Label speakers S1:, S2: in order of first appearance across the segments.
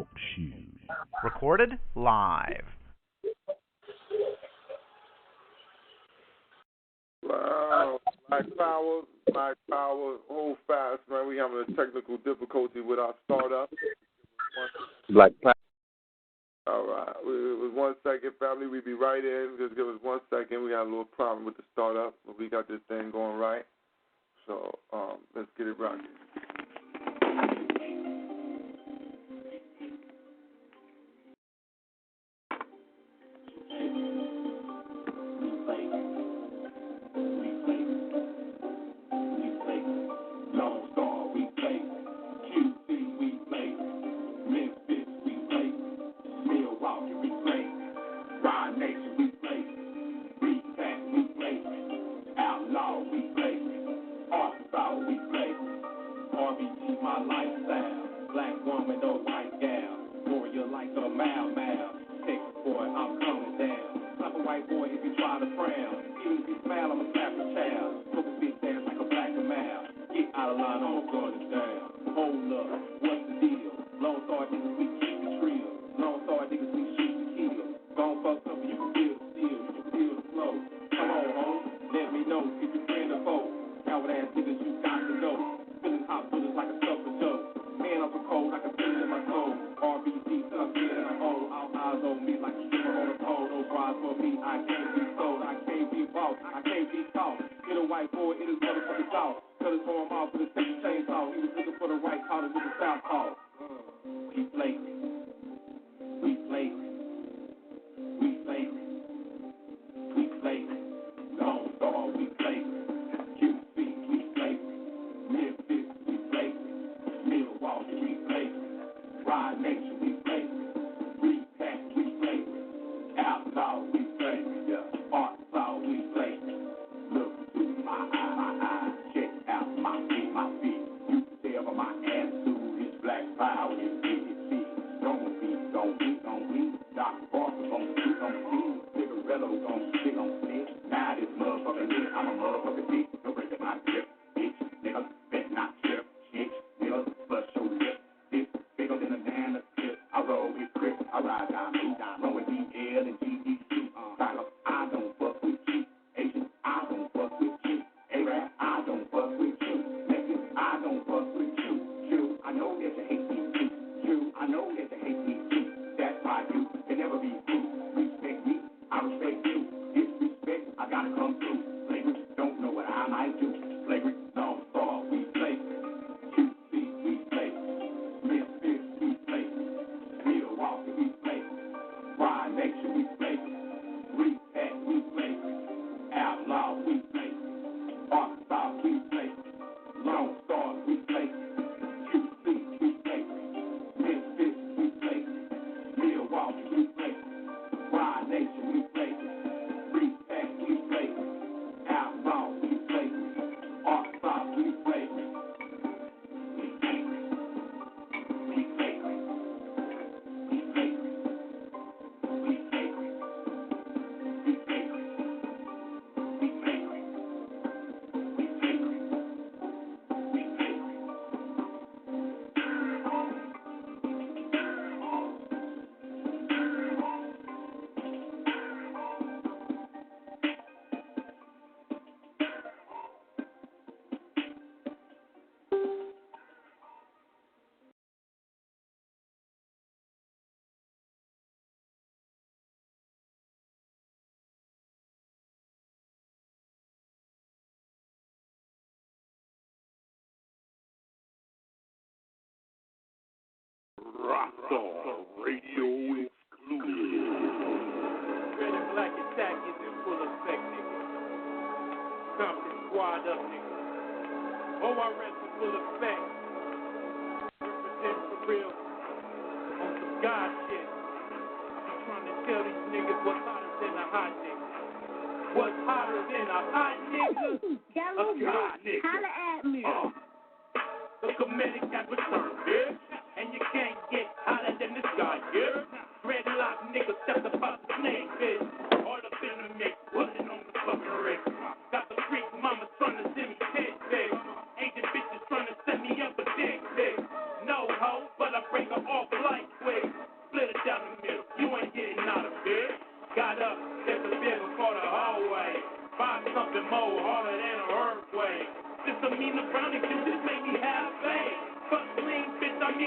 S1: Talk Shoes. Recorded live.
S2: Wow. Black Power, hold fast, man. We having a technical difficulty with our startup.
S3: Black Power.
S2: All right. With 1 second, family. We'll be right in. Just give us 1 second. We got a little problem with the startup, but we got this thing going right. So let's get it rocking.
S4: R.B.G, my lifestyle. Black woman, no white gal. Warrior like a mal. Texas boy, I'm coming down. Slap a white boy if you try to frown. Even if you smile, I'ma slap your child. Smoke a big dance like a black mouth. Get out of line, I'm going down. Hold up, what's the deal? LoneStar niggas, we keep the trio. LoneStar niggas, we shoot the kill. Gon' fuck something, you can feel the steel. You can feel the flow. Come on, home. Let me know if you friend or foe. Coward ass niggas, you got to know. Feeling hot feelings like a supper joke. Man, I'm so cold, I can feel it in my soul. R.B.G, stuck in and I'm old. All eyes on me like a stripper on a pole. No bras for me, I can't be sold. I can't be bought, I can't be taught. Get a white boy in his motherfucking south. Cut his arm off with a stick chainsaw. He was looking for the right collar with the south call. We flagrant. We flagrant. We flagrant. We flagrant. LoneStar, we flagrant. QC, we flagrant. Memphis, we flagrant. Milwaukee, we flagrant. Ride Nation, we flagrant. Repack, we flagrant. Outlaw, we flagrant. Arkansas, we flagrant. Look through my eye. Check out my feet. You can tell by my attitude, it's Black Power, it's BDC. Don't be. Dr. Barker gon' see. Cigarello gon' stick. Now this motherfucker lit, I'm a motherfucker dick. No break my grip, bitch. Nigga, bet not trip. Shit, nigga, bust your lip. This bigger than a banana tip. I roll with Chris, I ride down, run with DL and GDC. Tyler, I don't fuck with you. Asian, I don't fuck with you. A-Rap, I don't fuck with you. Mexican, I don't fuck with you. True, I know that you hate me too. True, I know that you hate me too. That's why you can never be true. Respect me, I respect you. Disrespect, I gotta come through. Flagrant, don't know what I might do. Flagrant, LoneStar, we flagrant. QC, we flagrant. Memphis, we flagrant. Milwaukee, we flagrant. Ride Nation, we flagrant. Repack, we flagrant. Outlaw, we flagrant. Arkansas, we flagrant. LoneStar, we flagrant. QC, we flagrant. Memphis, we flagrant. Milwaukee, we flagrant. Ride Nation, we flagrant. Repack, we flagrant. Outlaw, we flagrant. Arkansas, we flagrant. We flagrant. We flagrant. We flagrant. We flagrant. We flagrant. We flagrant. We flagrant. We flagrant.
S2: Rockstar Radio exclusive.
S4: Red and black attack is in full effect, nigga. Compton squad up, nigga. ORS in full effect. Represent for real. On some God shit. I be trying to tell these niggas what's hotter than a hot nigga. What's hotter than a hot nigga? A God nigga.
S5: Holla at me.
S4: The comedic got returned, bitch. And you can't get hotter than this guy, yeah? Dreadlock nigga stepped up out the snake, bitch. All up in the mix, pulling on the fucking rig. Got the freak mama trying to send me tit pics. Asian bitches trying to set me up a dick pic. No hoe, but I break her off like quick.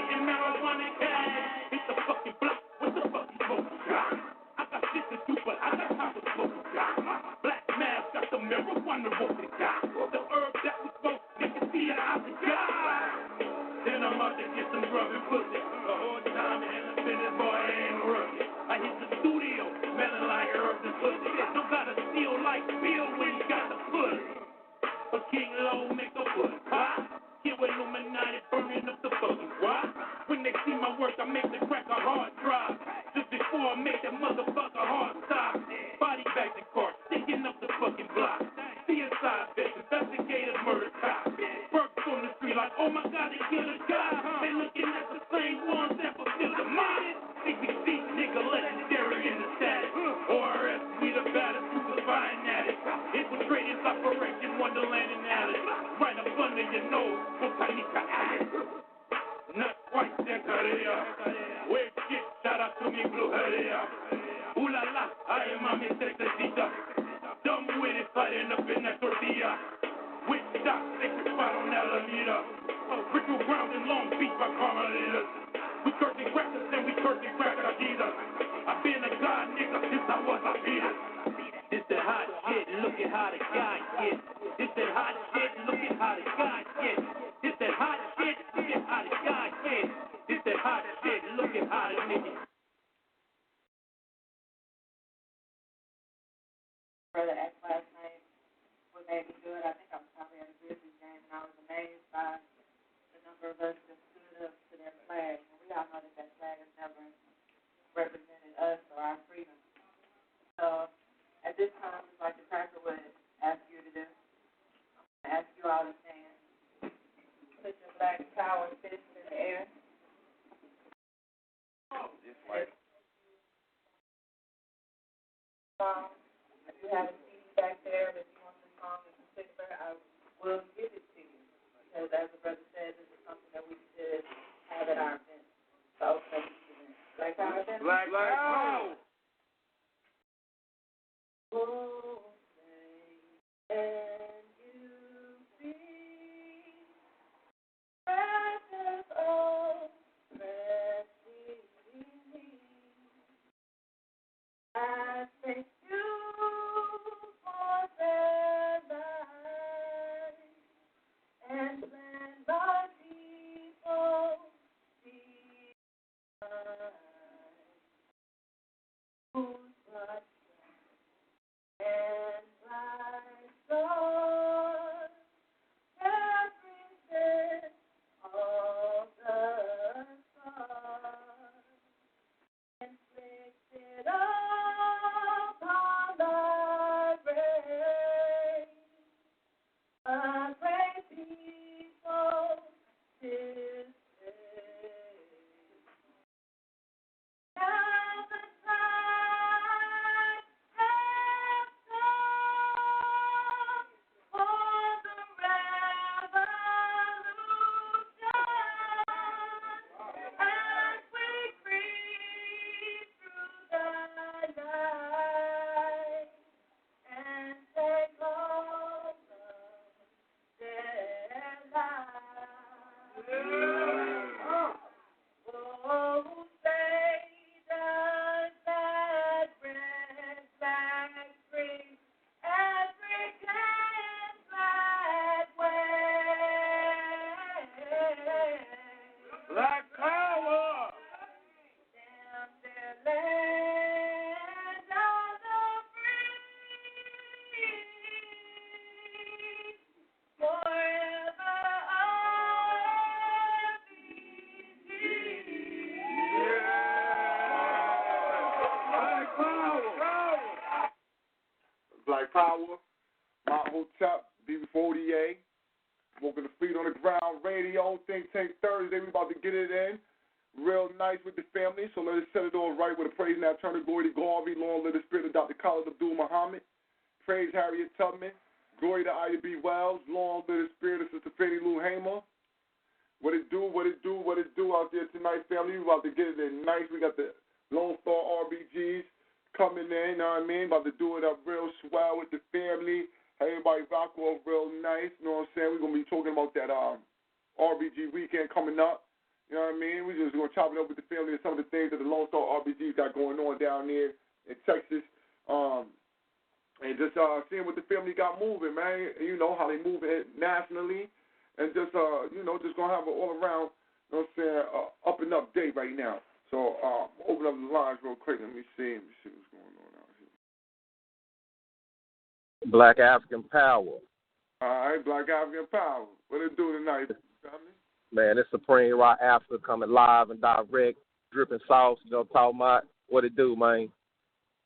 S4: getting marijuana cash. Hit the fucking block with the fucking smoke. I got shit to do, but I got time to smoke. Black mask got the marijuana rope. The herb that we smoke, niggas see it out the guy. Then I'm out to get some grub and pussy. The whole time in the business, boy, I ain't rookie. I hit the studio, smelling like herbs and pussy. Don't gotta steal like Bill when you got the pussy. A king low make a pussy. Here with Illuminati burning up the fucking squad. When they see my work, I make the crack a hard drive. Just before I make that motherfucker hard stop. Body back the car, sticking up the fucking block. CSI bitch, investigators, murder cops. Works on the street like, oh my god, they killed a guy. They looking at the same ones that fulfill the mind. CBC, nigga, legendary in the status. ORS, we the baddest, you can find at it. Infiltrating Operation Wonderland and Alice. Right up under your nose, Botanica Alice. Not quite Santeria. Weird shit, shout out to me, Blue Heria. Ooh la la, I am a Mr. Dumb with it, fighting up in that tortilla. With stock, sacred spot on Alameda. Ritual ground in Long Beach by Carmelitas. We cursing crackers and we cursing cracker Jesus. I've been a god nigga since I was a fetus. This that hot shit, look at how the guy get. This that hot shit, look at how the guy get. This that hot shit, look at how the guy get. This that hot shit, look at how the nigga.
S5: Brother X last night, what made me good, I think I was probably at a Grizzlies game, and I was amazed by the number of us that stood up to their flag. And we all know that that flag has never represented us or our freedom. So at this time, it's like the pastor would ask you to do. I'm going to ask you all to stand. Put your black power fists in the air.
S2: This way.
S5: If you have a CD back there, if you want the song in particular, I will give it to you. Because as the brother said, this is something that we should have at our event. So, Black Power event?
S2: Black Power!
S5: Oh, say, and you see, precious, oh, precious me. I thank you for their lives and plan my people be mine. Whose blood and my soul represent all the stars inflicted upon the race. A great people this day. Now the time has come for the revolution as we breathe through the night and take hold of their lives. Oh, say does that red flag bring every can flag wave?
S2: Black Power!
S5: Damn their land of the free, forever R.B.G.
S2: Black Power! Black Power, Mount Hotep, BB48, Walking the Feet on the Ground Radio, Think Tank Thursday. We about to get it in. Real nice with the family, so let us set it all right with a praise now. Turn to glory to Garvey, long live the spirit of Dr. Khalid Abdul Muhammad. Praise Harriet Tubman. Glory to Ida B. Wells. Long live the spirit of Sister Fannie Lou Hamer. What it do out there tonight, family. We about to get it in nice. We got the LoneStar R.B.Gs coming in, you know what I mean? About to do it up real swell with the family. Everybody rock off real nice, you know what I'm saying? We're going to be talking about that R.B.G weekend coming up. You You know what I mean? We're just going to chop it up with the family and some of the things that the LoneStar R.B.G got going on down there in Texas. And just seeing what the family got moving, man. You know, how they move it nationally. And just, just going to have an all-around, you know what I'm saying, up and up day right now. So open up the lines real quick. Let me see what's going on out here.
S3: Black African Power.
S2: All right, Black African Power. What it do tonight, family?
S3: Man, it's Supreme Rock Africa coming live and direct, dripping sauce. You know what I'm talking about? What it do, man?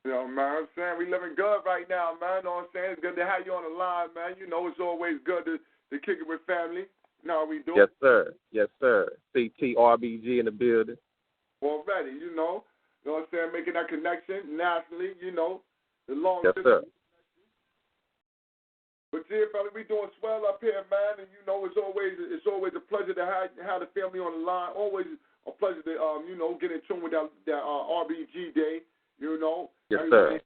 S2: You know, man, I'm saying we living good right now, man. You know what I'm saying? It's good to have you on the line, man. You know, it's always good to kick it with family. You know how we do.
S3: Yes, sir. Yes, sir. CT R.B.G in the building.
S2: Already, you know what I'm saying? Making that connection nationally, you know, the long
S3: Yes, sir.
S2: But yeah, fella, we doing swell up here, man, and you know it's always a pleasure to have the family on the line. Always a pleasure to get in tune with that R.B.G day. You know,
S3: yes, sir.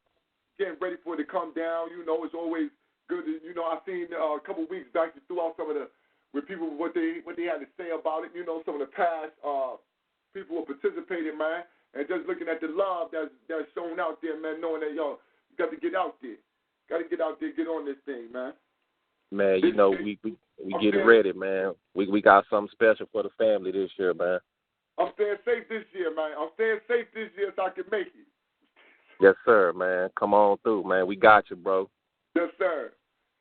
S2: Getting ready for it to come down. You know, it's always good. I seen a couple weeks back you threw out some of with people what they had to say about it. You know, some of the past people who participated, man, and just looking at the love that's shown out there, man, knowing that you got to get out there. Got to get out there, get on this thing, man.
S3: Man, you know, we getting ready, man. We got something special for the family this year, man.
S2: I'm staying safe this year, man. I'm staying safe this year so I can make it.
S3: Yes, sir, man. Come on through, man. We got you, bro.
S2: Yes, sir.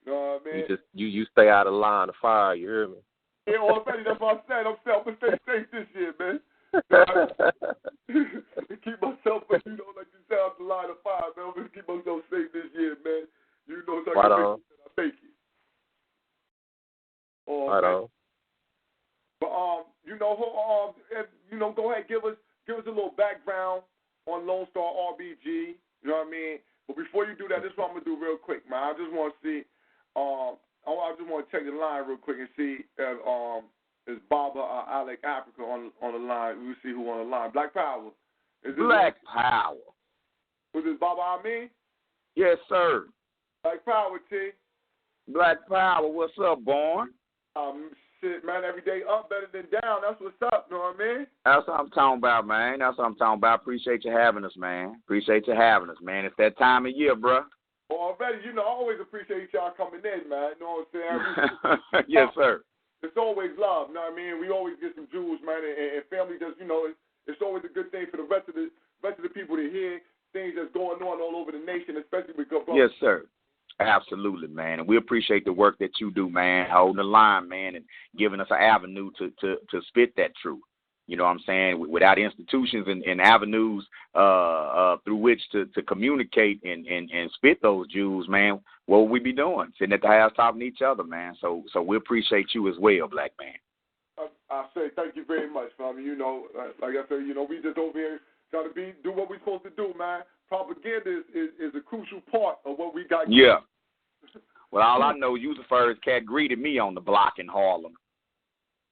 S2: You know what I mean?
S3: You stay out of line of fire, you hear me?
S2: Yeah, already, that's what I said. I'm going to stay safe this year, man. Keep myself, like you said, out the line of fire, man. I'm going to keep myself safe this year, man. You know, so I can make it.
S3: Right on.
S2: But go ahead, give us a little background on LoneStar R.B.G. You know what I mean? But before you do that, this is what I'm gonna do real quick, man. I just want to see. I just want to check the line real quick and see if is Baba or Alec Africa on the line. We'll see who on the line. Black Power.
S6: Black Power.
S2: Was this Baba Amin?
S6: Yes, sir.
S2: Black Power, T.
S6: Black Power, what's up, Born?
S2: Shit, man, every day up better than down. That's what's up, you know what I mean?
S6: That's what I'm talking about, man. That's what I'm talking about. Appreciate you having us, man. Appreciate you having us, man. It's that time of year, bruh.
S2: Well, already, I always appreciate y'all coming in, man. You know what I'm saying?
S6: Yes, sir.
S2: It's always love, you know what I mean? We always get some jewels, man, and family does, it's always a good thing for the rest of the people to hear things that's going on all over the nation, especially with good brothers.
S6: Yes, sir. Absolutely, man. And we appreciate the work that you do, man, holding the line, man, and giving us an avenue to spit that truth. You know what I'm saying? Without institutions and avenues through which to communicate and spit those jewels, man, what would we be doing? Sitting at the house talking to each other, man. So we appreciate you as well, black man.
S2: I say thank you very much, family. Like I said, we just over here trying to do what we're supposed to do, man. Propaganda is a crucial part of what we got.
S6: Yeah. Well, all I know, you the first cat greeted me on the block in Harlem.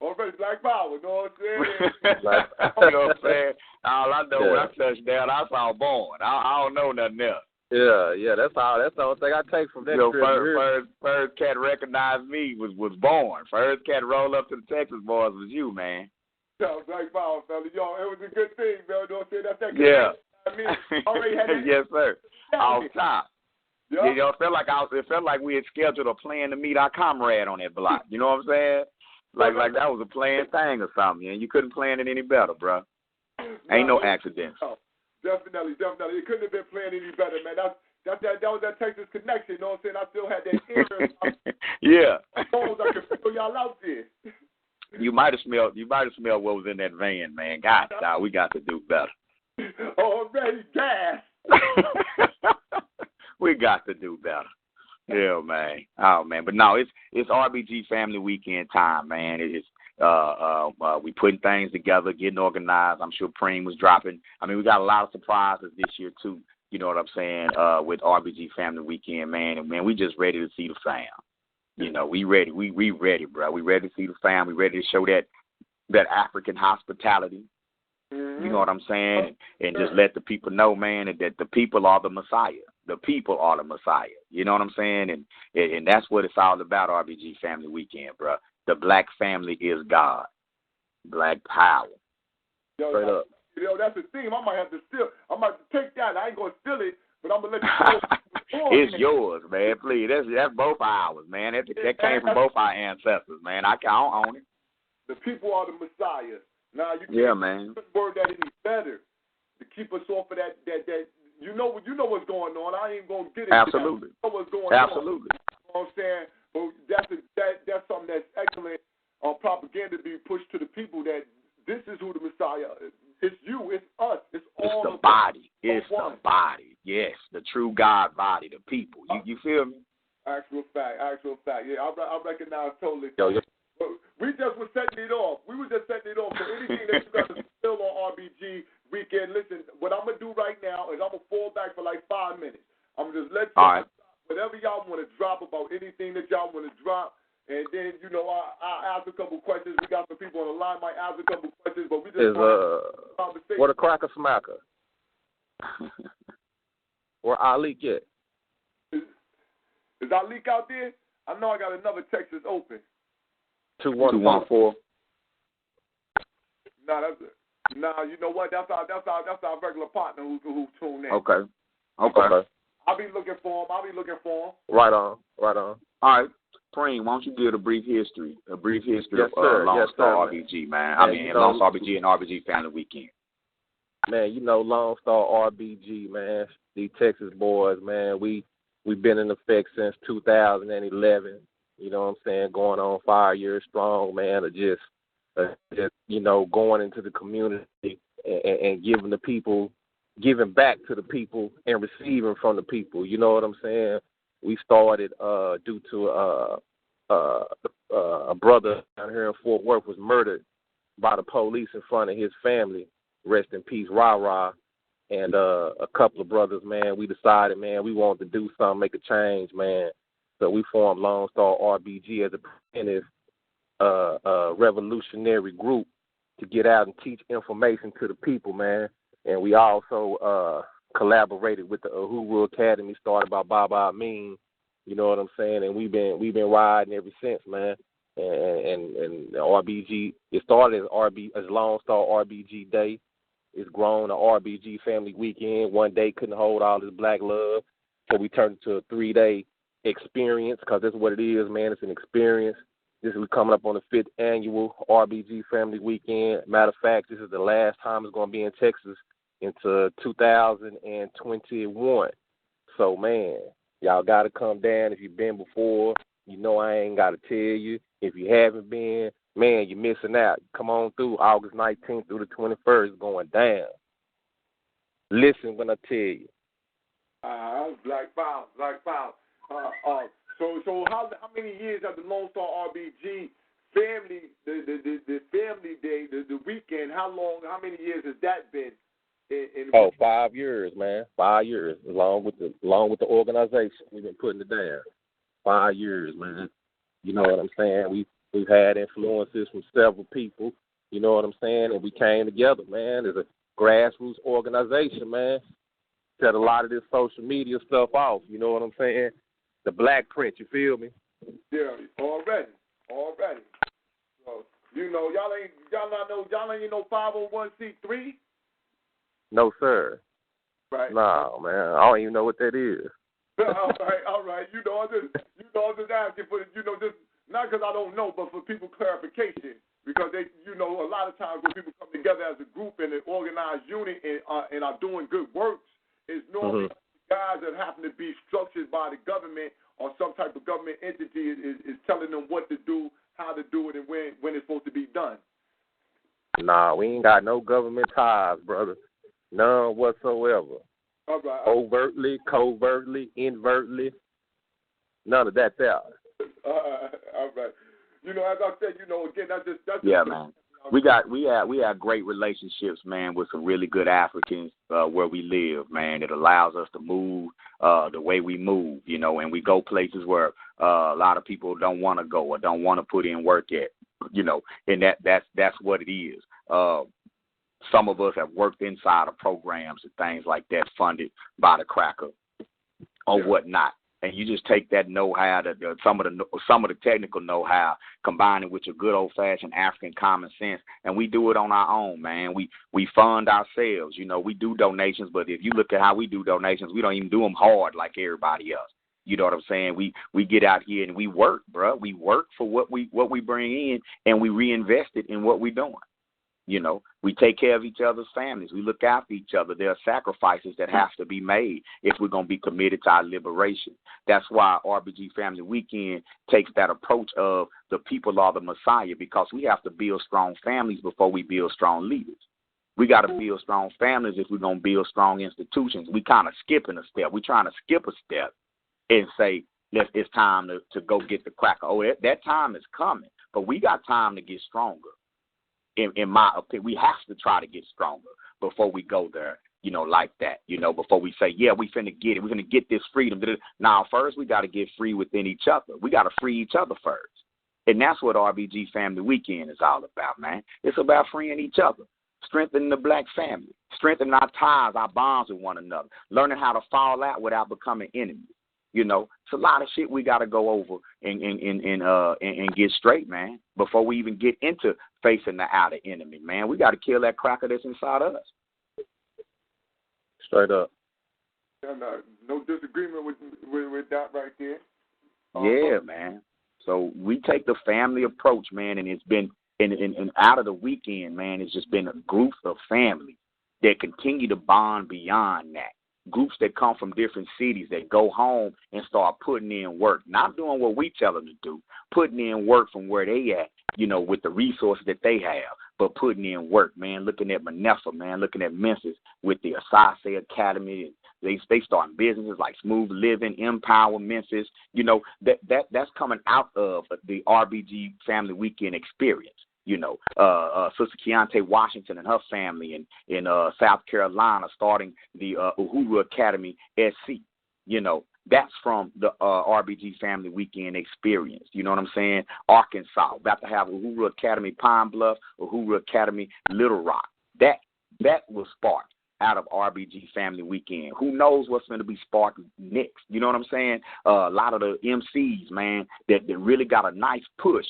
S2: Already Black Power, you know what I'm saying?
S6: You know what I'm saying? All I know when I touched down, I saw Born. I don't know nothing else.
S3: Yeah, that's the only thing I take from that trip.
S6: First cat recognized me was Born. First cat roll up to the Texas boys was you, man.
S2: Yeah, Black Power, fella. Yo, it was a good thing, man. You know what I'm saying? That's that good
S6: yeah.
S2: thing. I mean, already had that.
S6: Yes, sir. Off top.
S2: Yep.
S6: It felt like we had scheduled a plan to meet our comrade on that block. You know what I'm saying? Like that was a planned thing or something, and you couldn't plan it any better, bro. Ain't no accidents.
S2: Oh, definitely. It couldn't have been planned any better, man. That was that Texas connection. You know what I'm saying? I still had that ear.
S6: Yeah.
S2: I could feel y'all out there.
S6: You might have smelled what was in that van, man. God, we got to do better.
S2: Already gas.
S6: We got to do better. Yeah, man. Oh, man. But no, it's R.B.G. Family Weekend time, man. It is. We putting things together, getting organized. I'm sure Preem was dropping. I mean, we got a lot of surprises this year too. You know what I'm saying? With R.B.G. Family Weekend, man. And man, we just ready to see the fam. You know, we ready. We ready, bro. We ready to see the fam. We ready to show that African hospitality. Mm-hmm. You know what I'm saying? And just let the people know, man, that the people are the Messiah. The people are the Messiah. You know what I'm saying? And that's what it's all about, R.B.G. Family Weekend, bro. The black family is God. Black power.
S2: Yo,
S3: Straight up.
S2: That's the theme. I might have to steal. I might have to take that. I ain't gonna steal it, but I'm gonna let you know.
S6: It's yours, man. Please, that's both ours, man. That came from both our ancestors, man. I don't own it.
S2: The people are the Messiah. Now you
S6: man.
S2: word that any better to keep us off of that. You know what's going on. I ain't gonna get it.
S6: Absolutely.
S2: You know what's going
S6: Absolutely.
S2: on. You know what I'm saying? But that's something that's excellent propaganda to be pushed to the people that this is who the Messiah is. It's you. It's us. It's all
S6: the body. It's the body. Yes, the true God body, the people. You feel me? Actual fact. Yeah, I recognize totally.
S3: Yo.
S2: We just were setting it off. We were just setting it off. So anything that you guys still on R.B.G. weekend, listen, what I'm going to do right now is I'm going to fall back for like 5 minutes. I'm going to just let you whatever y'all want to drop about anything that y'all want to drop. And then, I ask a couple questions. We got some people on the line might ask a couple questions, but we just
S3: what a cracker smacker. Where Ali at?
S2: Is Ali out there? I know I got another text that's open.
S3: 214.
S2: No, that's it. No, you know what? That's our regular partner who tuned in.
S6: Okay.
S2: I'll be looking for him.
S3: Right on.
S6: All right. Preem, why don't you give a brief history of LoneStar R.B.G, man. I mean, LoneStar R.B.G and R.B.G Family Weekend.
S3: Man, LoneStar R.B.G, man. These Texas boys, man. We've been in effect since 2011. You know what I'm saying? Going on 5 years strong, man. Of just going into the community and giving back to the people and receiving from the people. You know what I'm saying? We started due to a brother down here in Fort Worth was murdered by the police in front of his family. Rest in peace, Ra. And a couple of brothers, man, we decided, man, we wanted to do something, make a change, man. So we formed LoneStar R.B.G as a preventive revolutionary group to get out and teach information to the people, man. And we also collaborated with the Uhuru Academy started by Baba Amin. You know what I'm saying? And we've been riding ever since, man. And R.B.G. it started as LoneStar R.B.G Day. It's grown to R.B.G Family Weekend. One day couldn't hold all this black love, so we turned it to a 3-day experience because that's what it is, man. It's an experience. This is coming up on the 5th annual R.B.G Family Weekend. Matter of fact, this is the last time it's going to be in Texas into 2021. So, man, y'all got to come down. If you've been before, I ain't got to tell you. If you haven't been, man, you're missing out. Come on through August 19th through the 21st. It's going down. Listen when I tell you.
S2: Black Power. So how many years have the LoneStar R.B.G family, the family day, the weekend, how many years has that been?
S3: 5 years, man. 5 years, along with the organization. We've been putting it down. 5 years, man. You know what I'm saying? We've had influences from several people. You know what I'm saying? And we came together, man. As a grassroots organization, man. Set a lot of this social media stuff off. You know what I'm saying? The black print. You feel me?
S2: Yeah, already. So y'all ain't no 501c3.
S3: No, sir.
S2: Right.
S3: No, man. I don't even know what that is.
S2: All right. I'm just asking for just not because I don't know, but for people clarification, because they, a lot of times when people come together as a group in an organized unit and are doing good works, it's normally guys that happen to be structured by the government or some type of government entity is telling them what to do, how to do it, and when it's supposed to be done.
S3: Nah, we ain't got no government ties, brother. None whatsoever.
S2: All right.
S3: Overtly, covertly, invertly, none of that there.
S2: All right. As I said, again, that's just
S6: yeah, man. We have great relationships, man, with some really good Africans where we live, man. It allows us to move the way we move, and we go places where a lot of people don't want to go or don't want to put in work at, and that's what it is. Some of us have worked inside of programs and things like that funded by the cracker or whatnot. And you just take that know-how, some of the technical know-how, combine it with your good old-fashioned African common sense, and we do it on our own, man. We fund ourselves. You know, we do donations, but if you look at how we do donations, we don't even do them hard like everybody else. You know what I'm saying? We get out here and we work, bro. We work for what we bring in, and we reinvest it in what we're doing. You know, we take care of each other's families. We look after each other. There are sacrifices that have to be made if we're going to be committed to our liberation. That's why R.B.G. Family Weekend takes that approach of the people are the Messiah, because we have to build strong families before we build strong leaders. We got to build strong families if we're going to build strong institutions. We kind of skipping a step. We're trying to skip a step and say, it's time to go get the cracker. Oh, that time is coming, but we got time to get stronger. In my opinion, we have to try to get stronger before we go there, you know, like that, you know, before we say, yeah, we finna get it. We're going to get this freedom. Now, first, we got to get free within each other. We got to free each other first. And that's what R.B.G. Family Weekend is all about, man. It's about freeing each other, strengthening the black family, strengthening our ties, our bonds with one another, learning how to fall out without becoming enemies. You know, it's a lot of shit we got to go over and get straight, man, before we even get into facing the outer enemy, man. We got to kill that cracker that's inside us.
S3: Straight up.
S2: And, no disagreement with that right there.
S6: Yeah, man. So we take the family approach, man, and it's been, and out of the weekend, man, it's just been a group of families that continue to bond beyond that. Groups that come from different cities that go home and start putting in work, not doing what we tell them to do, putting in work from where they at, you know, with the resources that they have, but putting in work, man, looking at Manefa, man, looking at Memphis with the Asase Academy. They starting businesses like Smooth Living, Empower Memphis. You know, that's coming out of the R.B.G. Family Weekend experience. You know, Sister Keontae Washington and her family in South Carolina starting the Uhuru Academy SC. You know, that's from the R.B.G. Family Weekend experience. You know what I'm saying? Arkansas, about to have Uhuru Academy Pine Bluff, Uhuru Academy Little Rock. That was sparked out of R.B.G. Family Weekend. Who knows what's going to be sparked next? You know what I'm saying? A lot of the MCs, man, that really got a nice push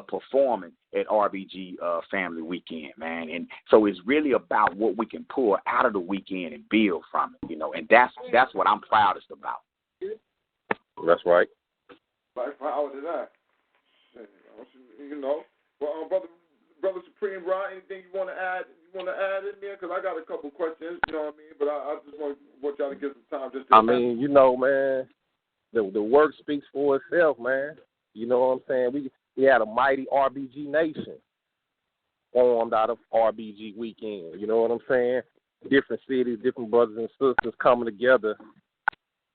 S6: performing at R.B.G. Family Weekend, man. And so it's really about what we can pull out of the weekend and build from it, you know, and that's what I'm proudest about.
S3: That's right.
S2: Like, how did that? You know, well, Brother Supreme, Ron, anything you want to add? In there? Because I got a couple questions, you know what I mean? But I just want y'all to get some time. Just to
S3: mean, you know, man, the work speaks for itself, man. You know what I'm saying? We had a mighty R.B.G. nation formed out of R.B.G. Weekend. You know what I'm saying? Different cities, different brothers and sisters coming together,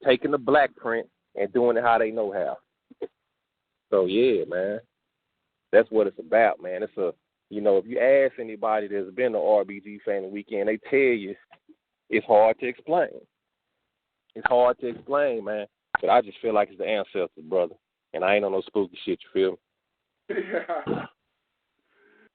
S3: taking the black print and doing it how they know how. So, yeah, man, that's what it's about, man. You know, if you ask anybody that's been to R.B.G. Family Weekend, they tell you it's hard to explain. It's hard to explain, man. But I just feel like it's the ancestors, brother. And I ain't on no spooky shit, you feel me?
S2: Yeah.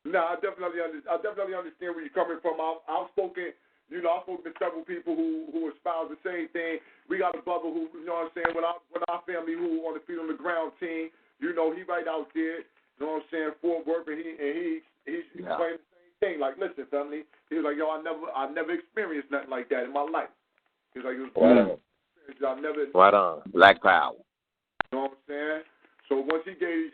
S2: No, I definitely understand where you're coming from. I've spoken to several people who espouse the same thing. We got a brother who, you know what I'm saying, with our family who on the feet on the ground team, you know, he right out there, you know what I'm saying, Fort Worth, and he's saying the same thing. Like, listen, family, he was like, yo, I never experienced nothing like that in my life. He's like, it was
S3: right on.
S6: Black power.
S2: You know what I'm saying? So once he gave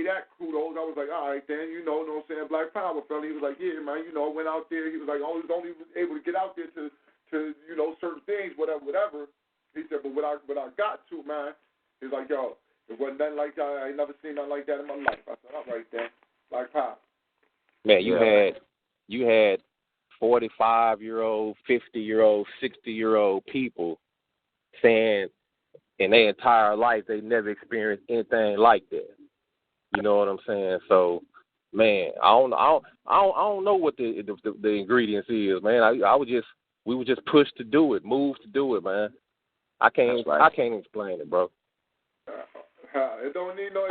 S2: that kudos, I was like, all right, then, you know what I'm saying, Black Power, fella. He was like, yeah, man, you know, went out there. He was like, I was only able to get out there to you know, certain things, whatever. He said, but what I got to, man, he's like, yo, it wasn't nothing like that. I ain't never seen nothing like that in my life. I said, all right, then, Black Power.
S3: Man, you had 45-year-old, 50-year-old, 60-year-old people saying in their entire life they never experienced anything like that. You know what I'm saying? So, man, I don't know what the ingredients is, man. We were just pushed to do it, moved to do it, man. I can't explain it, bro.
S2: It don't need no.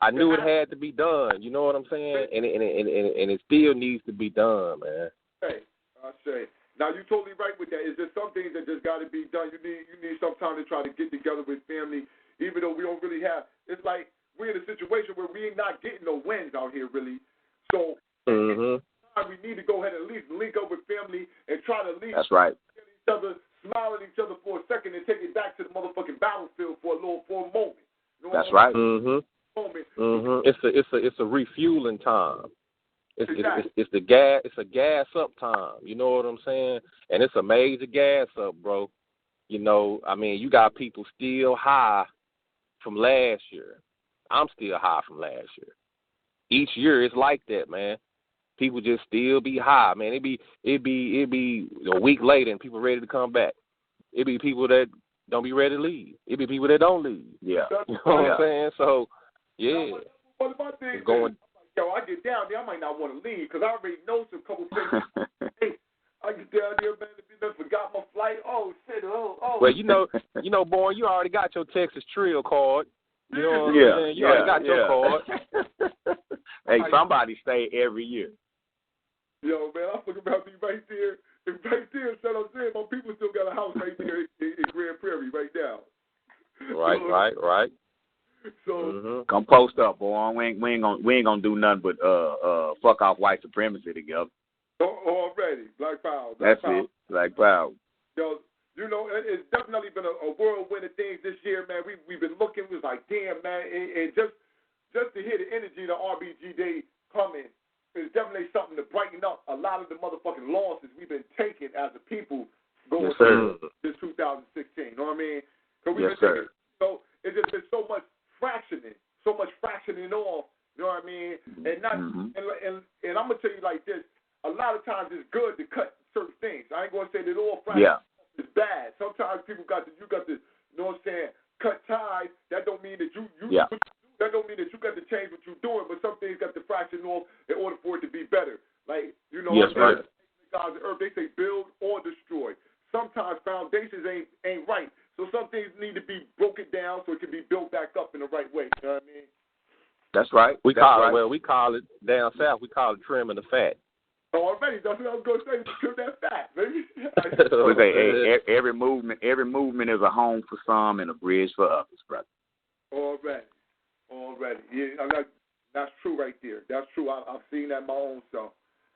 S3: I knew it had to be done. You know what I'm saying? And it still needs to be done, man.
S2: I say, Now, you're totally right with that. It's just some things that just got to be done. You need some time to try to get together with family, even though we don't really have. It's like we're in a situation where we're not getting no wins out here, really. So we need to go ahead and at least link up with family and try to at least
S6: That's right.
S2: get each other, smile at each other for a second, and take it back to the motherfucking battlefield for a moment. You know
S6: That's right.
S3: It's a refueling time.
S2: Exactly.
S3: It's a gas up time. You know what I'm saying? And it's a major gas up, bro. You know, I mean, you got people still high from last year. I'm still high from last year. Each year it's like that, man. People just still be high, man. It'd be a week later and people ready to come back. It'd be people that don't be ready to leave. It'd be people that don't leave.
S6: Yeah.
S3: You know what I'm saying? So, yeah.
S2: One of my things
S3: it's going.
S2: Yo, I get down there, I might not want to leave because I already know some couple things. Hey, I get down there, man, I forgot my flight. Oh, shit, oh.
S3: Well, you know, boy, you already got your Texas Trill card. You know what I'm saying? You already got your card.
S6: Hey, somebody stay every year.
S2: Yo, man, I'm looking about me right there. And right there, San Jose, my people still got a house right there in Grand Prairie right now.
S3: Right.
S2: So
S6: come post up, boy. We ain't gonna do nothing but fuck off white supremacy together.
S2: Already, Black Power.
S6: That's it, Black Power.
S2: Yo, you know, it's definitely been a whirlwind of things this year, man. We've been looking. We was like, damn, man, and just to hear the energy of the R.B.G. Day coming is definitely something to brighten up a lot of the motherfucking losses we've been taking as a people going through this 2016. You know what I mean?
S6: Yes, sir.
S2: So it's just been so much fractioning off. You know what I mean? And not and I'm gonna tell you like this. A lot of times it's good to cut certain things. I ain't gonna say that all fractioning is bad. Sometimes you got to, you know what I'm saying, cut ties. That don't mean that that don't mean that you got to change what you're doing, but some things got to fraction off in order for it to be better. Like, you know, God's earth, they say build or destroy. Sometimes foundations ain't right. So some things need to be broken down so it can be built back up in the right way. You know what I mean?
S6: That's right.
S3: We call it down south, we call it trimming the fat.
S2: Oh, already. That's what I was going to say. Trim that fat, baby.
S6: Every movement is a home for some and a bridge for others, brother.
S2: Already. Yeah, that's true right there. That's true. I've seen that my own self.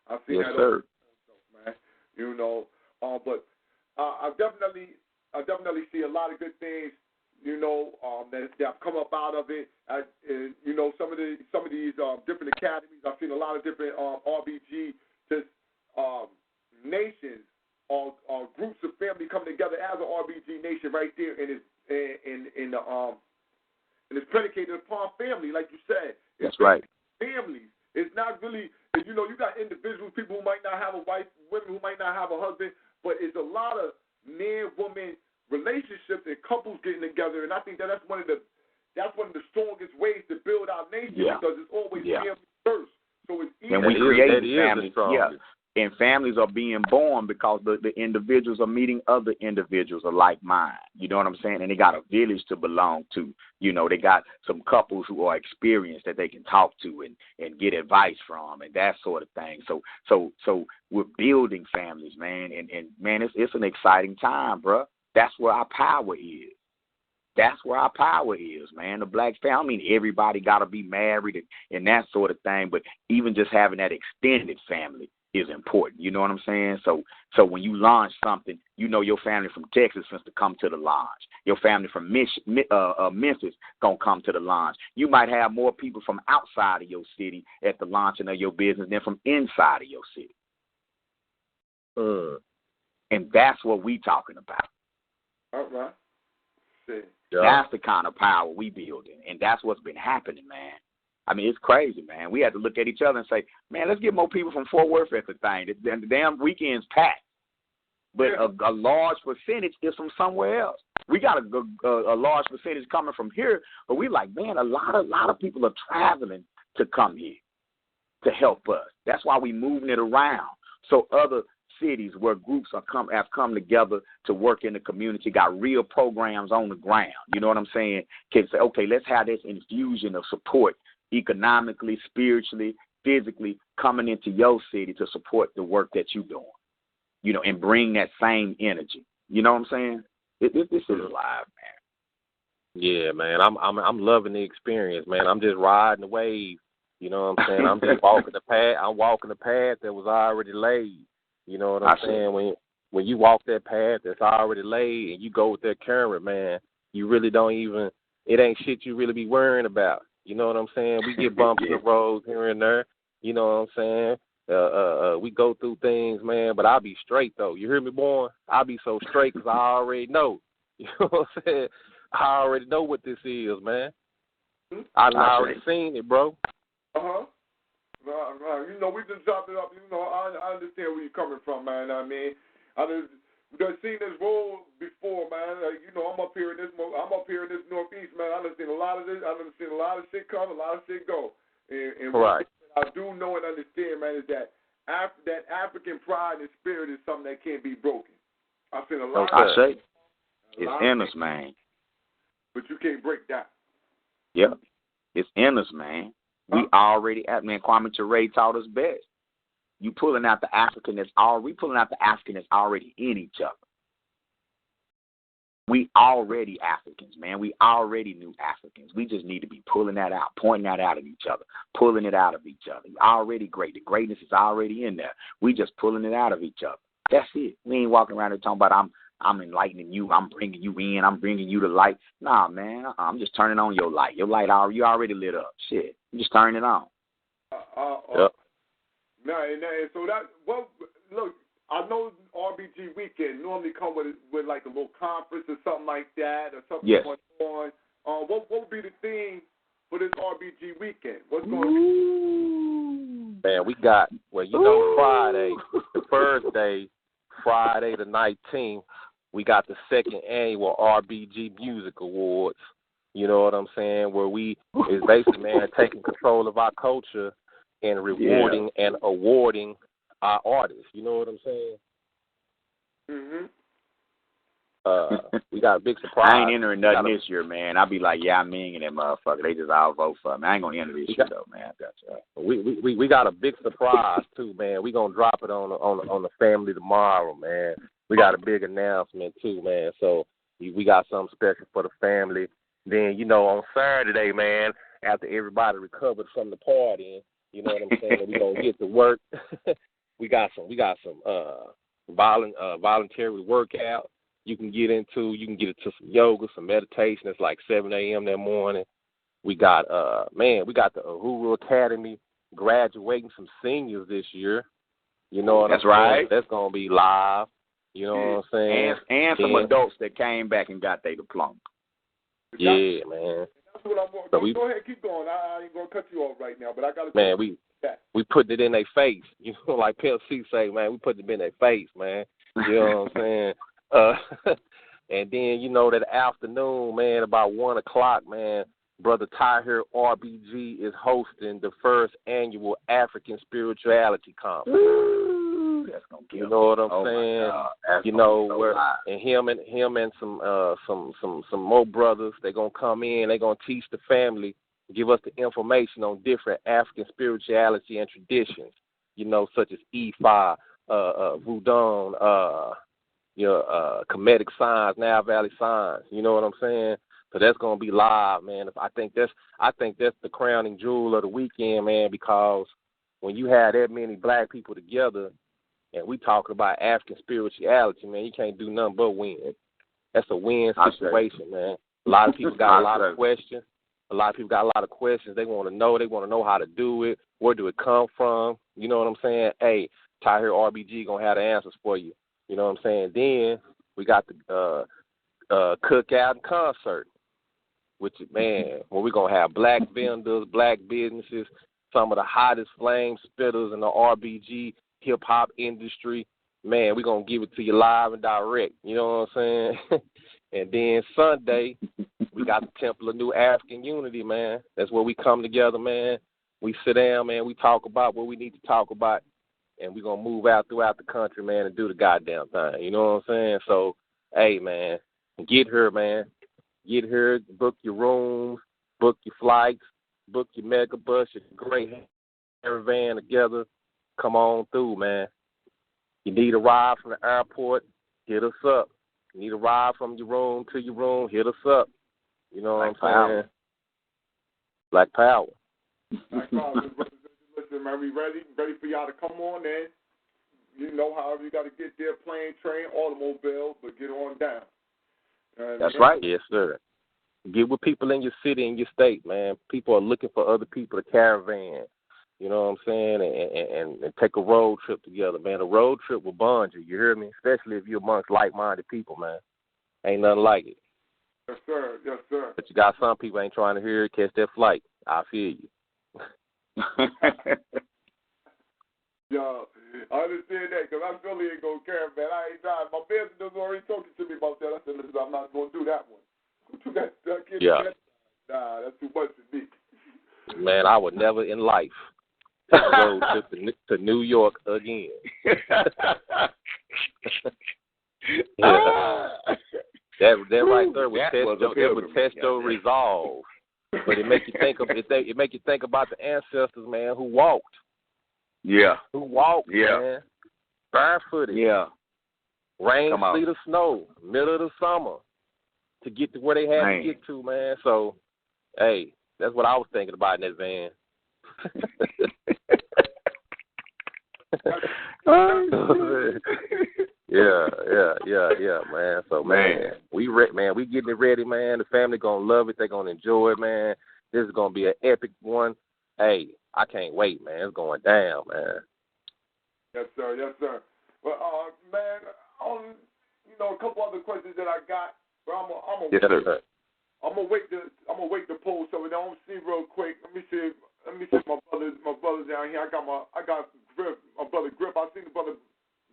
S2: I've seen that
S6: sir.
S2: Myself, man. You know, but I definitely see a lot of good things. You know, that have come up out of it. You know, some of these different academies. I've seen a lot of different R.B.G. just nations or groups of family coming together as an R.B.G. nation right there, and it's predicated upon family, like you said.
S6: That's right.
S2: Families. It's not really, you know, you got individuals, people who might not have a wife, women who might not have a husband, but it's a lot of man-woman relationships and couples getting together, and I think that's one of the strongest ways to build our nation because it's always family first. So it's easy.
S6: And we create families. And families are being born because the individuals are meeting other individuals of like mind. You know what I'm saying? And they got a village to belong to. You know, they got some couples who are experienced that they can talk to and get advice from and that sort of thing. So we're building families, man. And man, it's an exciting time, bro. That's where our power is. That's where our power is, man. The black family, I mean, everybody got to be married and that sort of thing. But even just having that extended family is important. You know what I'm saying? So when you launch something, you know your family from Texas wants to come to the launch. Your family from Memphis going to come to the launch. You might have more people from outside of your city at the launching of your business than from inside of your city. And that's what we talking about.
S2: All right. See.
S6: That's the kind of power we building, and that's what's been happening, man. I mean, it's crazy, man. We had to look at each other and say, man, let's get more people from Fort Worth at the thing. The damn weekend's packed. But a large percentage is from somewhere else. We got a large percentage coming from here, but we like, man, a lot of people are traveling to come here to help us. That's why we moving it around. So other cities where groups have come together to work in the community, got real programs on the ground. You know what I'm saying? Can say, okay, let's have this infusion of support economically, spiritually, physically coming into your city to support the work that you're doing. you know, and bring that same energy. You know what I'm saying? This is live, man.
S3: Yeah, man. I'm loving the experience, man. I'm just riding the wave. You know what I'm saying? I'm just walking the path. I'm walking the path that was already laid. You know what I'm saying? When you walk that path that's already laid and you go with that current, man, you really don't even. It ain't shit you really be worrying about. You know what I'm saying? We get bumps in the road here and there. You know what I'm saying? We go through things, man, but I'll be straight, though. You hear me, boy? I'll be so straight because I already know. You know what I'm saying? I already know what this is, man. I've already seen it, bro.
S2: Uh-huh. Right. You know, we just dropped it up. You know, I understand where you're coming from, man. I mean, I've seen this road before, man. You know, I'm up here in this Northeast, man. I've seen a lot of this. I've seen a lot of shit come, a lot of shit go. And
S3: right.
S2: What I do know and understand, man, is that that African pride and spirit is something that can't be broken. I've seen a lot.
S6: It's in us, man.
S2: But you can't break that.
S6: Yeah, it's in us, man. We already, man, Kwame Ture taught us best. We pulling out the African that's already in each other. We already Africans, man. We already new Africans. We just need to be pulling that out, pointing that out at each other, pulling it out of each other. We're already great. The greatness is already in there. We just pulling it out of each other. That's it. We ain't walking around here talking about I'm enlightening you. I'm bringing you in. I'm bringing you to light. Nah, man. I'm just turning on your light. Your light, you already lit up. Shit. You just turn it on.
S2: Yep. Now, and so look, I know R.B.G. weekend normally come with like a little conference or something like that or something going on. What would be the theme for this R.B.G. weekend? What's going on?
S3: Man, we got, Friday, the first day, Friday the 19th, we got the second annual R.B.G. Music Awards. You know what I'm saying? Where we is basically, man, taking control of our culture and rewarding and awarding our artists. You know what I'm saying?
S2: Mm-hmm.
S3: We got a big surprise.
S6: I ain't entering nothing this year, man. I'll be like, I'm in that motherfucker. They just all vote for me. I ain't gonna enter this year though, man.
S3: We got a big surprise too, man. We gonna drop it on the family tomorrow, man. We got a big announcement too, man. So we got something special for the family. Then on Saturday, man, after everybody recovered from the partying, you know what I'm saying, we gonna get to work. we got some voluntary workout. You can get into some yoga, some meditation. It's like 7 a.m. that morning. We got the Uhuru Academy graduating some seniors this year. You know what I'm saying?
S6: Right.
S3: That's gonna be live. You know what I'm saying?
S6: And some adults that came back and got their diploma.
S3: Yeah, man.
S2: That's what I'm going. Go ahead, keep going. I ain't gonna cut you off right now, but I gotta.
S3: Man, we putting it in their face. You know, like Pimp C say, man, we putting it in their face, man. You know what I'm saying? And then that afternoon, man, about 1:00, man, Brother Tahir R.B.G. is hosting the first annual African Spirituality Conference.
S6: That's gonna
S3: you know what I'm saying? And him and some more brothers, they're gonna come in. They're gonna teach the family, give us the information on different African spirituality and traditions. Such as Ifa, Voodoo, Kemetic signs, Nile Valley signs. You know what I'm saying? So that's gonna be live, man. I think that's the crowning jewel of the weekend, man. Because when you have that many black people together, and we talking about African spirituality, man, you can't do nothing but win. That's a win situation, man. A lot of people got a lot of questions. They want to know. They want to know how to do it. Where do it come from? You know what I'm saying? Hey, Tahir R.B.G. gonna have the answers for you. You know what I'm saying? Then we got the cookout and concert, which, man, where we're going to have black vendors, black businesses, some of the hottest flame spitters in the R.B.G. hip-hop industry. Man, we're going to give it to you live and direct. You know what I'm saying? And then Sunday, we got the Temple of New African Unity, man. That's where we come together, man. We sit down, man. We talk about what we need to talk about. And we're going to move out throughout the country, man, and do the goddamn thing. You know what I'm saying? So, hey, man, get here, man. Get here, book your rooms, book your flights, book your mega bus, your great caravan together. Come on through, man. You need a ride from the airport, hit us up. You need a ride from your room to your room, hit us up. You know what I'm saying? Black Power.
S2: Black Power. Listen, man, we ready for y'all to come on in. You know, however you got to get there, plane, train, automobile, but get on down.
S3: That's right. Yes, sir. Get with people in your city and your state, man. People are looking for other people to caravan. You know what I'm saying? And take a road trip together, man. A road trip will bond you. You hear me? Especially if you're amongst like-minded people, man. Ain't nothing like it.
S2: Yes, sir. Yes, sir.
S3: But you got some people ain't trying to hear it, catch that flight. I feel you.
S2: Yo, I understand that because I really ain't going to caravan. I ain't dying. My business was already talking to me about that. I said, listen, I'm not going to do that one. Do that.
S3: Yeah.
S2: Nah, that's too much for me.
S3: Man, I would never in life take a road trip to New York again. Yeah. That right there would test your resolve. But it make you think about the ancestors, man, who walked.
S6: Yeah.
S3: Who walked, man. Barefooted.
S6: Yeah.
S3: Rain, sleet, or snow, middle of the summer, to get to where they had to get to, man. So, hey, that's what I was thinking about in that van. Yeah, man. So, man, we getting it ready, man. The family gonna love it. They gonna enjoy it, man. This is gonna be an epic one. Hey, I can't wait, man. It's going down, man.
S2: Yes, sir. Yes, sir. But man, a couple other questions that I got. But I'm gonna wait to pull some of them. I'm gonna see real quick. Let me see my brothers down here. I got Grip, my brother Grip. I seen the brother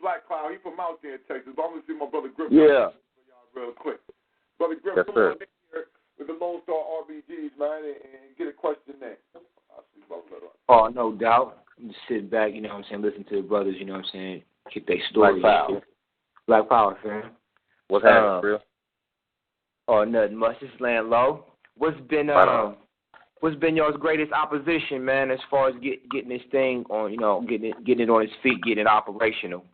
S2: Black Cloud. He from out there in Texas. But I'm gonna see my brother Grip.
S3: Yeah.
S2: Real quick. Brother Grip,
S3: yes,
S2: come
S3: sir.
S2: on in here with the LoneStar R.B.Gs, man, and get a question there.
S7: Oh, no doubt. I'm just sitting back, you know what I'm saying, listen to the brothers, you know what I'm saying, kick their story. Black Power, fam.
S3: What's happening, bro?
S7: Oh, nothing much. Just laying low. What's been y'all's greatest opposition, man, as far as getting this thing on, getting it on its feet, getting it operational?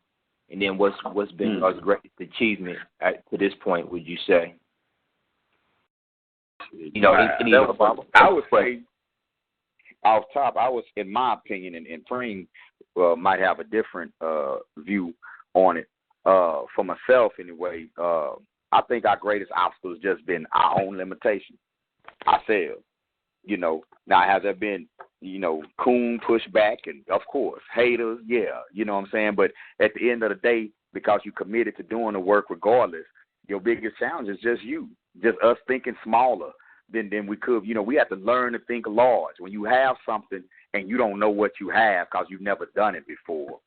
S7: And then what's been y'all's greatest achievement to this point, would you say?
S6: I would say, off top, in my opinion, and Preem might have a different view on it. For myself, anyway, I think our greatest obstacle has just been our own limitation, ourselves. Now has there been, coon pushback and, of course, haters? Yeah, you know what I'm saying? But at the end of the day, because you committed to doing the work regardless, your biggest challenge is just you, just us thinking smaller than we could. We have to learn to think large. When you have something and you don't know what you have because you've never done it before,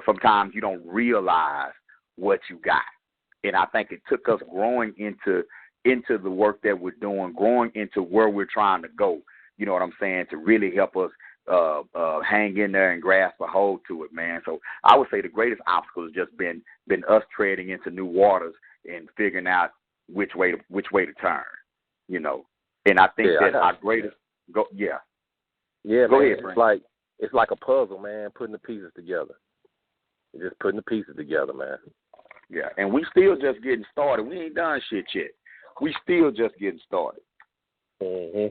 S6: sometimes you don't realize what you got. And I think it took us growing into the work that we're doing, growing into where we're trying to go, you know what I'm saying, to really help us hang in there and grasp a hold to it, man. So I would say the greatest obstacle has just been us treading into new waters and figuring out which way to turn, And I think our greatest go ahead,
S3: it's like a puzzle, man, putting the pieces together. You're just putting the pieces together, man.
S6: Yeah, and we still just getting started. We ain't done shit yet. We still just getting started.
S3: Mm-hmm.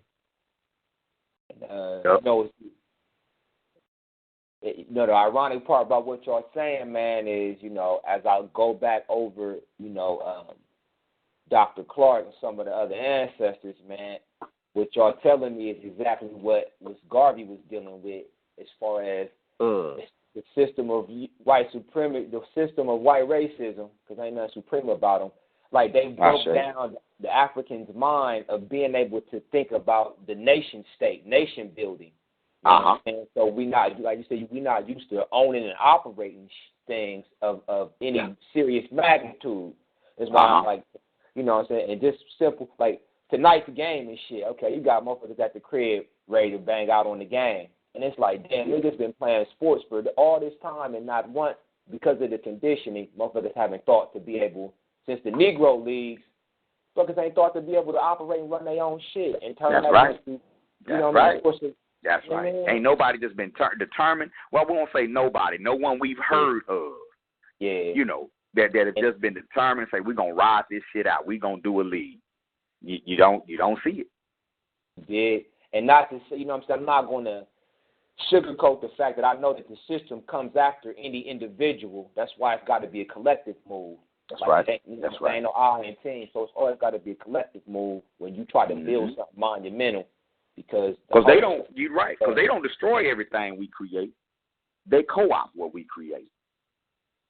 S7: The ironic part about what y'all saying, man, is, as I go back over, Dr. Clark and some of the other ancestors, man, what y'all telling me is exactly what Garvey was dealing with as far as the system of white supremacy, the system of white racism, because ain't nothing supreme about them. Like, they broke down the African's mind of being able to think about the nation state, nation building. And so we not, like you said, we not used to owning and operating things of any serious magnitude. That's why I'm like, you know what I'm saying? And just simple, like, tonight's game and shit. Okay, you got motherfuckers at the crib ready to bang out on the game. And it's like, damn, niggas been playing sports for all this time and not once, because of the conditioning, motherfuckers haven't thought to be able, since the Negro Leagues, motherfuckers ain't thought to be able to operate and run their own shit and turn into,
S6: That's right. Ain't nobody just been determined. Well, we won't say nobody. No one we've heard of.
S7: Yeah.
S6: You know, that have just been determined to say, we're going to ride this shit out. We're going to do a league. You don't see it.
S7: Yeah. And not to say, you know what I'm saying, I'm not going to sugarcoat the fact that I know that the system comes after any individual. That's why it's got to be a collective move.
S6: That's right.
S7: That's right. Ain't no I and team, so it's always got to be a collective move when you try to build something monumental. Because
S6: they don't. You're right. Because they don't destroy everything we create. They co-opt what we create.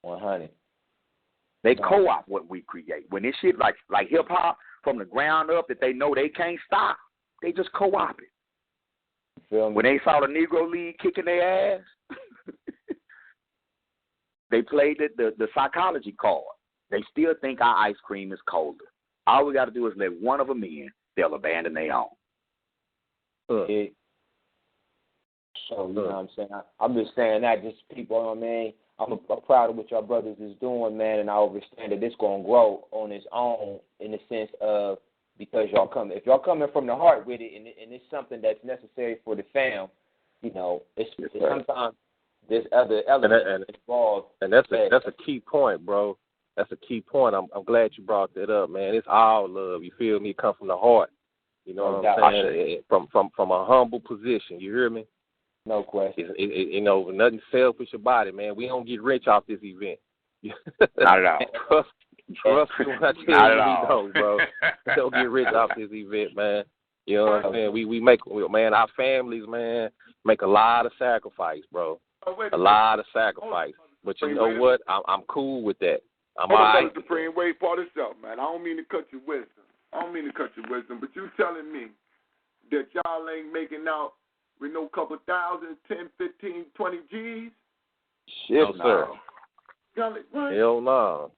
S7: 100.
S6: They co-opt what we create. When this shit like hip hop from the ground up that they know they can't stop, they just co-op it.
S7: You feel me?
S6: When they saw the Negro League kicking their ass, they played the psychology card. They still think our ice cream is colder. All we got to do is let one of them in. They'll abandon their own.
S7: Yeah. So, you know what I'm saying? I'm just saying that just people, you know what I mean? I'm proud of what y'all brothers is doing, man, and I understand that it's going to grow on its own in the sense of because y'all come. If y'all coming from the heart with it and it's something that's necessary for the fam, you know, it's sometimes there's other elements involved.
S3: And that's a key point, bro. That's a key point. I'm glad you brought that up, man. It's all love. You feel me? It come from the heart. You know what I'm saying? From a humble position. You hear me?
S7: No question.
S3: You know, nothing selfish about it, man. We don't get rich off this event.
S6: Not at all.
S3: Trust me when I tell
S6: Not
S3: you
S6: at
S3: we
S6: all.
S3: don't, bro. We don't get rich off this event, man. You know what I'm saying? We make, man, our families, man, make a lot of sacrifice, bro. A lot of sacrifice. But you know what? I'm cool with that. I'm all right.
S2: Supreme, wait for this up, man. I don't mean to cut your wisdom. But you telling me that y'all ain't making out with no couple thousand, 10, 15, 20 G's?
S6: Shit,
S3: no, sir. Hell no.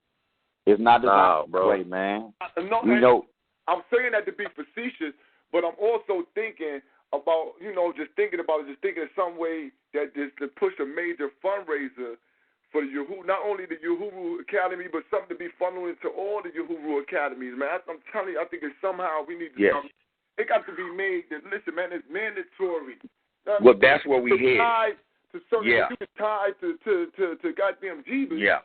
S6: It's not designed
S3: bro.
S6: Way, man.
S2: No,
S6: you know,
S2: I'm saying that to be facetious, but I'm also thinking about, just thinking in some way that just to push a major fundraiser for the Uhuru, not only the Uhuru Academy, but something to be funneled into all the Uhuru Academies, man. I'm telling you, I think it's somehow we need to it got to be made that, listen, man, it's mandatory.
S6: Well, that's where we head.
S2: To certain, you can tie to goddamn Jesus.
S6: Yeah.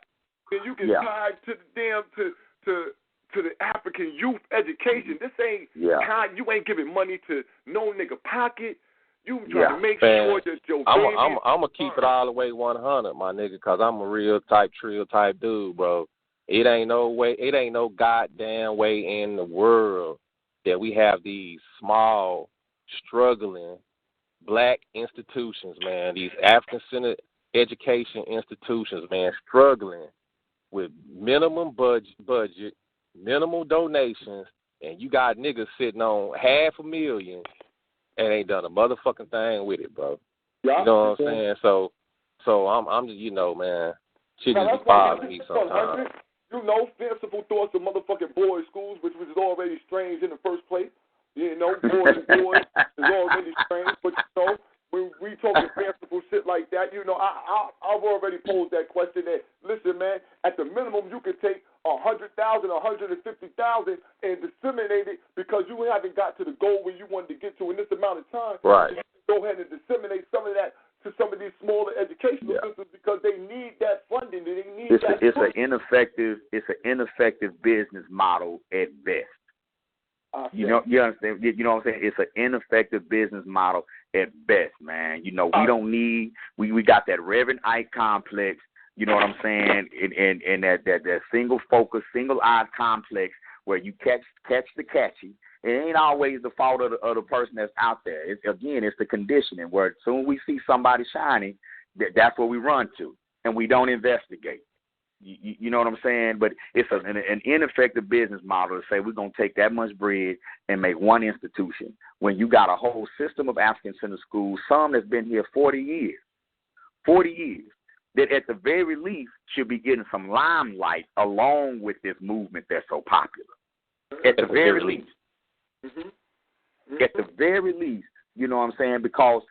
S2: Then you can tie to the damn to the African youth education. This ain't you ain't giving money to no nigga pocket. You trying to make sure that your baby.
S3: I'm gonna keep it all the way 100, my nigga, because I'm a real trill type dude, bro. It ain't no goddamn way in the world that we have these small, struggling black institutions, man, these African-centered education institutions, man, struggling with minimum budget, minimal donations, and you got niggas sitting on $500,000 and ain't done a motherfucking thing with it, bro.
S2: Yeah,
S3: you know what I'm saying? So I'm just, man, shit just be bothering me sometimes.
S2: Fanciful thoughts of motherfucking boys' schools, which was already strange in the first place. Boys is already strange, but when we talking fanciful shit like that, I've already posed that question that, listen, man, at the minimum you could take 100,000, 150,000 and disseminate it because you haven't got to the goal where you wanted to get to in this amount of time.
S3: Right.
S2: So you can go ahead and disseminate some of that to some of these smaller educational systems because they need that funding. They need that.
S6: It's an ineffective business model at best. You understand? You know what I'm saying? It's an ineffective business model at best, man. We don't need. We got that Reverend Ike complex. You know what I'm saying? And that single focus, single eyed complex where you catch the catchy. It ain't always the fault of the person that's out there. It's the conditioning where as soon as we see somebody shining, that's what we run to, and we don't investigate. You know what I'm saying? But it's an ineffective business model to say we're going to take that much bread and make one institution when you got a whole system of African-centered schools, some that's been here 40 years, that at the very least should be getting some limelight along with this movement that's so popular. At the very least. Mm-hmm. At the very least, you know what I'm saying? Because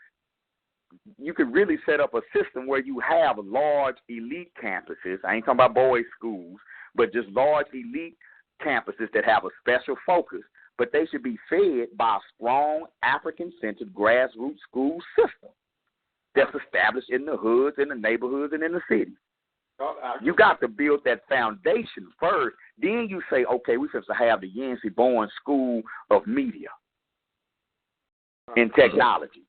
S6: you could really set up a system where you have large elite campuses. I ain't talking about boys' schools, but just large elite campuses that have a special focus. But they should be fed by a strong African-centered grassroots school system that's established in the hoods, in the neighborhoods, and in the cities. You got to build that foundation first. Then you say, okay, we supposed to have the Yancey Bowen School of Media and Technology.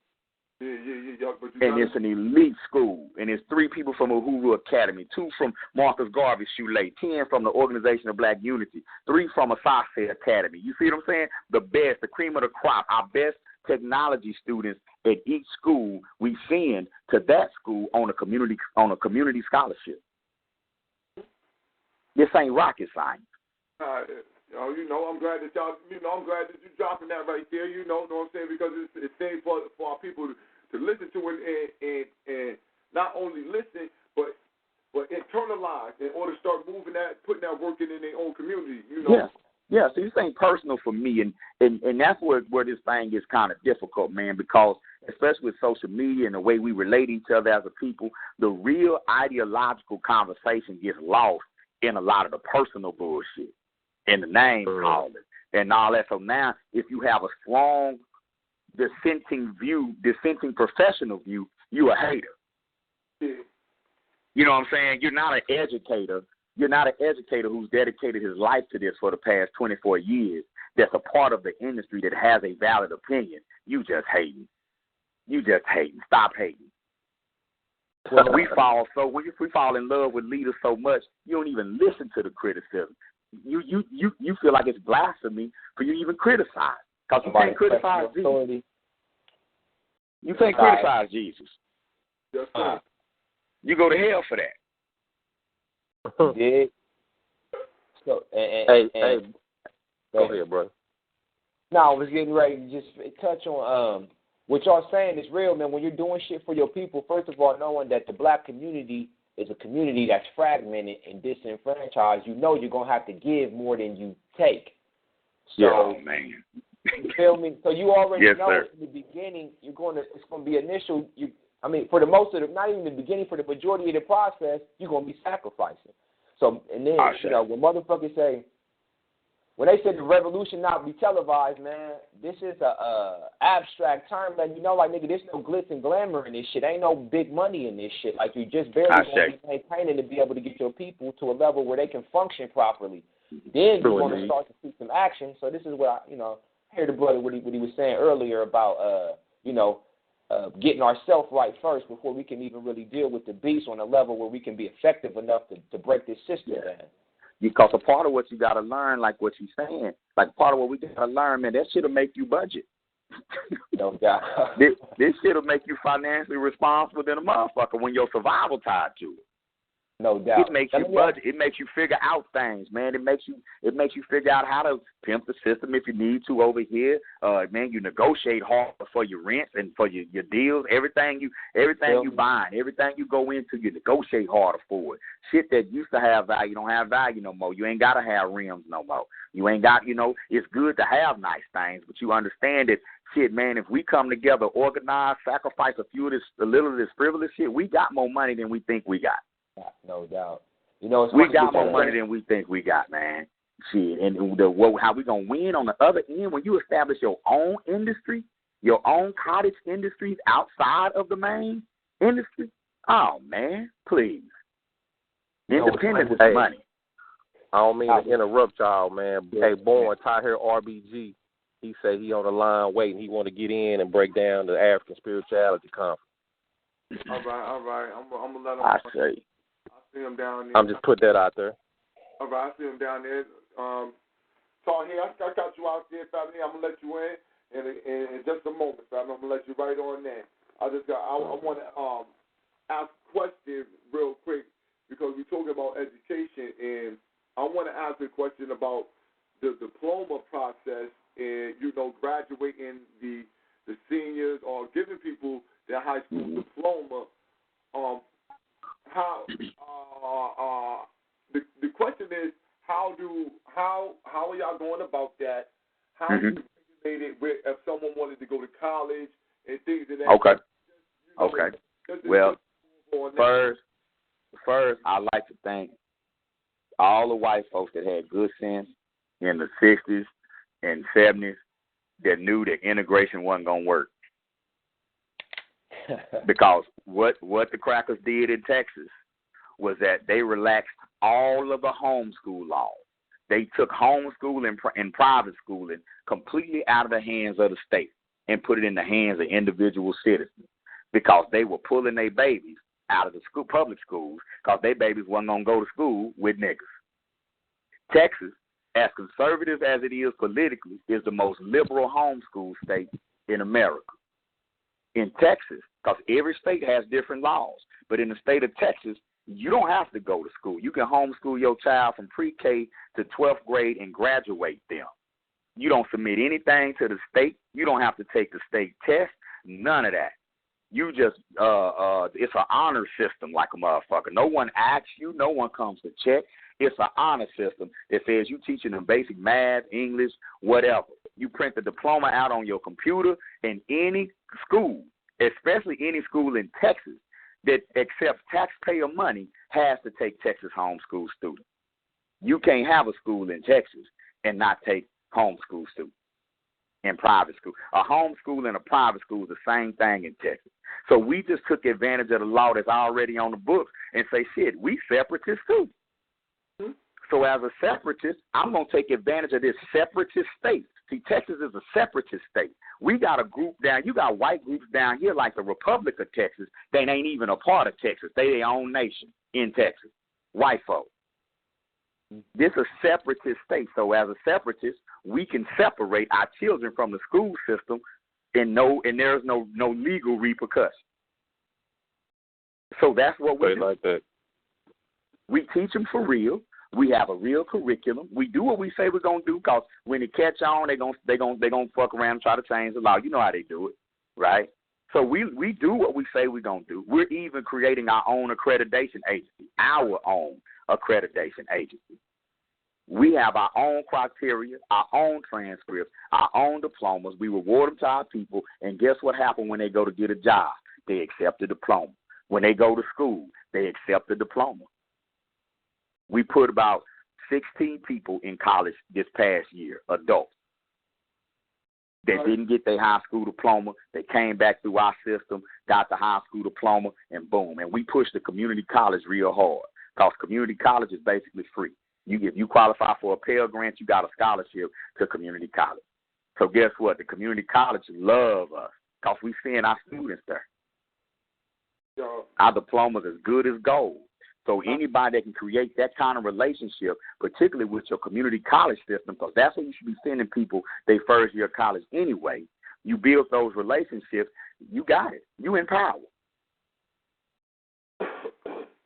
S6: And it's an elite school. And it's 3 people from Uhuru Academy, 2 from Marcus Garvey Shule, 10 from the Organization of Black Unity, 3 from Asase Academy. You see what I'm saying? The best, the cream of the crop, our best technology students at each school, we send to that school on a community scholarship. This ain't rocket science.
S2: I'm glad that y'all, I'm glad that you're dropping that right there, know what I'm saying, because it's things for our people to listen to and not only listen, but internalize in order to start moving that, putting that work in their own community,
S6: Yeah, so this ain't personal for me, and that's where this thing gets kind of difficult, man, because especially with social media and the way we relate to each other as a people, the real ideological conversation gets lost in a lot of the personal bullshit and the name calling and all that. So now, if you have a strong dissenting professional view, you a hater.
S2: Yeah.
S6: You know what I'm saying? You're not an educator. You're not an educator who's dedicated his life to this for the past 24 years. That's a part of the industry that has a valid opinion. You just hating. Stop hating. Well, we fall in love with leaders so much, you don't even listen to the criticism. You feel like it's blasphemy for you to even criticize, because you can't criticize Jesus. You can't criticize Jesus.
S2: Yes, sir.
S6: You go to hell for that.
S7: Yeah. So,
S3: Hey, go ahead, bro.
S7: No, I was getting ready to just touch on what y'all saying is real, man. When you're doing shit for your people, first of all, knowing that the black community is a community that's fragmented and disenfranchised, you're going to have to give more than you take. So,
S6: man.
S7: You feel me? So you already know
S6: sir.
S7: In the beginning, it's going to be initial. For the most of the, not even the beginning, for the majority of the process, you're going to be sacrificing. So, and then, when motherfuckers say, when they say the revolution not be televised, man, this is a abstract term, man. Nigga, there's no glitz and glamour in this shit. Ain't no big money in this shit. Like, you just barely going to be maintaining to be able to get your people to a level where they can function properly. Then you're going to start to see some action. So this is what I hear the brother what he was saying earlier about, getting ourselves right first before we can even really deal with the beast on a level where we can be effective enough to break this system down.
S6: Because a part of what you got to learn, like what you're saying, like part of what we got to learn, man, that shit will make you budget.
S7: No doubt.
S6: This shit will make you financially responsible than a motherfucker when your survival tied to it.
S7: No doubt.
S6: It makes you budget. It makes you figure out things, man. It makes you figure out how to pimp the system if you need to over here. Man, you negotiate hard for your rents and for your deals. Everything you buying, everything you go into, you negotiate harder for it. Shit that used to have value don't have value no more. You ain't gotta have rims no more. You ain't got, it's good to have nice things, but you understand that shit, man, if we come together, organize, sacrifice a little of this frivolous shit, we got more money than we think we got.
S7: No doubt.
S6: We got more money than we think we got, man. Shit, and how we gonna win on the other end when you establish your own industry, your own cottage industries outside of the main industry? Oh man, please. Independence is money.
S3: I don't mean to interrupt y'all, man. Hey, born tie here R.B.G. He said he on the line waiting. He want to get in and break down the African Spirituality Conference.
S2: All right. I'm gonna let him.
S6: I see
S2: him down there.
S3: I'm just put that out there.
S2: All right, I see him down there. So here, I got you out there, family. I'm gonna let you in just a moment, family. I'm gonna let you right on there. I want to ask a question real quick because we're talking about education, and I want to ask a question about the diploma process and graduating the seniors or giving people their high school diploma. The question is how are y'all going about that? How do you regulate it if someone wanted to go to college and things of that?
S6: Okay. Well, first I'd like to thank all the white folks that had good sense in the 60s and 70s that knew that integration wasn't gonna work. Because what the crackers did in Texas was that they relaxed all of the homeschool laws. They took homeschooling and private schooling completely out of the hands of the state and put it in the hands of individual citizens because they were pulling their babies out of the public schools because their babies wasn't going to go to school with niggas. Texas, as conservative as it is politically, is the most liberal homeschool state in America. In Texas, because every state has different laws, but in the state of Texas, you don't have to go to school. You can homeschool your child from pre-K to 12th grade and graduate them. You don't submit anything to the state. You don't have to take the state test. None of that. You just, it's an honor system like a motherfucker. No one asks you. No one comes to check. It's an honor system that says you teaching them basic math, English, whatever. You print the diploma out on your computer, and any school, especially any school in Texas, that accepts taxpayer money has to take Texas homeschool students. You can't have a school in Texas and not take homeschool students in private school. A homeschool and a private school is the same thing in Texas. So we just took advantage of the law that's already on the books and say, shit, we separatists too. Mm-hmm. So as a separatist, I'm going to take advantage of this separatist state. See, Texas is a separatist state. We got a group down, you got white groups down here like the Republic of Texas. They ain't even a part of Texas. They their own nation in Texas. White folk. This is a separatist state. So as a separatist, we can separate our children from the school system and there's no legal repercussion. So that's what we do.
S3: Like that.
S6: We teach them for real. We have a real curriculum. We do what we say we're gonna do because when they catch on, they gonna fuck around and try to change the law. You know how they do it, right? So we do what we say we're gonna do. We're even creating our own accreditation agency, our own accreditation agency. We have our own criteria, our own transcripts, our own diplomas. We reward them to our people, and guess what happens when they go to get a job? They accept the diploma. When they go to school, they accept the diploma. We put about 16 people in college this past year, adults, that didn't get their high school diploma. They came back through our system, got the high school diploma, and boom. And we pushed the community college real hard because community college is basically free. If you qualify for a Pell Grant, you got a scholarship to community college. So guess what? The community colleges love us because we send our students there. Our diplomas as good as gold. So anybody that can create that kind of relationship, particularly with your community college system, because that's where you should be sending people their first year of college anyway. You build those relationships, you got it. You empower.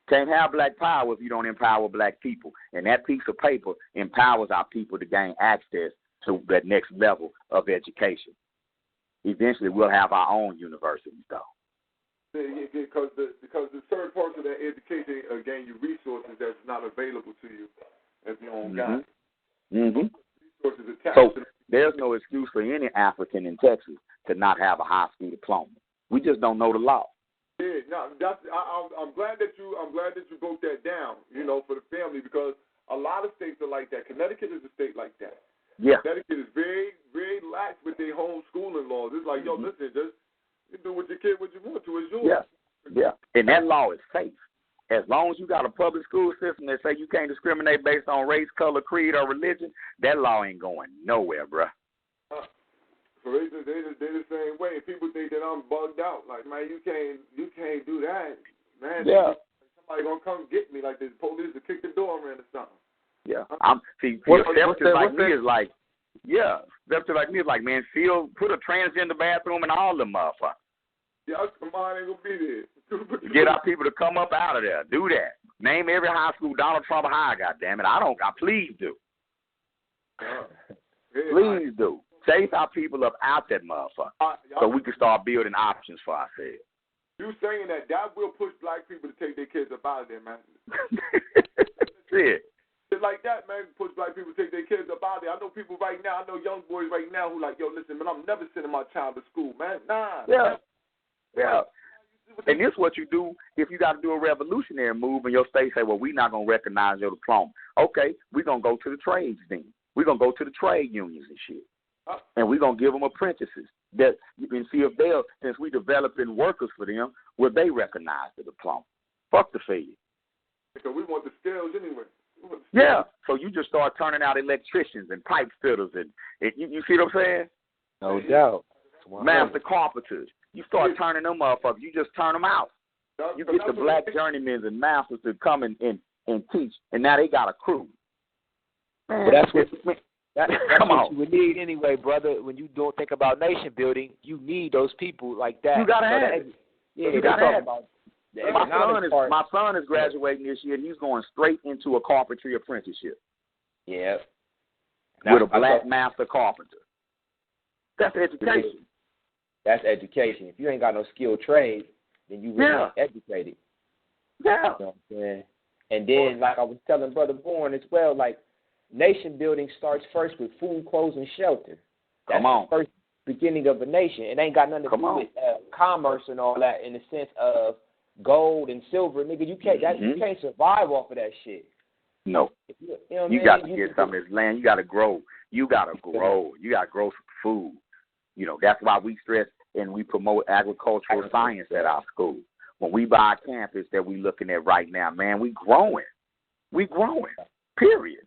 S6: Can't have black power if you don't empower black people. And that piece of paper empowers our people to gain access to that next level of education. Eventually, we'll have our own universities, though.
S2: Because the certain parts of that education gain you resources that's not available to you if you don't got it.
S6: Mm-hmm.
S2: Resources attached
S6: so
S2: to
S6: there's no excuse for any African in Texas to not have a high school diploma. We just don't know the law.
S2: Yeah, no, I'm glad that you broke that down. For the family because a lot of states are like that. Connecticut is a state like that.
S6: Yeah.
S2: Connecticut is very, very lax with their homeschooling laws. It's like, listen, just. You do with your kid what you want to. It's yours.
S6: Yeah. And that law is safe. As long as you got a public school system that say you can't discriminate based on race, color, creed, or religion, that law ain't going nowhere, bruh.
S2: So they the same way. People think that I'm bugged out. Like, man, you can't do that. Man, somebody gonna come get me. Like the police to kick the door in or something.
S6: Yeah. Separatists like me is like. Yeah, separatists like me is like, man, put a transgender bathroom in all them motherfuckers.
S2: Yeah, come on, ain't gonna be there.
S6: Get our people to come up out of there. Do that. Name every high school Donald Trump high, goddammit. Please do. Please do. Chase our people up out that motherfucker so we can start building options for ourselves.
S2: You saying that will push black people to take their kids up out of there, man.
S6: That's it.
S2: It's like that, man. Push black people to take their kids up out there. I know people right now. I know young boys right now who like, yo, listen, man, I'm never sending my child to school, man. Nah.
S6: Yeah. And this is what you do if you got to do a revolutionary move and your state say, well, we're not going to recognize your diploma. Okay, we're going to go to the trades then. We're going to go to the trade unions and shit. And we're going to give them apprentices that you can see if they'll, since we developing workers for them, will they recognize the diploma? Fuck the failure.
S2: Because we want the skills anyway.
S6: Yeah. So you just start turning out electricians and pipe fitters and you see what I'm saying?
S7: No doubt.
S6: Master carpenters. You start turning them motherfuckers. You just turn them out. You get the black journeymen and masters to come and teach, and now they got a crew. Man,
S7: but that's that's
S6: come
S7: what
S6: on.
S7: you would need anyway, brother. When you don't think about nation building, you need those people like that.
S6: You gotta have it.
S7: Yeah,
S6: you gotta have
S7: it.
S6: My son is graduating this year, and he's going straight into a carpentry apprenticeship.
S7: Yeah.
S6: With a black master carpenter. That's education.
S7: That's education. If you ain't got no skilled trade, then you really not educated.
S6: Yeah.
S7: You know what I'm saying? And then, like I was telling Brother Bourne as well, like, nation building starts first with food, clothes, and shelter. That's the first beginning of a nation. It ain't got nothing to do with commerce and all that in the sense of gold and silver. Nigga, you can't survive off of that shit.
S6: No. You got to get some of this land. You got to grow. You got to grow. You got to grow some food. You know, that's why we stress and we promote agricultural science at our school. When we buy a campus that we looking at right now, man, we growing. We growing, period.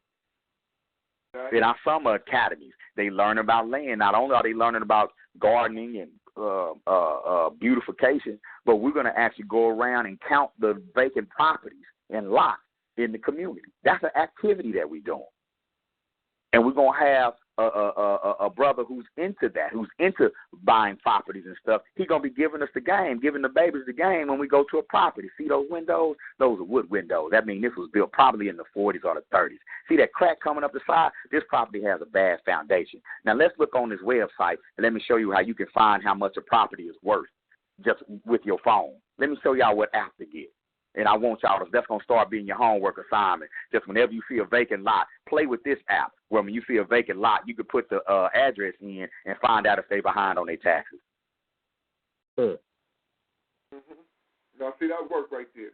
S6: In our summer academies, they learn about land. Not only are they learning about gardening and beautification, but we're going to actually go around and count the vacant properties and lots in the community. That's an activity that we're doing. And we're going to have a brother who's into that, who's into buying properties and stuff. He's going to be giving us the game, giving the babies the game when we go to a property. See those windows? Those are wood windows. That means this was built probably in the 40s or the 30s. See that crack coming up the side? This property has a bad foundation. Now, let's look on this website, and let me show you how you can find how much a property is worth just with your phone. Let me show y'all what app to get. And I want y'all that's going to start being your homework assignment. Just whenever you see a vacant lot, play with this app where when you see a vacant lot, you can put the address in and find out if they're behind on their taxes.
S2: Now, see, that work right there.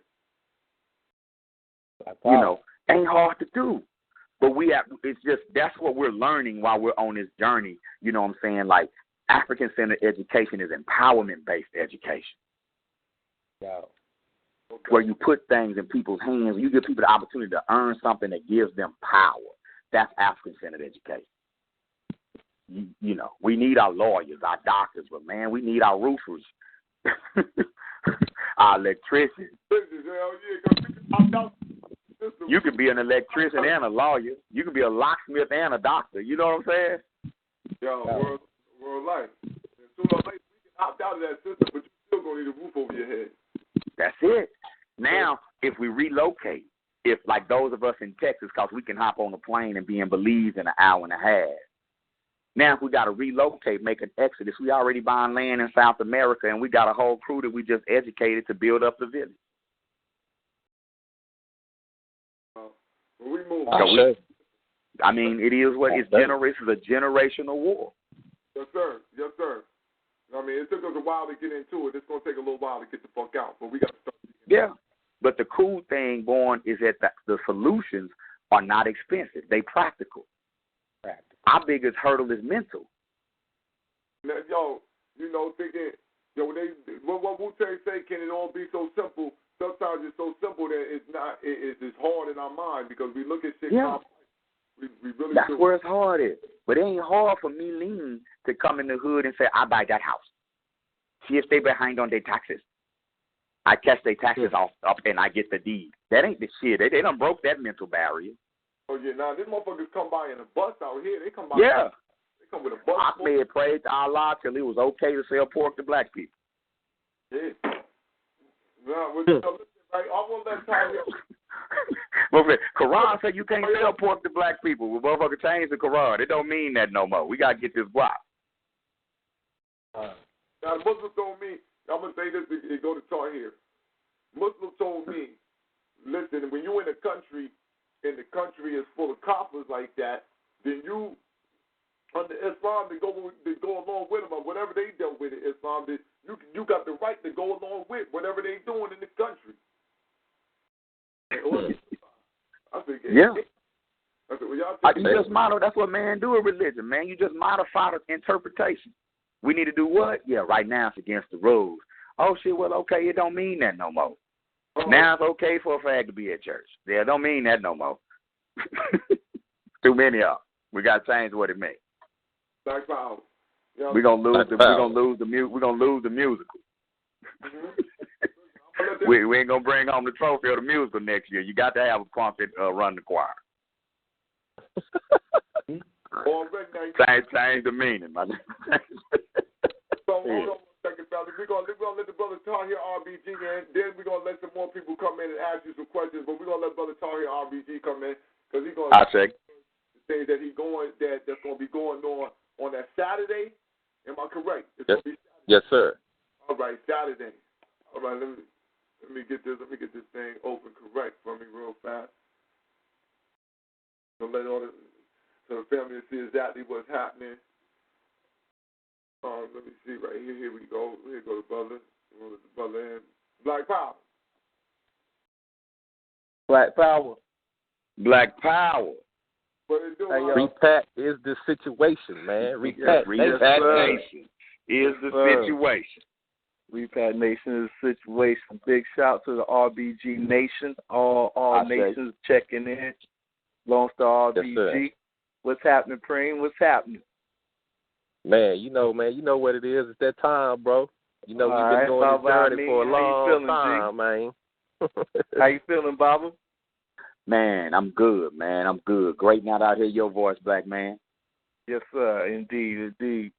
S6: You know, ain't hard to do. But it's just, that's what we're learning while we're on this journey. You know what I'm saying? Like, African-centered education is empowerment-based education.
S7: Yeah.
S6: Okay. Where you put things in people's hands, you give people the opportunity to earn something that gives them power. That's African-centered education. You know, we need our lawyers, our doctors, but, man, we need our roofers, our electricians. You can be an electrician and a lawyer. You can be a locksmith and a doctor. You know what I'm saying?
S2: Yo, world life. And sooner or later, we can opt out of that system, but you still going to need a roof over your head.
S6: That's it. Now, if we relocate, if like those of us in Texas, because we can hop on a plane and be in Belize in an hour and a half. Now, if we got to relocate, make an exodus, we already buying land in South America, and we got a whole crew that we just educated to build up the village.
S2: We move.
S6: I mean, it is what it's a generational war.
S2: Yes, sir. Yes, sir. I mean, it took us a while to get into it. It's going to take a little while to get the fuck out, but we got to start.
S6: Yeah. But the cool thing, Born, is that the solutions are not expensive. They practical. Our biggest hurdle is mental.
S2: Now, yo, you know, thinking, yo, what Wu-Tang say, can it all be so simple? Sometimes it's so simple that it's not. It's hard in our mind because we look at shit.
S6: Yeah.
S2: We really
S6: That's
S2: do.
S6: where it's hard at. But it ain't hard for me, Lean, to come in the hood and say, I buy that house. See if they behind on their taxes. I catch their taxes off up and I get the deed. That ain't the shit. They done broke that mental barrier.
S2: Oh, yeah. Now, these motherfuckers come by in a bus out here. They come by.
S6: Yeah.
S2: They come with a bus.
S6: Ahmed prayed to Allah till it was okay to sell pork to black people.
S2: Yeah. Now, listen, right? I won't let time
S6: Well, Quran said you can't sell pork to black people. Well, motherfucker, change the Quran. It don't mean that no more. We got to get this guap.
S2: Now, Muslims told me, I'm going to say this to go to talk here. Muslims told me, listen, when you're in a country and the country is full of coppers like that, then you, under Islam, to go along with them or whatever they dealt with in Islam, you got the right to go along with whatever they doing in the country. I said,
S6: yeah.
S2: I said, well, y'all
S6: that's what man do in religion, man. You just modify the interpretation. We need to do what? Yeah, right now it's against the rules. Oh, shit, well, okay, it don't mean that no more. Now it's okay for a fag to be at church. Yeah, don't mean that no more. Too many of them. We got to change what it means.
S2: Black power. You know,
S6: We're gonna lose the musical.
S2: Mm-hmm.
S6: we ain't gonna bring home the trophy of the musical next year. You got to have a punk that run the choir. Change the meaning, my nigga.
S2: So hold on a second, fellas. We're gonna let the brother talk here, R.B.G. in. Then we're gonna let some more people come in and ask you some questions. But we're gonna let brother talk here, R.B.G. come in because he's gonna
S6: check
S2: the things that that's gonna be going on that Saturday. Am I correct? It's
S3: yes.
S2: Gonna be Saturday.
S3: Yes, sir.
S2: All right, Saturday. All right, let me get this thing open correct for me real fast. So the family see exactly what's happening. Let me see right here. Here we go. Here go the brother. Let the brother in. Black Power.
S3: Black Power.
S6: Black Power.
S2: What they doing?
S3: Hey, repack is the situation, man. Repack
S6: Nation is the situation.
S8: Repack Nation is the situation. Big shout to the R.B.G. Nation. All nations checking in. LoneStar R.B.G.
S3: Yes,
S8: what's happening, Preem? What's happening?
S3: Man, you know what it is. It's that time, bro. You know, we've been doing this journey for a long time, man.
S8: How you feeling, Baba?
S6: Man, I'm good, man. I'm good. Great now to hear your voice, black man.
S8: Yes, sir. Indeed.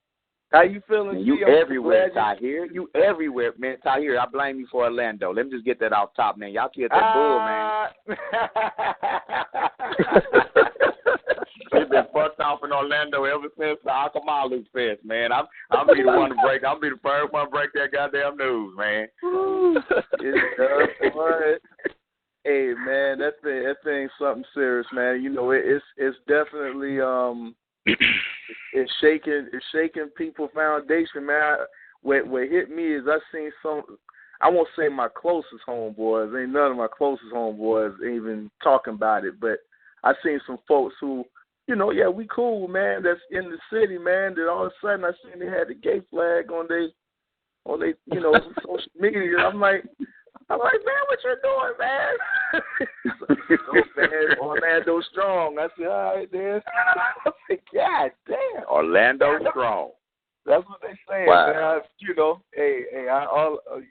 S8: How you feeling?
S6: Man, you everywhere, Tahir. You everywhere, man. Tahir, I blame you for Orlando. Let me just get that off top, man. Y'all killed that bull, man. It's been fucked off in Orlando ever since the Akamalu Fest, man. I'm be the one to break. I'll be the first one to break that goddamn news, man.
S8: Hey, man, that thing's something serious, man. You know, it's definitely it's shaking people's foundation, man. What hit me is I seen some. I won't say my closest homeboys. Ain't none of my closest homeboys even talking about it, but I seen some folks who, you know, yeah, we cool, man. That's in the city, man. That all of a sudden I seen they had the gay flag on they, you know, social media. I'm like, man, what you doing, man? Man, Orlando Strong. I said, all right, then. I said, God damn,
S6: Orlando Strong.
S8: That's what they saying,
S6: wow.
S8: Man. You know,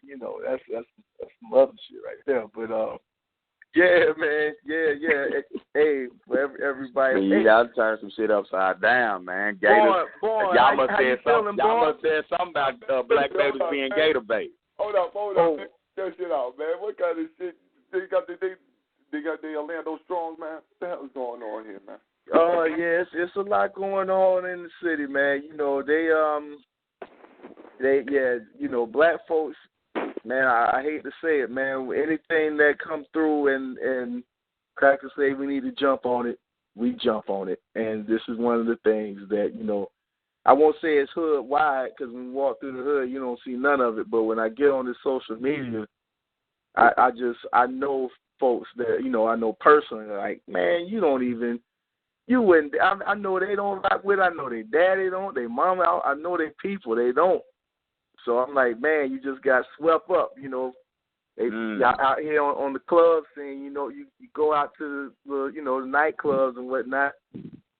S8: you know, that's some other shit right there. But yeah, man, yeah. Hey, for everybody.
S6: You gotta turn some shit upside down, man. Gators.
S8: Boy,
S6: y'all must say something. Y'all must say something about black babies being gator bait.
S2: Hold up. That shit out, man. What kind of shit they got the Orlando Strong, man? What the hell is going on here, man?
S8: Yeah, it's a lot going on in the city, man. You know, you know, black folks, man, I hate to say it, man. Anything that comes through and crackers say we need to jump on it, we jump on it. And this is one of the things that, you know, I won't say it's hood wide because when you walk through the hood, you don't see none of it. But when I get on this social media, I know folks that, you know, I know personally, like, man, you wouldn't, I know they don't rock with, I know their daddy don't, their mama, I know their people, they don't. So I'm like, man, you just got swept up, you know. Y'all out here on the club scene, you know, you go out to the, you know, the nightclubs and whatnot,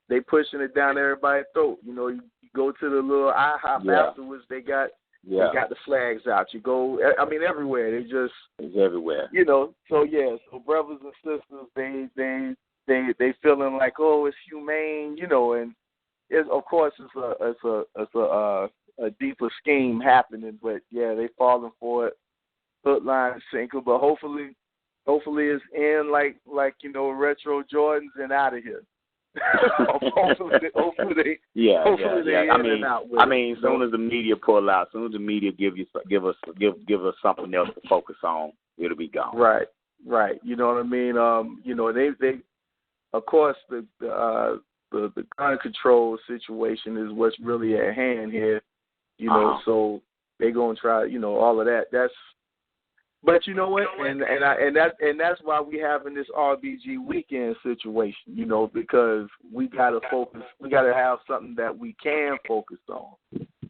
S8: they pushing it down everybody's throat. You know, you go to the little IHOP afterwards, they got the flags out. You go, I mean, everywhere.
S6: It's everywhere.
S8: You know, so brothers and sisters, they feeling like, oh, it's humane, you know, and of course it's a deeper scheme happening, but yeah, they falling for it, hook, line, and sinker. But hopefully it's in like you know, retro Jordans and out of here. hopefully they in and out with
S6: it. As soon as the media pull out, as soon as the media give us something else to focus on, it'll be gone.
S8: Right. You know what I mean? You know, they of course the gun control situation is what's really at hand here. You know, so they're gonna try, you know, all of that. But you know what? And that's why we having this R.B.G. weekend situation, you know, because we gotta focus. We gotta have something that we can focus on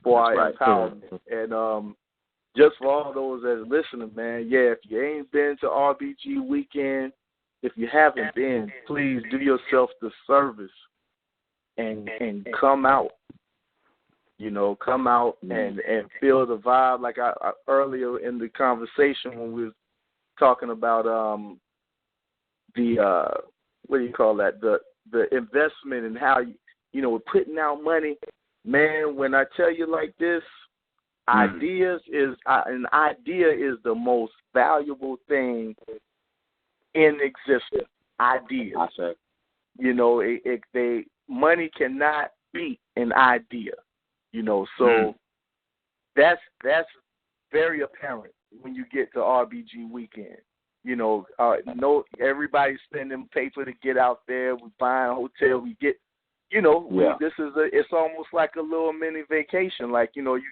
S8: for our empowerment. And just for all those that's listening, man, yeah, if you ain't been to R.B.G. weekend, if you haven't been, please do yourself the service and come out. You know, come out and feel the vibe. Like I earlier in the conversation when we was talking about the what do you call that? The investment and how you know, we're putting out money. Man, when I tell you like this, ideas is an idea is the most valuable thing in existence. Ideas. You know, money cannot beat an idea. You know, so that's very apparent when you get to R.B.G. weekend. You know, no, everybody's spending paper to get out there. We find a hotel. We get, you know, it's almost like a little mini vacation. Like, you know, you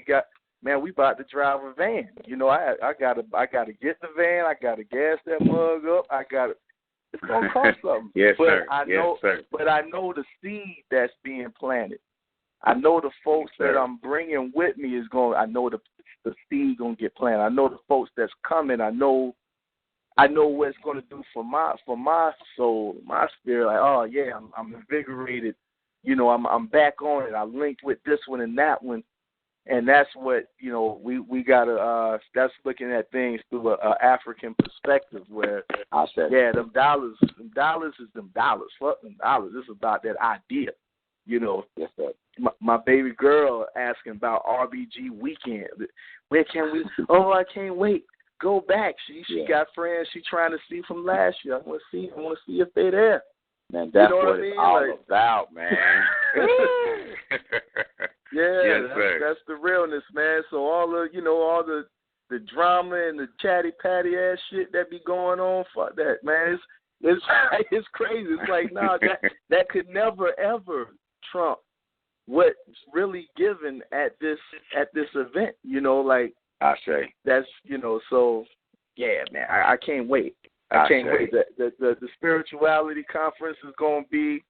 S8: got, man, we about to drive a van. You know, I gotta get the van. I gotta gas that mug up. It's gonna cost something.
S6: Yes,
S8: but
S6: sir.
S8: I know, but I know the seed that's being planted. I know the folks that I'm bringing with me I know the seed gonna get planted. I know the folks that's coming. I know what it's gonna do for my soul, my spirit. Like, oh yeah, I'm invigorated. You know, I'm back on it. I linked with this one and that one, and that's what, you know, we gotta. That's looking at things through a African perspective. Where them dollars is them dollars. Fuck them dollars. It's about that idea. You know, my baby girl asking about R.B.G. weekend. Where can we? Oh, I can't wait. Go back. She got friends she trying to see from last year. I want to see if they there.
S6: Man, that's
S8: you know
S6: what it's all about, man.
S8: That's the realness, man. So all the drama and the chatty patty ass shit that be going on, fuck that, man. It's crazy. It's like, nah, that could never ever trump what's really given at this event, you know, like
S6: I say.
S8: That's, you know, so yeah, man, I can't wait. I can't wait. The spirituality conference is gonna be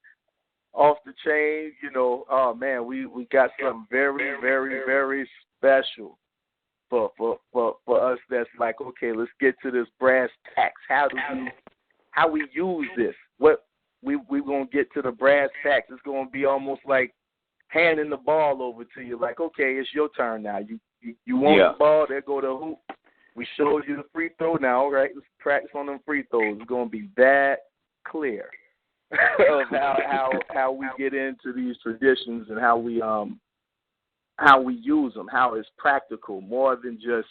S8: off the chain, you know. Oh man, we got something very, very, very special for us. That's like, okay, let's get to this brass tacks. How we use this? What we gonna get to the brass tacks? It's gonna be almost like handing the ball over to you. Like, okay, it's your turn now. You want the ball? There go the hoop. We showed you the free throw now. All right, let's practice on them free throws. It's gonna be that clear of how we get into these traditions and how we use them. How it's practical, more than just,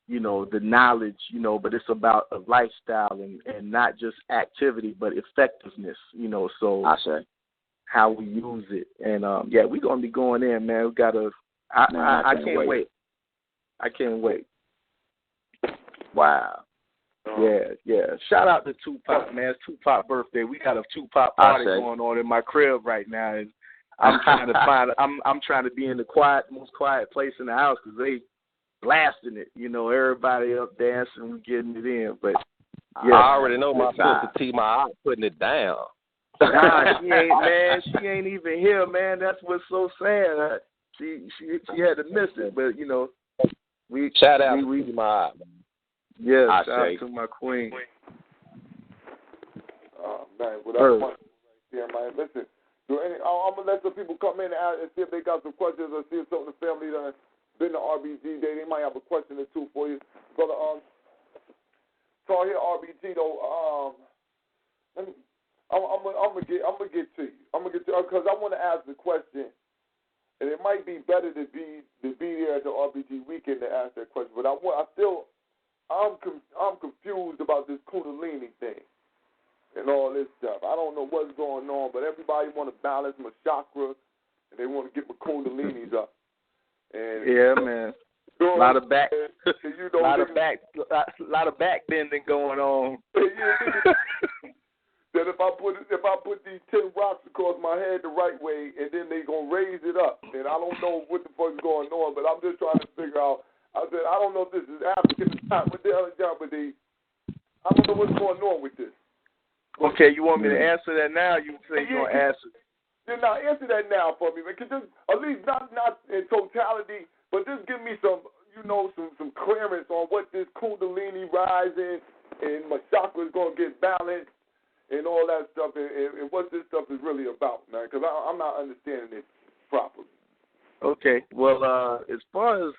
S8: you know, the knowledge, you know, but it's about a lifestyle and not just activity, but effectiveness, you know. So
S6: I say
S8: how we use it, and we're gonna be going in, man. We gotta. I can't wait. I can't wait.
S6: Wow.
S8: Yeah. Shout out to Tupac, man. It's Tupac's birthday. We got a Tupac party going on in my crib right now, and I'm trying to I'm trying to be in the most quiet place in the house because they blasting it. You know, everybody up dancing, we getting it in. But yeah,
S3: I already know my sister T-Ma putting it down.
S8: Nah, she ain't even here, man. That's what's so sad. She had to miss it, but you know,
S3: shout out to my
S8: shout out to my queen.
S2: Man, well, that's one right there, man. Listen, I'm gonna let some people come in and see if they got some questions or see if some of the family that been to R.B.G. Day, they might have a question or two for you. Brother, so here R.B.G. though, I'm gonna get to you. Because I want to ask the question, and it might be better to be there at the R.B.G. weekend to ask that question. But I'm confused about this Kundalini thing and all this stuff. I don't know what's going on, but everybody want to balance my chakra and they want to get my Kundalinis up. And
S8: yeah, man. A lot of back bending going on.
S2: That if I put these 10 rocks across my head the right way, and then they gonna raise it up, and I don't know what the fuck's going on, but I'm just trying to figure out. I said I don't know if this is African or not, but I don't know what's going on with this.
S8: Okay, you want me to answer that now? You say you're gonna answer.
S2: Yeah, answer that now for me, man. Cause just, at least not in totality, but just give me some, some clearance on what this Kundalini rising and my chakra is going to get balanced and all that stuff, and what this stuff is really about, man, because I'm not understanding it properly.
S3: Okay, well, as far as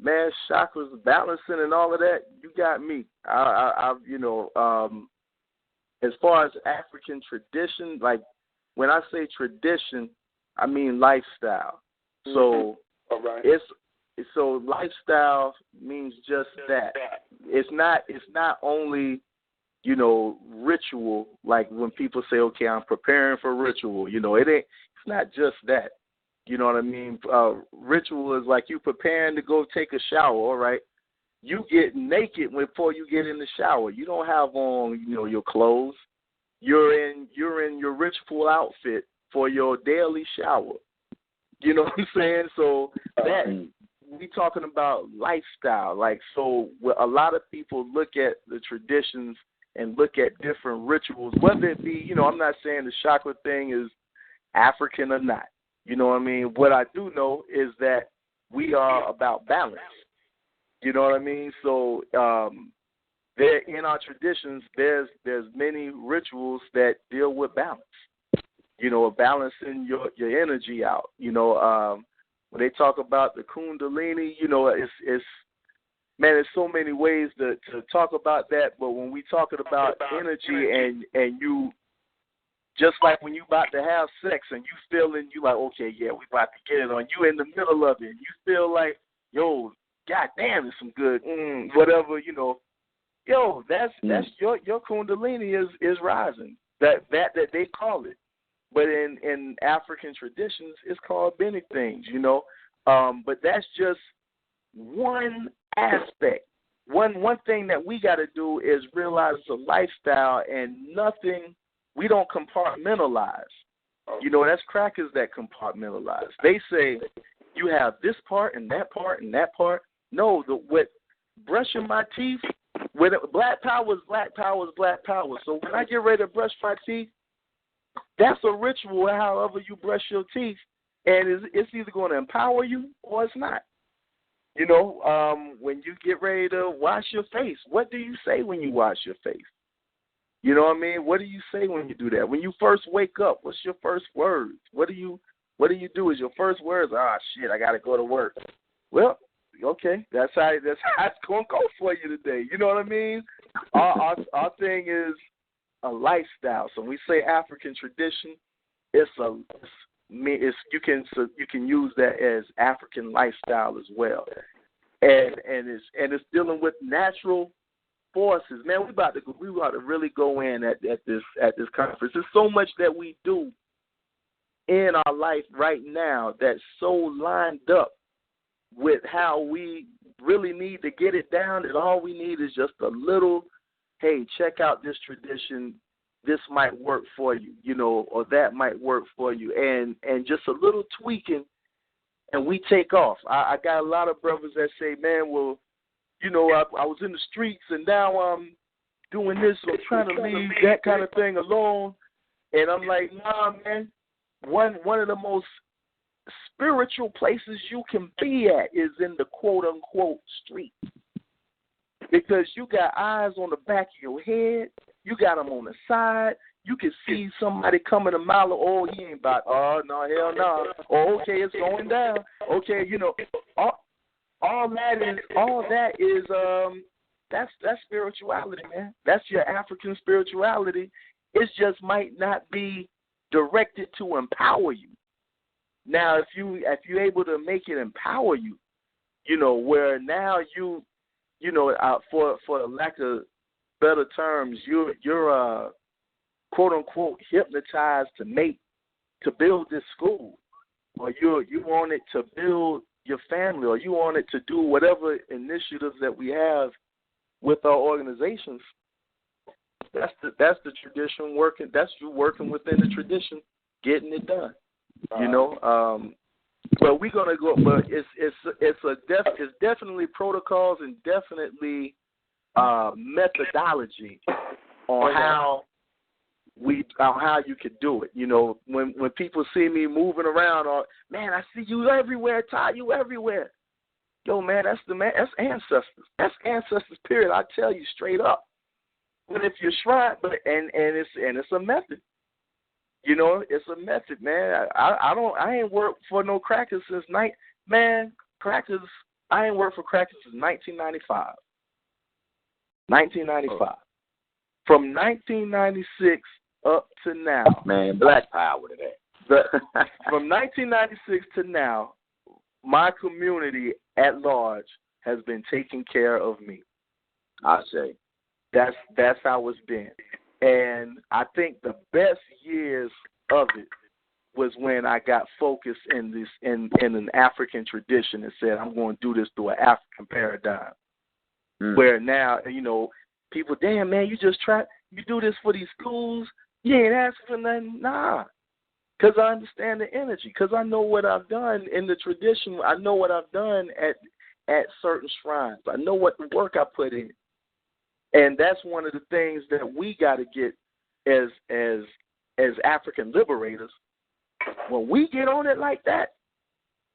S3: man chakras balancing and all of that, you got me. As far as African tradition, like when I say tradition, I mean lifestyle. So
S2: all right.
S3: So lifestyle means just that. It's not only, ritual, like when people say, okay, I'm preparing for ritual. It's not just that. You know what I mean? Ritual is like you preparing to go take a shower, all right? You get naked before you get in the shower. You don't have on, your clothes. You're in your ritual outfit for your daily shower. You know what I'm saying? So that we talking about lifestyle. Like, so a lot of people look at the traditions and look at different rituals, whether it be, I'm not saying the chakra thing is African or not. You know what I mean? What I do know is that we are about balance. You know what I mean? So there in our traditions, there's many rituals that deal with balance. Balancing your energy out. When they talk about the Kundalini, there's so many ways to talk about that. But when we talking about energy and you, just like when you about to have sex and you feeling, you like, okay, yeah, we about to get it on. You in the middle of it. You feel like, yo, God damn, it's some good, whatever, Yo, that's your Kundalini is rising. That they call it. But in African traditions, it's called many things, But that's just one aspect. One thing that we got to do is realize it's a lifestyle and nothing. We don't compartmentalize. That's crackers that compartmentalize. They say you have this part and that part and that part. No, what brushing my teeth, when black power is black power is black power. So when I get ready to brush my teeth, that's a ritual, however you brush your teeth, and it's either going to empower you or it's not. When you get ready to wash your face, what do you say when you wash your face? You know what I mean? What do you say when you do that? When you first wake up, what's your first words? What do you do? Is your first words, shit, I got to go to work. Well, okay, that's how it's going to go for you today. You know what I mean? Our thing is a lifestyle. So when we say African tradition, you can use that as African lifestyle as well, and it's dealing with natural forces. Man, we about to really go in at this conference. There's so much that we do in our life right now that's so lined up with how we really need to get it down, that all we need is just a little, hey, check out this tradition, this might work for you, or that might work for you, and just a little tweaking, and we take off. I got a lot of brothers that say, man, well, I was in the streets, and now I'm doing this, so I'm trying to leave that kind of thing alone, and I'm like, nah, man, one of the most spiritual places you can be at is in the quote-unquote street, because you got eyes on the back of your head, you got them on the side, you can see somebody coming a mile, he ain't about, no, hell no, okay, it's going down, okay, all that is that's spirituality, man. That's your African spirituality. It just might not be directed to empower you. Now, if you're able to make it empower you, where now for lack of better terms, you're quote unquote hypnotized to build this school, or you want it to build your family, or you want it to do whatever initiatives that we have with our organizations. That's the tradition working. That's you working within the tradition, getting it done. But we're gonna go. But it's definitely protocols and definitely methodology on how you could do it. When people see me moving around, or man, I see you everywhere, Ty, you everywhere. Yo, man, that's ancestors. That's ancestors, period. I tell you straight up. But if you're shrine, it's a method. You know, it's a method, man. I ain't worked for no crackers since crackers. I ain't worked for crackers since 1995. 1995. Oh. From 1996 up to now.
S6: Man, black power to that.
S3: From 1996 to now, my community at large has been taking care of me.
S6: I say.
S3: That's how it's been. And I think the best years of it was when I got focused in an African tradition and said, I'm going to do this through an African paradigm. Where now, you know, people, damn, man, you do this for these schools, you ain't asking for nothing. Nah. Because I understand the energy. Because I know what I've done in the tradition. I know what I've done at certain shrines. I know what the work I put in. And that's one of the things that we got to get as African liberators. When we get on it like that,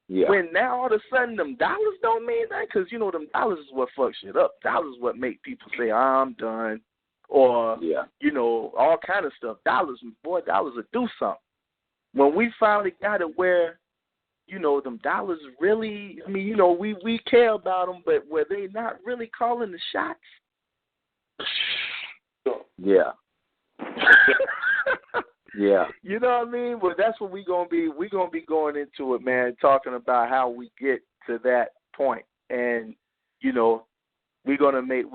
S3: when now all of a sudden them dollars don't mean that, because, you know, them dollars is what fucks shit up. Dollars is what make people say, I'm done, or, you know, all kind of stuff. Dollars will do something. When we finally got it where, you know, them dollars really, I mean, you know, we care about them, but where they not really calling the shots.
S6: Yeah. Yeah.
S3: You know what I mean? But that's what we're gonna be going into it, man, talking about how we get to that point. And, you know, we're gonna make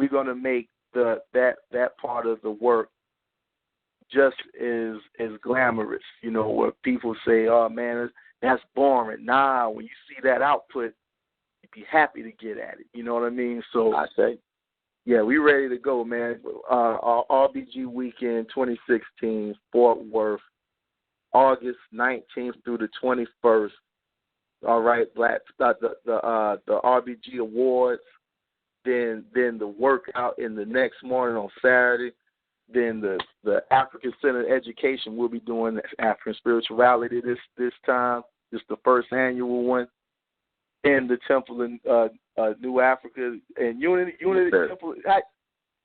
S3: that part of the work just as glamorous, you know, where people say, oh man, that's boring. Nah, when you see that output, you'd be happy to get at it. You know what I mean? So
S6: I say.
S3: Yeah, we ready to go, man. R.B.G. weekend 2016, Fort Worth, August 19th through the 21st. All right, the R.B.G. Awards, then the workout in the next morning on Saturday, then the African Center Education will be doing African Spirituality this time. It's the first annual one. And the Temple in New Africa and Unity Temple.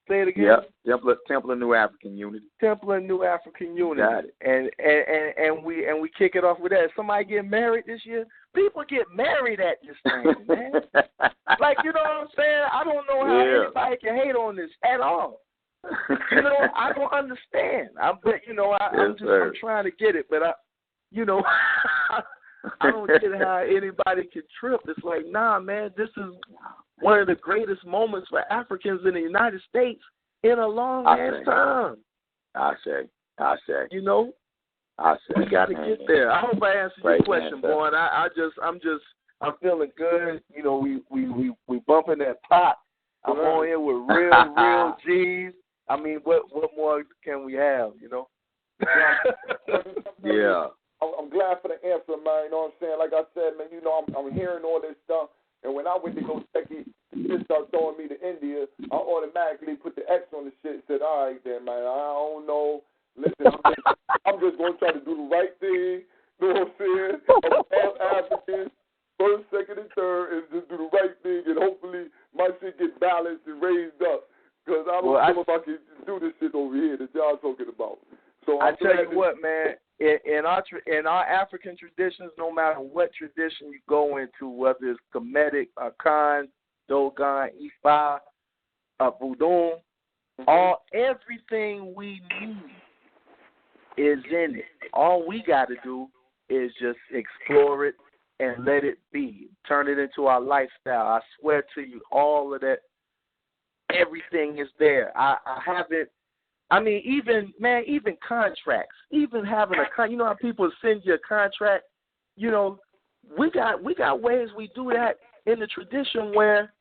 S3: Say it again.
S6: Yep. Temple in New African Unity.
S3: Temple in New African Unity. And we kick it off with that. Somebody get married this year? People get married at this thing, man. Like, you know what I'm saying? I don't know how anybody can hate on this at all. You know, I don't understand. I'm trying to get it, but I don't get how anybody can trip. It's like, nah, man, this is one of the greatest moments for Africans in the United States in a long ass time.
S6: I say.
S3: You know? We got to get there. I hope I answered your question, boy. I'm feeling good. You know, we bumping that pot. I'm on here with real G's. I mean, what more can we have, you know?
S6: Yeah.
S2: I'm glad for the answer, man. You know what I'm saying? Like I said, man, you know, I'm hearing all this stuff. And when I went to go check it, the shit started throwing me to India, I automatically put the X on the shit and said, all right, then, man, I don't know. Listen, I'm just going to try to do the right thing. You know what I'm saying? I'm African, first, second, and third, and just do the right thing. And hopefully my shit gets balanced and raised up. Because I don't know if I can do this shit over here that y'all talking about. So
S3: I tell you what, man. In our African traditions, no matter what tradition you go into, whether it's Kemetic, Akan, Dogon, Ifa, Voodoo, everything we need is in it. All we got to do is just explore it and let it be. Turn it into our lifestyle. I swear to you, all of that, everything is there. I haven't. I mean, even contracts, even having you know how people send you a contract, you know, we got ways we do that in the tradition where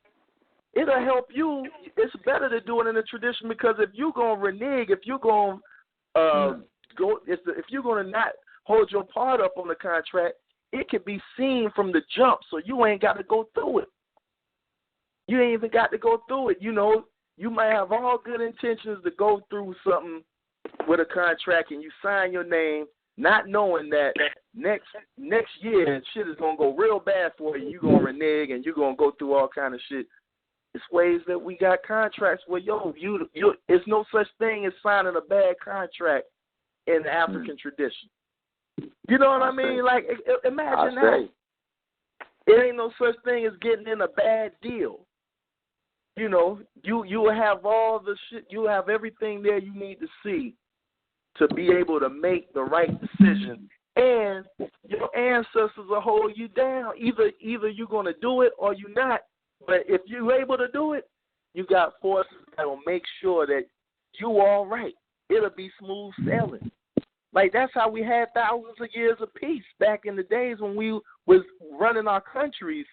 S3: it'll help you. It's better to do it in the tradition because if you're going to renege, if you're going if you're going to not hold your part up on the contract, it can be seen from the jump, so you ain't got to go through it. You ain't even got to go through it, you know. You might have all good intentions to go through something with a contract and you sign your name, not knowing that next year shit is gonna go real bad for you. You're gonna renege and you're gonna go through all kind of shit. It's ways that we got contracts where it's no such thing as signing a bad contract in the African tradition. You know what I mean? Like, imagine that. It ain't no such thing as getting in a bad deal. You know, you will have all the shit, you have everything there you need to see to be able to make the right decision. And your ancestors will hold you down. Either you're going to do it or you're not. But if you're able to do it, you got forces that will make sure that you all right. It'll be smooth sailing. Like, that's how we had thousands of years of peace back in the days when we was running our countries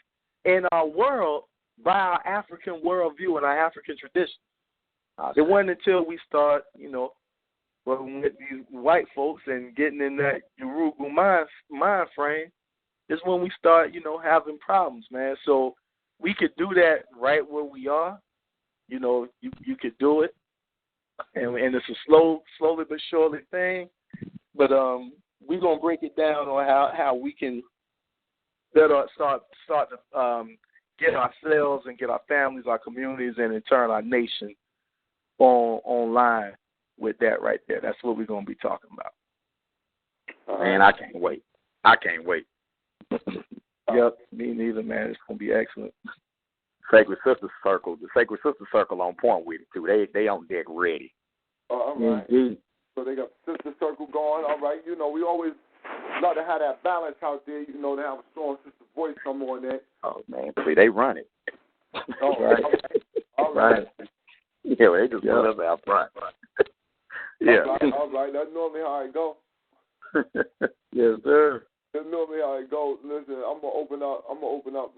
S3: and our world by our African worldview and our African tradition. It wasn't until we start, working with these white folks and getting in that Yoruba mind frame is when we start, having problems, man. So we could do that right where we are. You could do it. And it's a slowly but surely thing. But we're going to break it down on how we can better start to get ourselves and get our families, our communities, and in turn our nation online with that right there. That's what we're going to be talking about.
S6: Man, I can't wait.
S3: Yep, me neither, man. It's going to be excellent.
S6: Sacred Sister Circle, the Sacred Sister Circle on point with it, too. They on deck ready.
S2: All right.
S3: Indeed.
S2: So they got the Sister Circle going. All right. We always love to have that balance out there, to have a strong sister voice come on there.
S6: Oh, man. See, they run it.
S2: All right. All right.
S6: Yeah, they just put us out front. Yeah.
S2: All right. That's normally how it go.
S3: Yes, sir.
S2: That's normally how it goes. Listen, I'm gonna open up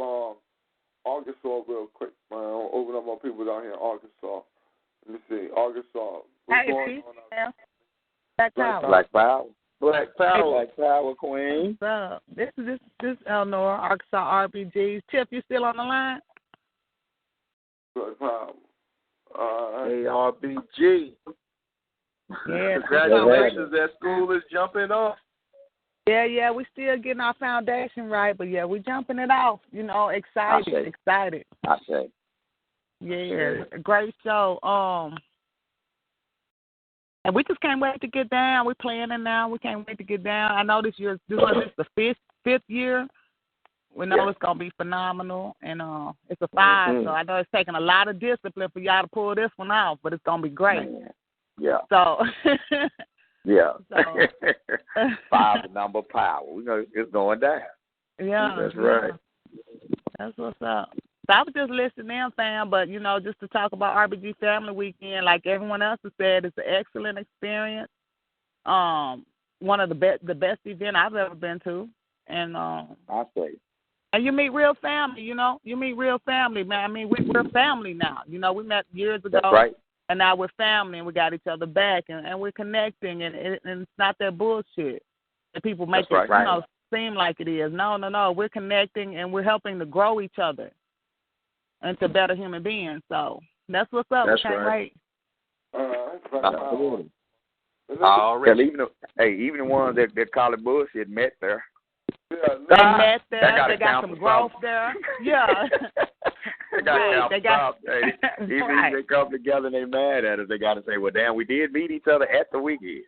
S2: Arkansas real quick, man. I'm gonna open up my people down here in Arkansas. Let me see, Arkansas. What's going on?
S5: Black Power.
S6: Black Power.
S3: Black Power Queen.
S5: So this is Eleanor, Arkansas R.B.G. Tip, you still on the line?
S2: Black Power.
S3: Hey, R.B.G.
S5: Yeah.
S3: Congratulations, that school is jumping off.
S5: Yeah, we still getting our foundation right, but yeah, we jumping it off. Excited.
S6: I say.
S5: Yeah, great show. And we just can't wait to get down. We're planning now. We can't wait to get down. I know this is the fifth year. We know it's gonna be phenomenal, and it's a 5. So I know it's taking a lot of discipline for y'all to pull this one off, but it's gonna be great.
S6: Yeah.
S5: So.
S6: Yeah.
S5: So.
S6: 5 the number power. We know it's going down.
S5: Yeah.
S3: That's right.
S5: That's what's up. So I was just listening in, fam, but, just to talk about R.B.G. Family Weekend, like everyone else has said, it's an excellent experience. One of the best event I've ever been to. And
S6: I say.
S5: And you meet real family, You meet real family, man. I mean, we're family now. We met years ago.
S6: That's right.
S5: And now we're family, and we got each other back, and we're connecting, and it's not that bullshit that people make it, seem like it is. No. We're connecting, and we're helping to grow each other into better human beings. So that's what's up.
S3: That's
S5: can't
S3: right.
S5: wait.
S6: Absolutely. Already. Even the ones that call it bullshit met there.
S5: They met there. They got some growth there. Yeah.
S6: They come together and they mad at us. They got to say, well, damn, we did meet each other at the weekend.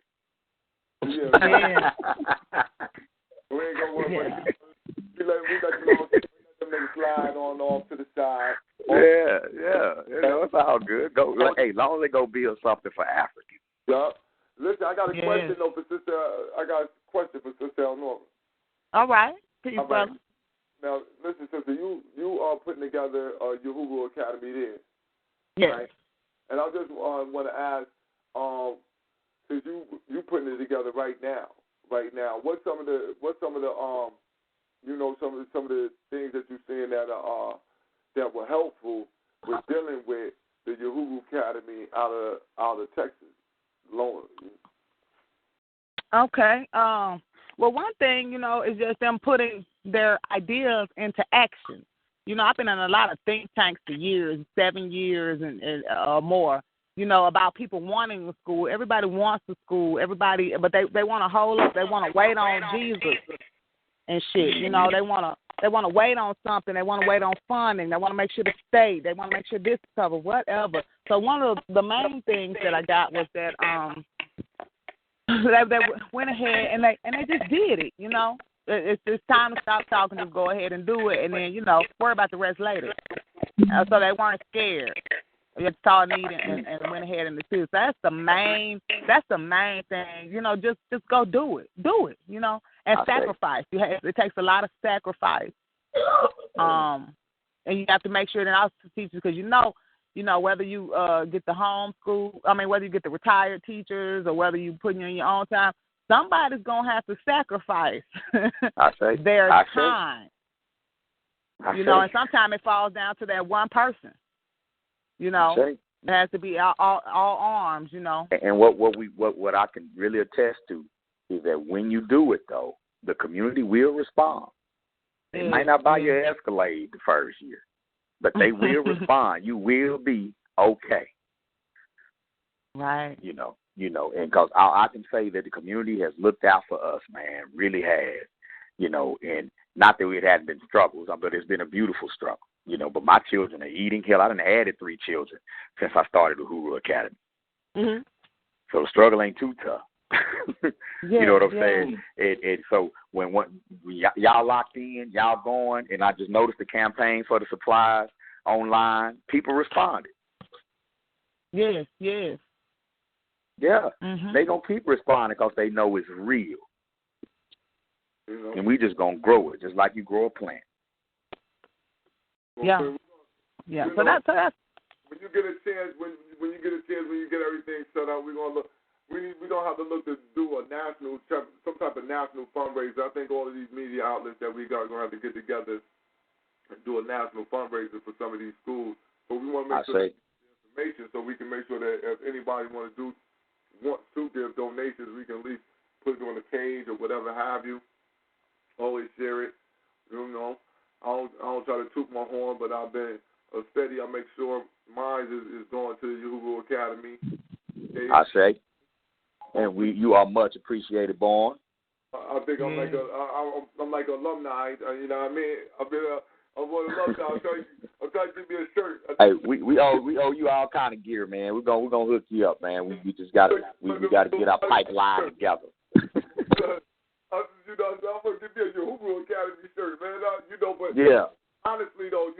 S2: Yeah. We ain't gonna work with it. We let them niggas slide on off to the side.
S6: Yeah. It's all good. Go. Hey, long as they go build something for Africans.
S2: Yeah. Listen, I got a question though for Sister. I got a question for Sister Eleanor.
S5: All right. Peace, brother.
S2: Now, listen, Sister, you are putting together your Hulu Academy there.
S5: Yes.
S2: Right? And I just want to ask, since you putting it together right now, what's some of the some of the things that you're seeing that were helpful with dealing with the Yahoo Academy out of Texas,
S5: Okay. Well, one thing, is just them putting their ideas into action. I've been in a lot of think tanks for years, 7 years and or more,
S9: about people wanting a school. Everybody wants a school. Everybody, but they want to hold up. They want to wait on Jesus and shit. They want to wait on something. They want to wait on funding. They want to make sure the state. They want to make sure this is covered. Whatever. So one of the main things that I got was that they went ahead and they just did it. It's time to stop talking. Just go ahead and do it, and then worry about the rest later. So they weren't scared. They saw a need and went ahead and did it. So that's the main thing. Just go do it. And sacrifice. It takes a lot of sacrifice. And you have to make sure that also teachers, because whether you get the whether you get the retired teachers or whether you put in your own time, somebody's gonna have to sacrifice their time. And sometimes it falls down to that one person. It has to be all arms.
S6: And what I can really attest to is that when you do it, though, the community will respond. They might not buy your Escalade the first year, but they will respond. You will be okay.
S9: Right.
S6: And because I can say that the community has looked out for us, man, really has. And not that it hadn't been struggles, but it's been a beautiful struggle. But my children are eating. Hell, I done added 3 children since I started the Huru Academy.
S9: Mm-hmm.
S6: So the struggle ain't too tough. You know what I'm saying? And so when y'all locked in, y'all going, and I just noticed the campaign for the supplies online, people responded.
S9: Yes.
S6: Yeah,
S9: mm-hmm.
S6: They gonna keep responding because they know it's real, and we just gonna grow it, just like you grow a plant.
S9: Yeah. So that's.
S2: When you get a chance, when you get everything set up, we're gonna look. We don't have to look to do some type of national fundraiser. I think all of these media outlets that we got are gonna have to get together and do a national fundraiser for some of these schools. But we want to make sure that the information, so we can make sure that if anybody wants to give donations, we can at least put it on the page or whatever have you. Always share it. I don't try to toot my horn, but I've been steady. I make sure mine is going to the Huru Academy.
S6: I say. And you are much appreciated, Born.
S2: I think I'm like an alumni. You know what I mean? I'm one alumni. I'm trying to give me a shirt.
S6: Hey, we owe you all kind of gear, man. We're gonna hook you up, man. We just gotta get our pipeline together.
S2: I'm gonna give you your Huru Academy shirt, man. But honestly though,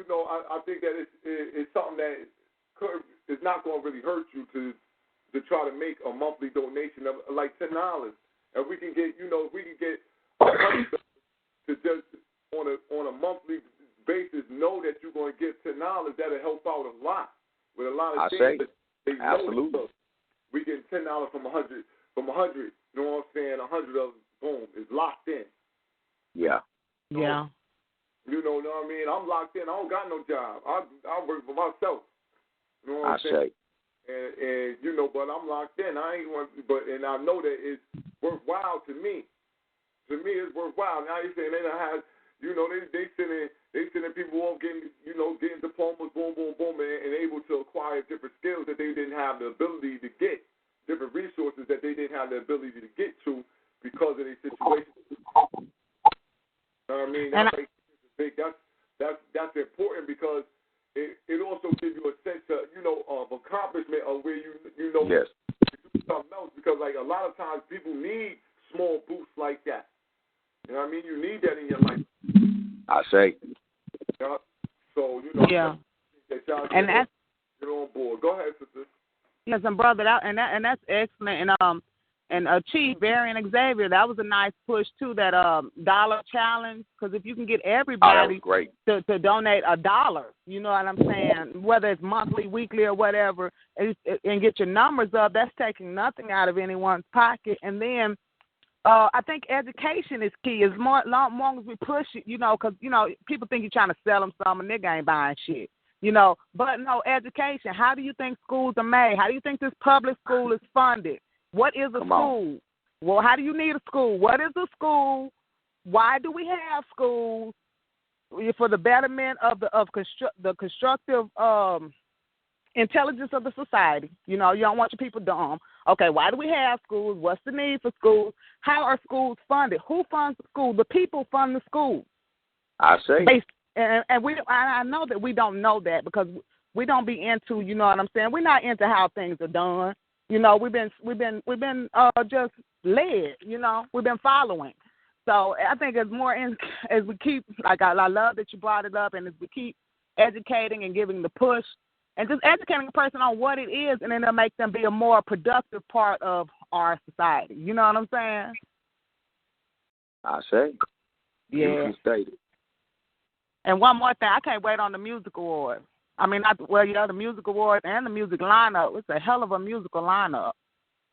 S2: I think that it's something that is not gonna really hurt you to try to make a monthly donation of like $10. And we can get, to just on a monthly basis know that you're going to get $10. That'll help out a lot with a lot of things.
S6: Absolutely.
S2: We get $10 from 100. You know what I'm saying? 100 of boom is locked in.
S6: Yeah.
S9: Yeah.
S2: You know what I mean? I'm locked in. I don't got no job. I work for myself. You know what I'm saying? And but I'm locked in. I I know that it's worthwhile to me. To me, it's worthwhile. Now you're saying they don't have, they sending people off getting diplomas, boom, boom, boom, and able to acquire different skills that they didn't have the ability to get, different resources that they didn't have the ability to get to because of their situation. You know what I mean? That's important because it also gives you a sense of accomplishment of where you do something else, because like a lot of times people need small boosts like that. You know what I mean? You need that in your life.
S6: I say.
S2: Yeah. So that y'all get on board. Go ahead, sister.
S9: Yes, and brother, that's excellent. And Chief Varian Xavier, that was a nice push too. That dollar challenge, because if you can get everybody to donate $1, you know what I'm saying, whether it's monthly, weekly, or whatever, and get your numbers up, that's taking nothing out of anyone's pocket. And then I think education is key. As long as we push it, because people think you're trying to sell them something, and nigga ain't buying shit. But no, education. How do you think schools are made? How do you think this public school is funded? What is a school? Well, how do you need a school? What is a school? Why do we have schools? For the betterment of the constructive intelligence of the society. You know, you don't want your people dumb. Okay, why do we have schools? What's the need for schools? How are schools funded? Who funds the school? The people fund the schools.
S6: I say.
S9: And I know that we don't know that because we don't be into, you know what I'm saying? We're not into how things are done. You know, we've been just led. You know, we've been following. So I think as we keep, like I love that you brought it up, and as we keep educating and giving the push, and just educating a person on what it is, and then it'll make them be a more productive part of our society. You know what I'm saying?
S6: I say.
S9: Yeah.
S6: Stated.
S9: And one more thing, I can't wait on the music awards. I mean, the music awards and the music lineup. It's a hell of a musical lineup.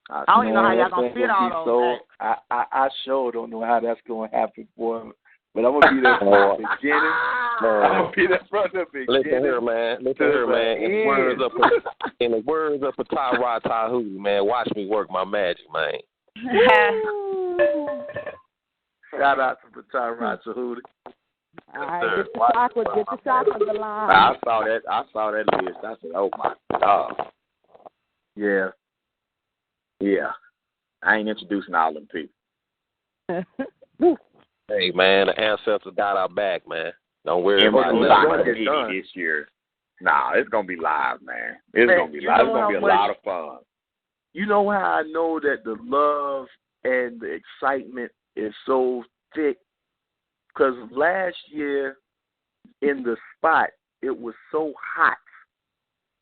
S9: I don't even know how y'all gonna fit all those.
S8: I sure don't know how that's gonna happen, boy. But I'm gonna be there from the beginning. I'm gonna be there from the beginning.
S3: Listen here, man. In the words of Patara Tahu, man, watch me work my magic, man.
S8: Shout out to Patara Tahu.
S9: All right, get the chocolate, the line.
S6: I saw that list. I said, oh my God.
S8: Yeah.
S6: Yeah. I ain't introducing all them people.
S3: Hey, man, the ancestors got our back, man. Don't worry about
S6: it. This year. Nah, it's going to be live, man. It's going to be live. It's going to be a lot of fun.
S8: You know how I know that the love and the excitement is so thick? Because last year in the spot, it was so hot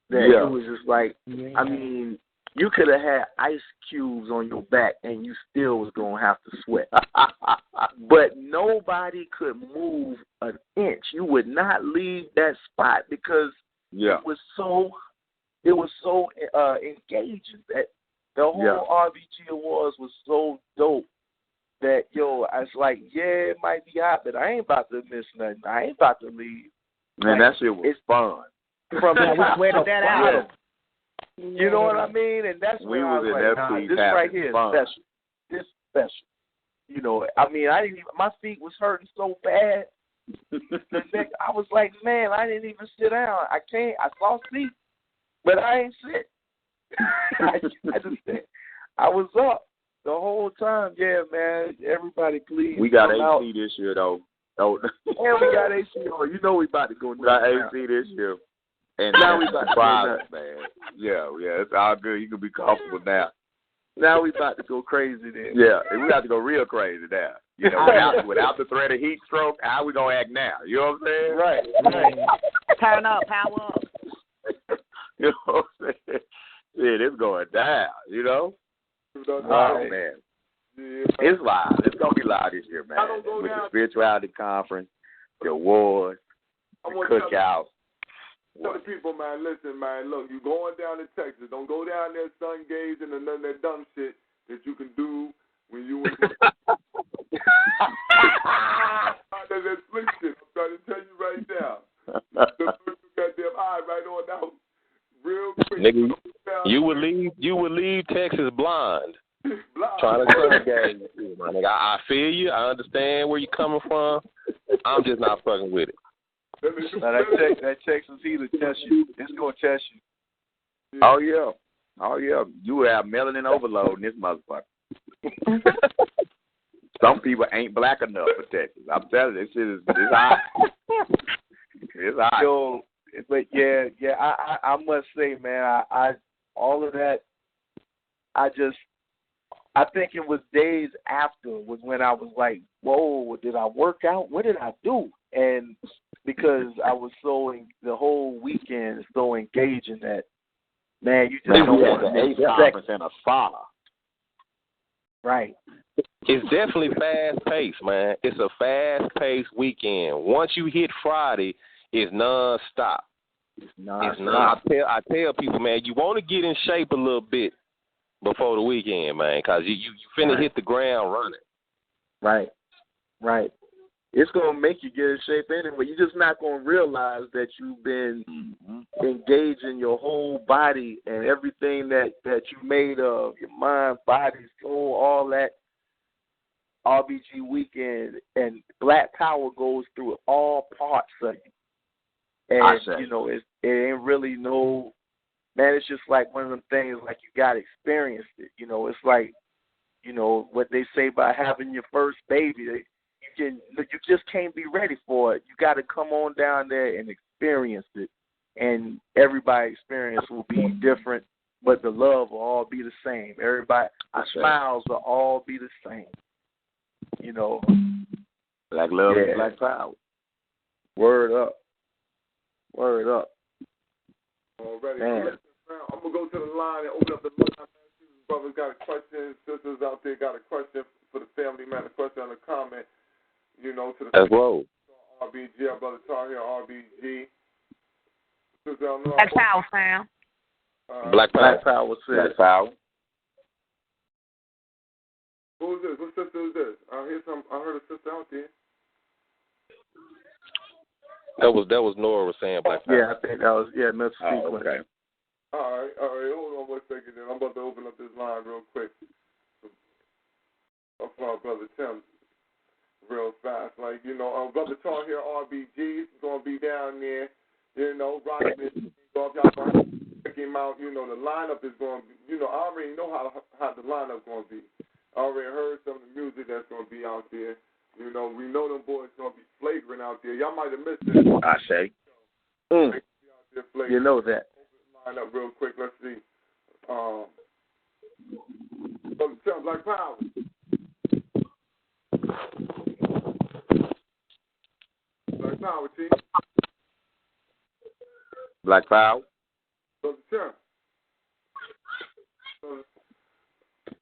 S8: that it was just like, I mean, you could have had ice cubes on your back and you still was going to have to sweat. But nobody could move an inch. You would not leave that spot because it was so engaging. That the whole R.B.G. Awards was so dope that, I was like, it might be hot, but I ain't about to miss nothing. I ain't about to leave.
S6: Man, that shit was fun.
S8: From the
S9: we sweated that out.
S8: You know what I mean? And that's where I was like, this right here is special. This special. You know, I mean, my feet was hurting so bad. I was like, man, I didn't even sit down. I saw seats, but I ain't sit. I was up the whole time. Yeah, man. Everybody, please.
S6: We got AC this year, though.
S8: Yeah, we got AC. You know we about to go nuts.
S6: We got AC this year. And now we about to go nuts, man. Yeah, it's all good. You can be comfortable now.
S8: Now we about to go crazy then.
S6: Yeah, we got to go real crazy now. You know, without the threat of heat stroke, how we gonna act now? You know what I'm saying?
S8: Right.
S9: Turn up, power up.
S6: You know what I'm saying? Shit, it's going down. You know? Oh man, it's live. It's gonna be live this year, man. With the spirituality conference, the awards, the cookout.
S2: Tell the people, man, listen, man, look, you going down to Texas. Don't go down there sun gazing and none of that dumb shit that you can do when you was that slick shit. I'm trying to tell you right now. The goddamn eye right on out. Real quick.
S3: Nigga, you would leave Texas blind. Trying to sun gaze, my nigga. I feel you. I understand where you're coming from. I'm just not fucking with it.
S8: Now that Texas heat will test you. It's gonna test you.
S6: Oh yeah. You will have melanin overload in this motherfucker. Some people ain't black enough for Texas. I'm telling you, this shit is hot. It's hot.
S8: Yo, but yeah. I must say, man, I all of that. I think it was days after was when I was like, whoa, did I work out? What did I do? And because I was the whole weekend so engaging that, man, you just don't want to miss a second.
S6: In a sauna.
S8: Right.
S3: It's definitely fast-paced, man. It's a fast-paced weekend. Once you hit Friday, it's non-stop.
S8: It's non-stop.
S3: I tell people, man, you want to get in shape a little bit before the weekend, man, because you finna hit the ground running.
S8: Right. It's going to make you get in shape anyway. You're just not going to realize that you've been engaging your whole body and everything that you made of, your mind, body, soul, all that. R.B.G. weekend, and Black Power goes through all parts of you. And, it ain't really no man, it's just like one of them things like you got to experience it. You know, it's like, you know, what they say about having your first baby. You just can't be ready for it. You got to come on down there and experience it. And everybody's experience will be different, but the love will all be the same. Everybody, the smiles will all be the same. You know.
S6: Black love and black power.
S8: Word up. Word up.
S2: Already.
S8: Man.
S2: I'm going to go to the line and open up the line. Brothers got a question. Sisters out there got a question for the family, man. A question and a comment, you know, to the R.B.G. Our brother Tar here, R.B.G.
S9: Black Power, fam.
S8: Black Power.
S6: Black Power.
S2: Who is this? What sister is this? I heard a sister out there.
S3: That was Nora was saying Black Power.
S8: Yeah, I think that was Mr. Sequence.
S6: Okay.
S2: All right. Hold on 1 second. Then I'm about to open up this line real quick. I'll call Brother Tim real fast. Like, you know, Brother Tar here, R.B.G. is going to be down there. You know, rocking this. Y'all going to check him out. You know, the lineup is going to be, you know, I already know how the lineup going to be. I already heard some of the music that's going to be out there. You know, we know them boys going to be flagrant out there. Y'all might have missed it.
S6: I say.
S8: You know that.
S2: Line up real quick. Let's see. Brother Tim, Black Power. Black Power, T.
S6: Black Power.
S2: Brother Tim.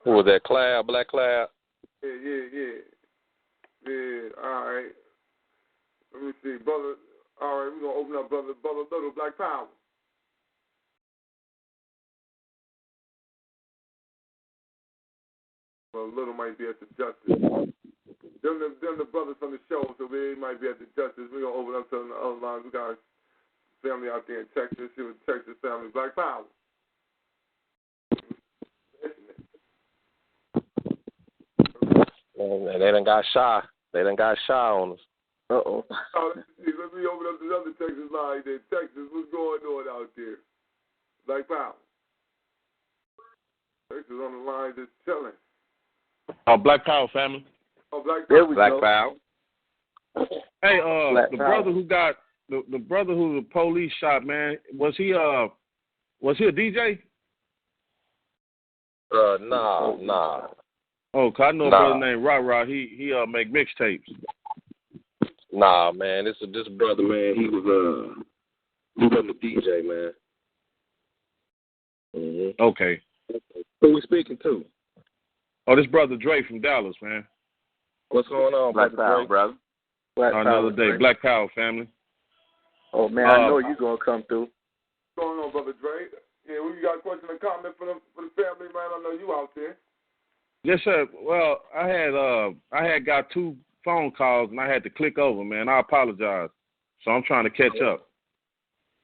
S3: Who was that? Cloud, Black Cloud?
S2: Yeah. All right. Let me see. Brother, all right, we're going to open up Brother Little, Black Power. Brother Little might be at the Justice. Them the brothers from the show, so they might be at the Justice. We're going to open up to the other line. We got family out there in Texas. See what Texas family. Black Power.
S3: And they done got shy. They done got shy on us.
S2: Uh-oh. Let me open up this other Texas line there. Texas, what's going on out there? Black Power. Texas on the line just chilling.
S10: Black Power family.
S2: Oh, Black
S8: There
S2: Power.
S8: we
S6: Black
S8: go.
S6: Power.
S10: Hey,
S8: Black
S10: the
S8: Power.
S10: brother who got the brother who the police shot, man, was he a DJ?
S3: Nah.
S10: Oh, 'cause I know a brother named Ra. He make mixtapes.
S3: Nah, man. This brother, man. He wasn't a DJ, man. Mm-hmm.
S10: Okay.
S3: Who we speaking to?
S10: Oh, this brother Dre from Dallas, man.
S3: What's going on,
S6: Black Power,
S3: Dre?
S6: brother.
S8: Black
S10: Another
S8: Power,
S10: day.
S8: Dre.
S10: Black Power family.
S8: Oh, man, I know you're going to come through.
S2: What's going on, Brother Dre? Yeah, you got a question or comment for the family, man? I know you out there.
S10: Yes, sir. Well, I had got 2 phone calls and I had to click over, man. I apologize. So I'm trying to catch up.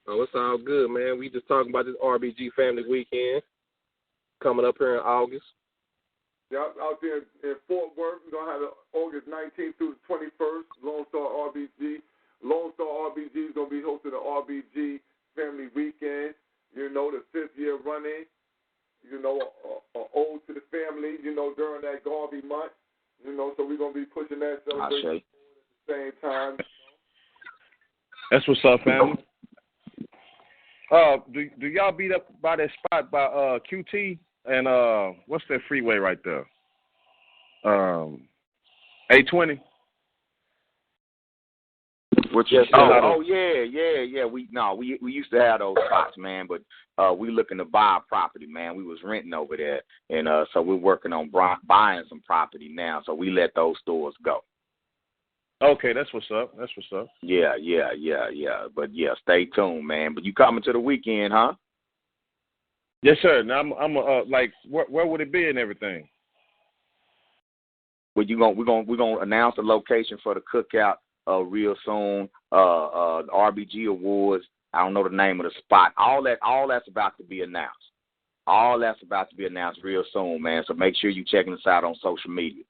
S3: Oh, it's all good, man. We just talking about this R.B.G. family weekend coming up here in August.
S2: Yeah, out there in Fort Worth, we're going to have it August 19th through the 21st, LoneStar R.B.G. LoneStar R.B.G. is going to be hosting the R.B.G. family weekend, you know, the 5th year running, you know, ode to the family, you know, during that Garvey month, you know, so we're going to be pushing that celebration at the same time.
S10: That's what's up, family. Do y'all beat up by that spot by QT and what's that freeway right there? 820.
S6: Which is yeah. We used to have those spots, man, but we looking to buy a property, man. We was renting over there, and so we're working on buying some property now. So we let those stores go.
S10: Okay, that's what's up.
S6: Yeah. But yeah, stay tuned, man. But you coming to the weekend, huh?
S10: Yes, sir. Now I'm like, where would it be and everything?
S6: Well, we're gonna announce the location for the cookout real soon. The R.B.G. Awards. I don't know the name of the spot. All that's about to be announced. All that's about to be announced real soon, man. So make sure you checking us out on social media.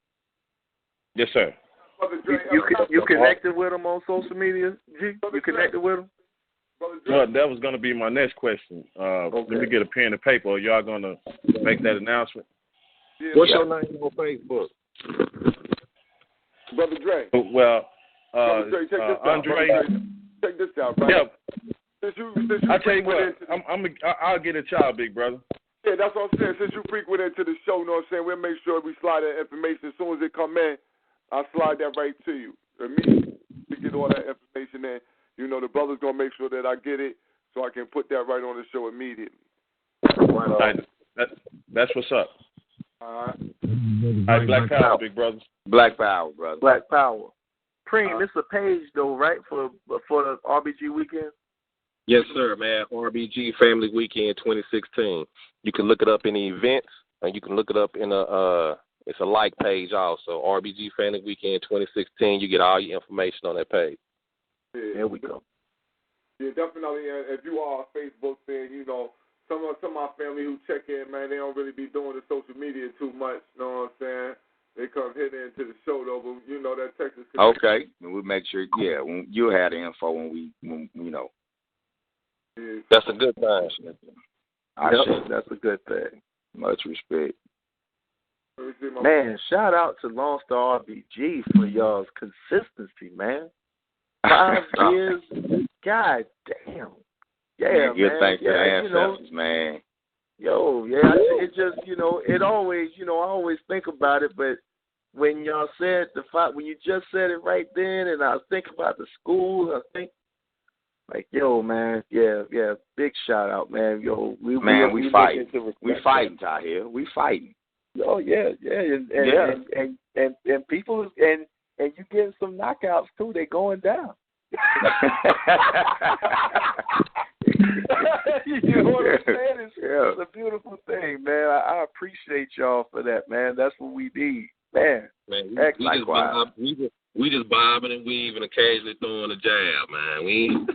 S10: Yes, sir.
S2: Brother Dre,
S8: You connected with them on social media, G? You connected with them?
S10: Well, that was going to be my next question. Let me get a pen and paper. Are y'all going to make that announcement?
S2: Yeah,
S3: What's your name on Facebook?
S2: Brother Dre.
S10: Well,
S2: Brother Dre,
S10: Andre.
S2: Check this out, right?
S10: Yeah.
S2: Since you
S10: I tell you what, I'll get a child, big brother.
S2: Yeah, that's what I'm saying. Since you frequent into the show, you know what I'm saying, we'll make sure we slide that information. As soon as it come in, I'll slide that right to you. Immediately to get all that information in. You know, the brother's going to make sure that I get it so I can put that right on the show immediately.
S10: That's what's up.
S2: All right.
S10: All right, Black Power, big brothers.
S6: Black Power, brother.
S3: Black Power. Preem, this is a page, though, right, for the R.B.G. weekend?
S11: Yes, sir, man. R.B.G. Family Weekend 2016. You can look it up in the events, and you can look it up in it's a like page also. R.B.G. Family Weekend 2016. You get all your information on that page.
S2: Yeah,
S3: there we go.
S2: Yeah, definitely. If you are a Facebook fan, you know, some of my family who check in, man, they don't really be doing the social media too much. You know what I'm saying? They come hit into the show, though, but you know that Texas.
S6: Okay, and we'll make sure. Yeah, you'll have the info when you know.
S2: Yeah.
S11: That's a good thing.
S3: That's a good thing.
S6: Much respect.
S3: Man, shout out to LoneStar R.B.G. for y'all's consistency, man. 5 years, god damn. Yeah,
S6: Good
S3: man.
S6: thanks to the
S3: you know,
S6: ancestors, man.
S3: Yo, yeah, it just, you know, it always, you know, I always think about it, but when y'all said when you just said it right then, and I was thinking about the school, I think, like, yo, man, yeah, big shout out, man. Yo, we
S6: fighting. We fighting out here. We fighting.
S3: Oh yeah, and people and you getting some knockouts too. They going down. You know what I'm saying? It's a beautiful thing, man. I appreciate y'all for that, man. That's what we need, man.
S11: We just bobbing and weaving, occasionally throwing a jab, man.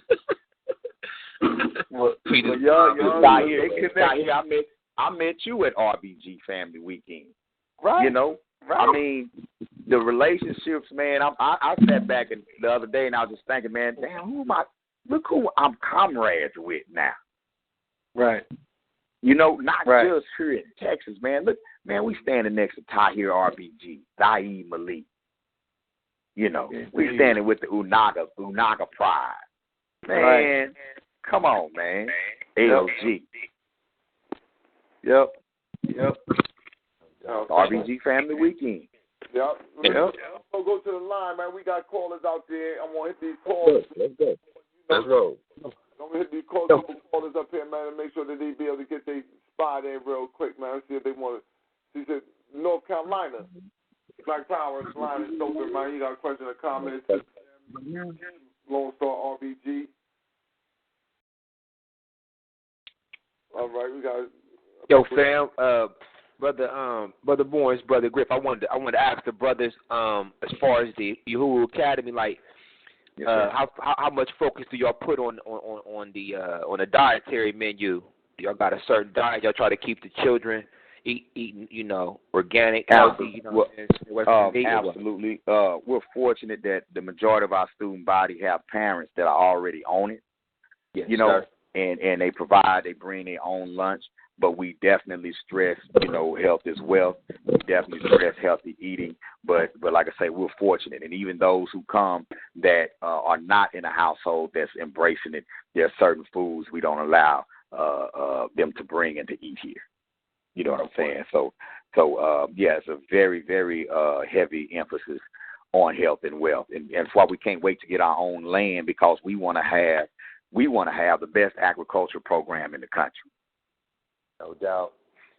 S6: I met you at R.B.G. Family Weekend.
S3: Right.
S6: You know, right. I mean, the relationships, man. I sat back the other day and I was just thinking, man, damn, look who I'm comrades with now.
S3: Right.
S6: You know, not just here in Texas, man. Look, man, we standing next to Tahir R.B.G., Zaid Malik. You know, we standing with the Unaga Pride. Man, come on, man. LG.
S3: Yep.
S6: R.B.G. Family Weekend.
S2: Yep. We'll go to the line, man. We got callers out there. I'm going to hit these calls.
S11: Let's go. Let's roll.
S2: I'm going to hit these callers up here, man, and make sure that they be able to get their spot in real quick, man. See if they want to. She said, North Carolina. Black Power line is open, man. You got a question or comment? LoneStar R.B.G. All right, we got.
S7: Yo, fam, brother Bourne, brother Griff. I wanted to ask the brothers, as far as the Yahoo Academy, like, how much focus do y'all put on the dietary menu? Do y'all got a certain diet y'all try to keep the children eating, you know, organic, healthy, you know?
S6: Absolutely. We're fortunate that the majority of our student body have parents that are already on it.
S7: Yes,
S6: you know, and they bring their own lunch. But we definitely stress, you know, health is wealth. We definitely stress healthy eating. But like I say, we're fortunate. And even those who come that are not in a household that's embracing it, there are certain foods we don't allow them to bring and to eat here. You know what I'm saying? So it's a very, very heavy emphasis on health and wealth. And that's why we can't wait to get our own land, because we want to have the best agriculture program in the country.
S7: No doubt.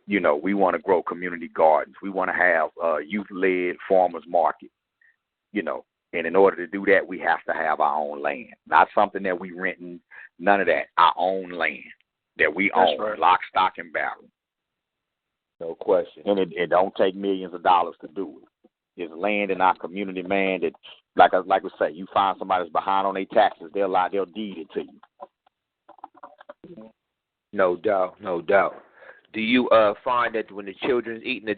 S6: You know, we want to grow community gardens. We want to have youth-led farmers market, you know. And in order to do that, we have to have our own land. Not something that we renting, none of that. Our own land that we own, lock, stock, and barrel.
S7: No question.
S6: And it don't take millions of dollars to do it. It's land in our community, man, that, like we say, you find somebody that's behind on their taxes, they'll deed it to you.
S7: No doubt. Do you find that when the children's eating a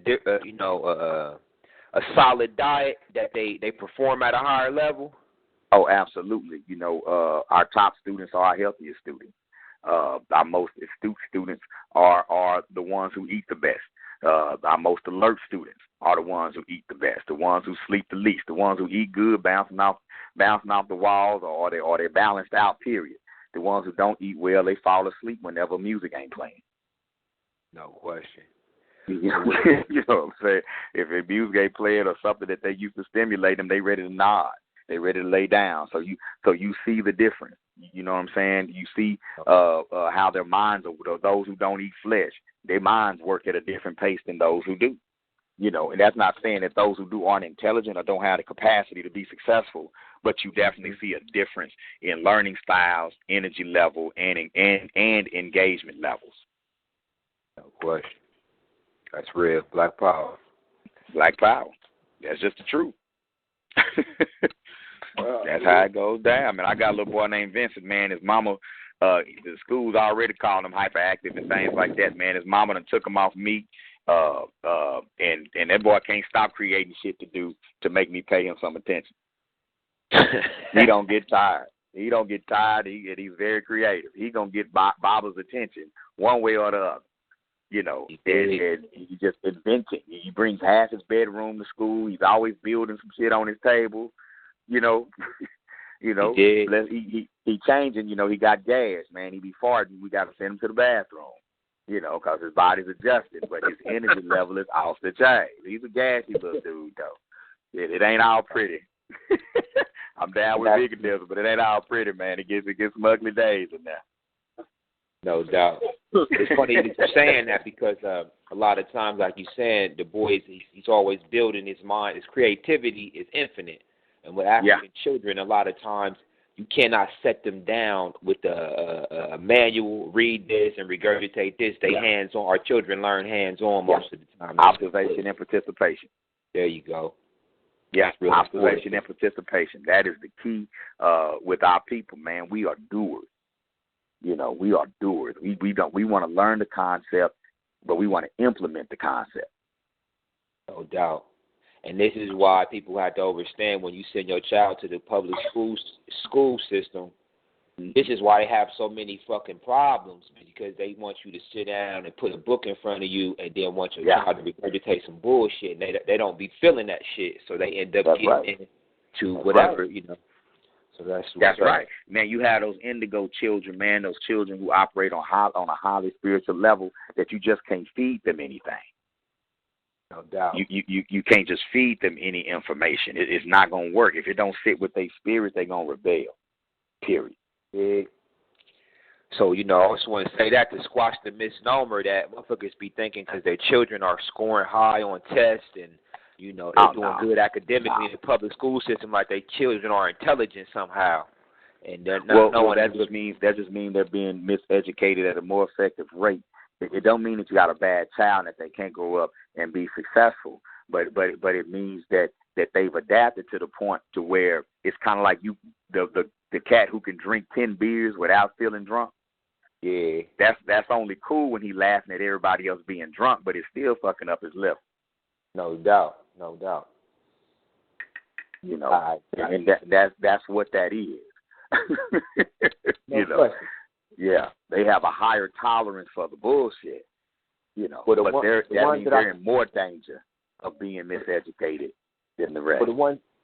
S7: solid diet, that they perform at a higher level?
S6: Oh, absolutely. You know, our top students are our healthiest students. Our most astute students are the ones who eat the best. Our most alert students are the ones who eat the best, the ones who sleep the least, the ones who eat good, bouncing off the walls, or they're balanced out. Period. The ones who don't eat well, they fall asleep whenever music ain't playing.
S7: No question.
S6: You know what I'm saying? If the music ain't playing or something that they used to stimulate them, they ready to nod. They ready to lay down. So you see the difference. You know what I'm saying? You see how their minds are. Those who don't eat flesh, their minds work at a different pace than those who do. You know, and that's not saying that those who do aren't intelligent or don't have the capacity to be successful, but you definitely see a difference in learning styles, energy level, and engagement levels.
S7: No question. That's real. Black power.
S6: Black power. That's just the truth. That's how it goes down, man. I got a little boy named Vincent, man. His mama, the school's already calling him hyperactive and things like that, man. His mama done took him off me, and that boy can't stop creating shit to do to make me pay him some attention. He don't get tired. He don't get tired. He's very creative. He gonna get Baba's attention one way or the other. You know, and he's just inventing. He brings half his bedroom to school. He's always building some shit on his table. You know, he changing. You know, he got gas, man. He be farting. We got to send him to the bathroom. You know, because his body's adjusted, but his energy level is off the chain. He's a gassy little dude, though. It ain't all pretty. I'm down with veganism, but it ain't all pretty, man. It gets some ugly days in there.
S7: No doubt. It's funny that you're saying that because a lot of times, like you're saying, the boy, he's always building his mind. His creativity is infinite. And with African children, a lot of times you cannot set them down with a manual, read this and regurgitate this. They hands-on. Our children learn hands-on most of the time.
S6: Observation and participation.
S7: There you go.
S6: Yeah, observation and participation. That is the key with our people, man. We are doers. You know, we are doers. We want to learn the concept, but we want to implement the concept.
S7: No doubt. And this is why people have to understand when you send your child to the public school system, this is why they have so many fucking problems, because they want you to sit down and put a book in front of you and then want your child to regurgitate some bullshit. And they don't be feeling that shit, so they end up getting into whatever, you know. So that's
S6: right. Man, you have those indigo children, man, those children who operate on a highly spiritual level that you just can't feed them anything.
S7: No doubt.
S6: You can't just feed them any information. It's not going to work. If it don't fit with their spirit, they're going to rebel, period.
S7: Yeah. So, you know, I just want to say that to squash the misnomer that motherfuckers be thinking because their children are scoring high on tests and, you know, they're doing good academically in the public school system, like their children are intelligent somehow. And they're not
S6: that just means they're being miseducated at a more effective rate. It don't mean that you got a bad child and that they can't grow up and be successful, but it means that they've adapted to the point to where it's kind of like the cat who can drink 10 beers without feeling drunk.
S7: Yeah,
S6: that's only cool when he's laughing at everybody else being drunk, but it's still fucking up his liver.
S7: No doubt.
S6: You know, and that's what that is. You know.
S7: Question.
S6: Yeah, they have a higher tolerance for the bullshit, you know, but they're in more danger of being miseducated than the rest.
S7: But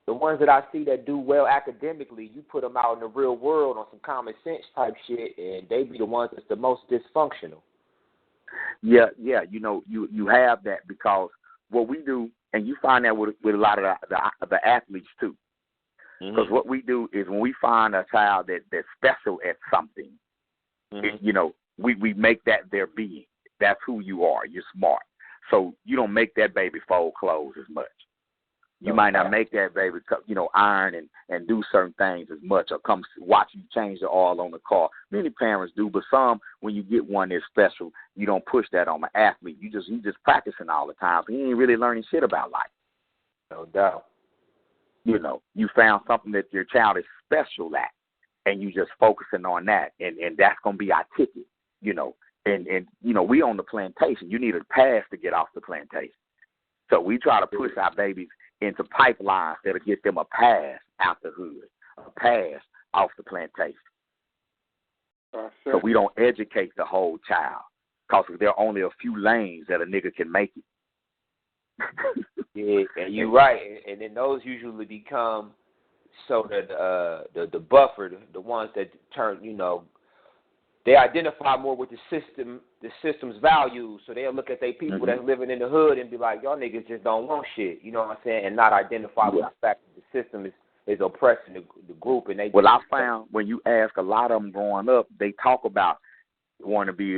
S7: the ones that I see that do well academically, you put them out in the real world on some common sense type shit, and they be the ones that's the most dysfunctional.
S6: Yeah, you know, you have that because what we do, and you find that with a lot of the athletes too, because what we do is when we find a child that's special at something, you know, we make that their being. That's who you are. You're smart. So you don't make that baby fold clothes as much. You might not make that baby, you know, iron and do certain things as much or come watch you change the oil on the car. Many parents do, but some, when you get one that's special, you don't push that on an athlete. You just practicing all the time. So he ain't really learning shit about life.
S7: No doubt.
S6: You know, you found something that your child is special at. And you just focusing on that, and that's gonna be our ticket, you know. And you know, we on the plantation. You need a pass to get off the plantation. So we try to push our babies into pipelines that'll get them a pass out the hood, a a pass off the plantation. So we don't educate the whole child because there are only a few lanes that a nigga can make it.
S7: Yeah, and you're right. And then those usually become so that the buffer, the ones that turn, they identify more with the system's values. So they'll look at their people that's living in the hood and be like, y'all niggas just don't want shit. You know what I'm saying? And not identify with the fact that the system is oppressing the group. And they.
S6: Well, I found when you ask a lot of them growing up, they talk about want to be,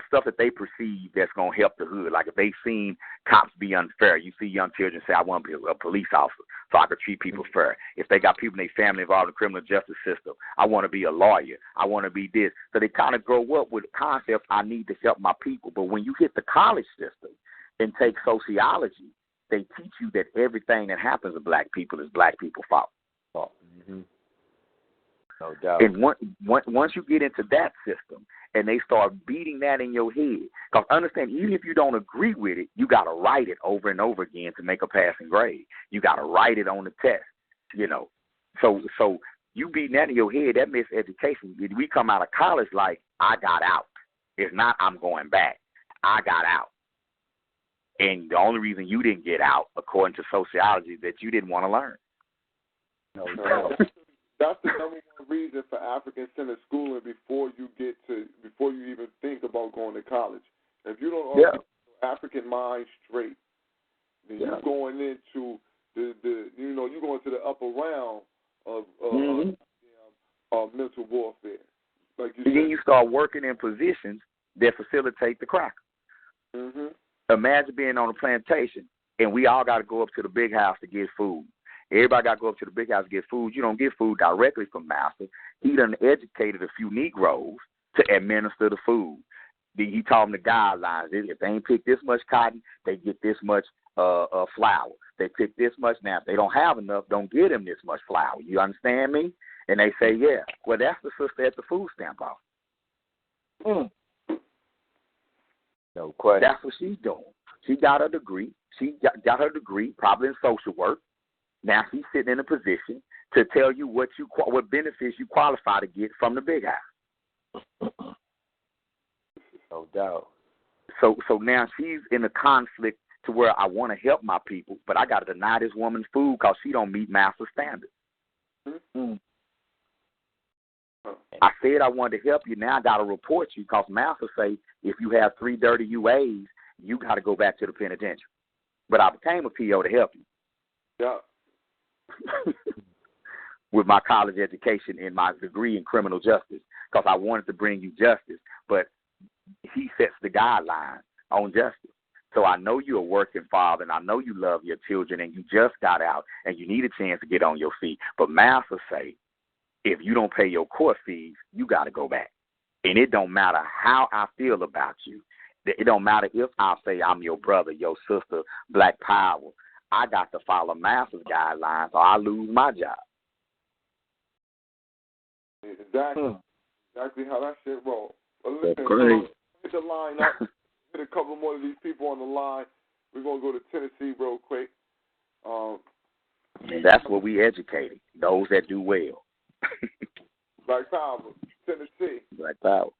S6: stuff that they perceive that's going to help the hood. Like if they seen cops be unfair, you see young children say, I want to be a police officer so I can treat people fair. If they got people in their family involved in the criminal justice system, I want to be a lawyer. I want to be this. So they kind of grow up with the concept, I need to help my people. But when you hit the college system and take sociology, they teach you that everything that happens to black people is black people's fault.
S7: Mm-hmm. No doubt.
S6: And once you get into that system and they start beating that in your head, because understand, even if you don't agree with it, you got to write it over and over again to make a passing grade. You got to write it on the test, So you beating that in your head, that miseducation. We come out of college like, I got out. It's not I'm going back. I got out. And the only reason you didn't get out, according to sociology, is that you didn't want to learn.
S7: No doubt.
S2: That's the number one reason for African-centered schooling before you even think about going to college. If you don't get your African mind straight, then you're going into you're going to the upper realm of mental warfare. Like you said.
S6: Then you start working in positions that facilitate the cracker.
S2: Mm-hmm.
S6: Imagine being on a plantation, and we all got to go up to the big house to get food. Everybody got to go up to the big house to get food. You don't get food directly from master. He done educated a few Negroes to administer the food. He taught them the guidelines. If they ain't pick this much cotton, they get this much flour. They pick this much. Now, if they don't have enough, don't get them this much flour. You understand me? And they say, yeah. Well, that's the sister at the food stamp office.
S7: No question.
S6: That's what she's doing. She got her degree. She got her degree, probably in social work. Now she's sitting in a position to tell you what benefits you qualify to get from the big house.
S7: No doubt.
S6: So now she's in a conflict to where I want to help my people, but I got to deny this woman food because she don't meet master standards.
S2: Mm-hmm.
S6: I said I wanted to help you. Now I got to report you because master say if you have 3 dirty UAs, you got to go back to the penitentiary. But I became a PO to help you.
S2: Yeah.
S6: With my college education and my degree in criminal justice because I wanted to bring you justice. But he sets the guidelines on justice. So I know you're a working father and I know you love your children and you just got out and you need a chance to get on your feet. But master say, if you don't pay your court fees, you got to go back. And it don't matter how I feel about you. It don't matter if I say I'm your brother, your sister, black power. I got to follow master's guidelines or I lose my job.
S2: Exactly. Exactly how that shit rolls. Well, listen, hit the line up. Hit a couple more of these people on the line. We're going to go to Tennessee real quick.
S6: And that's what we educated, those that do well.
S2: Black Power, Tennessee.
S6: Black Power.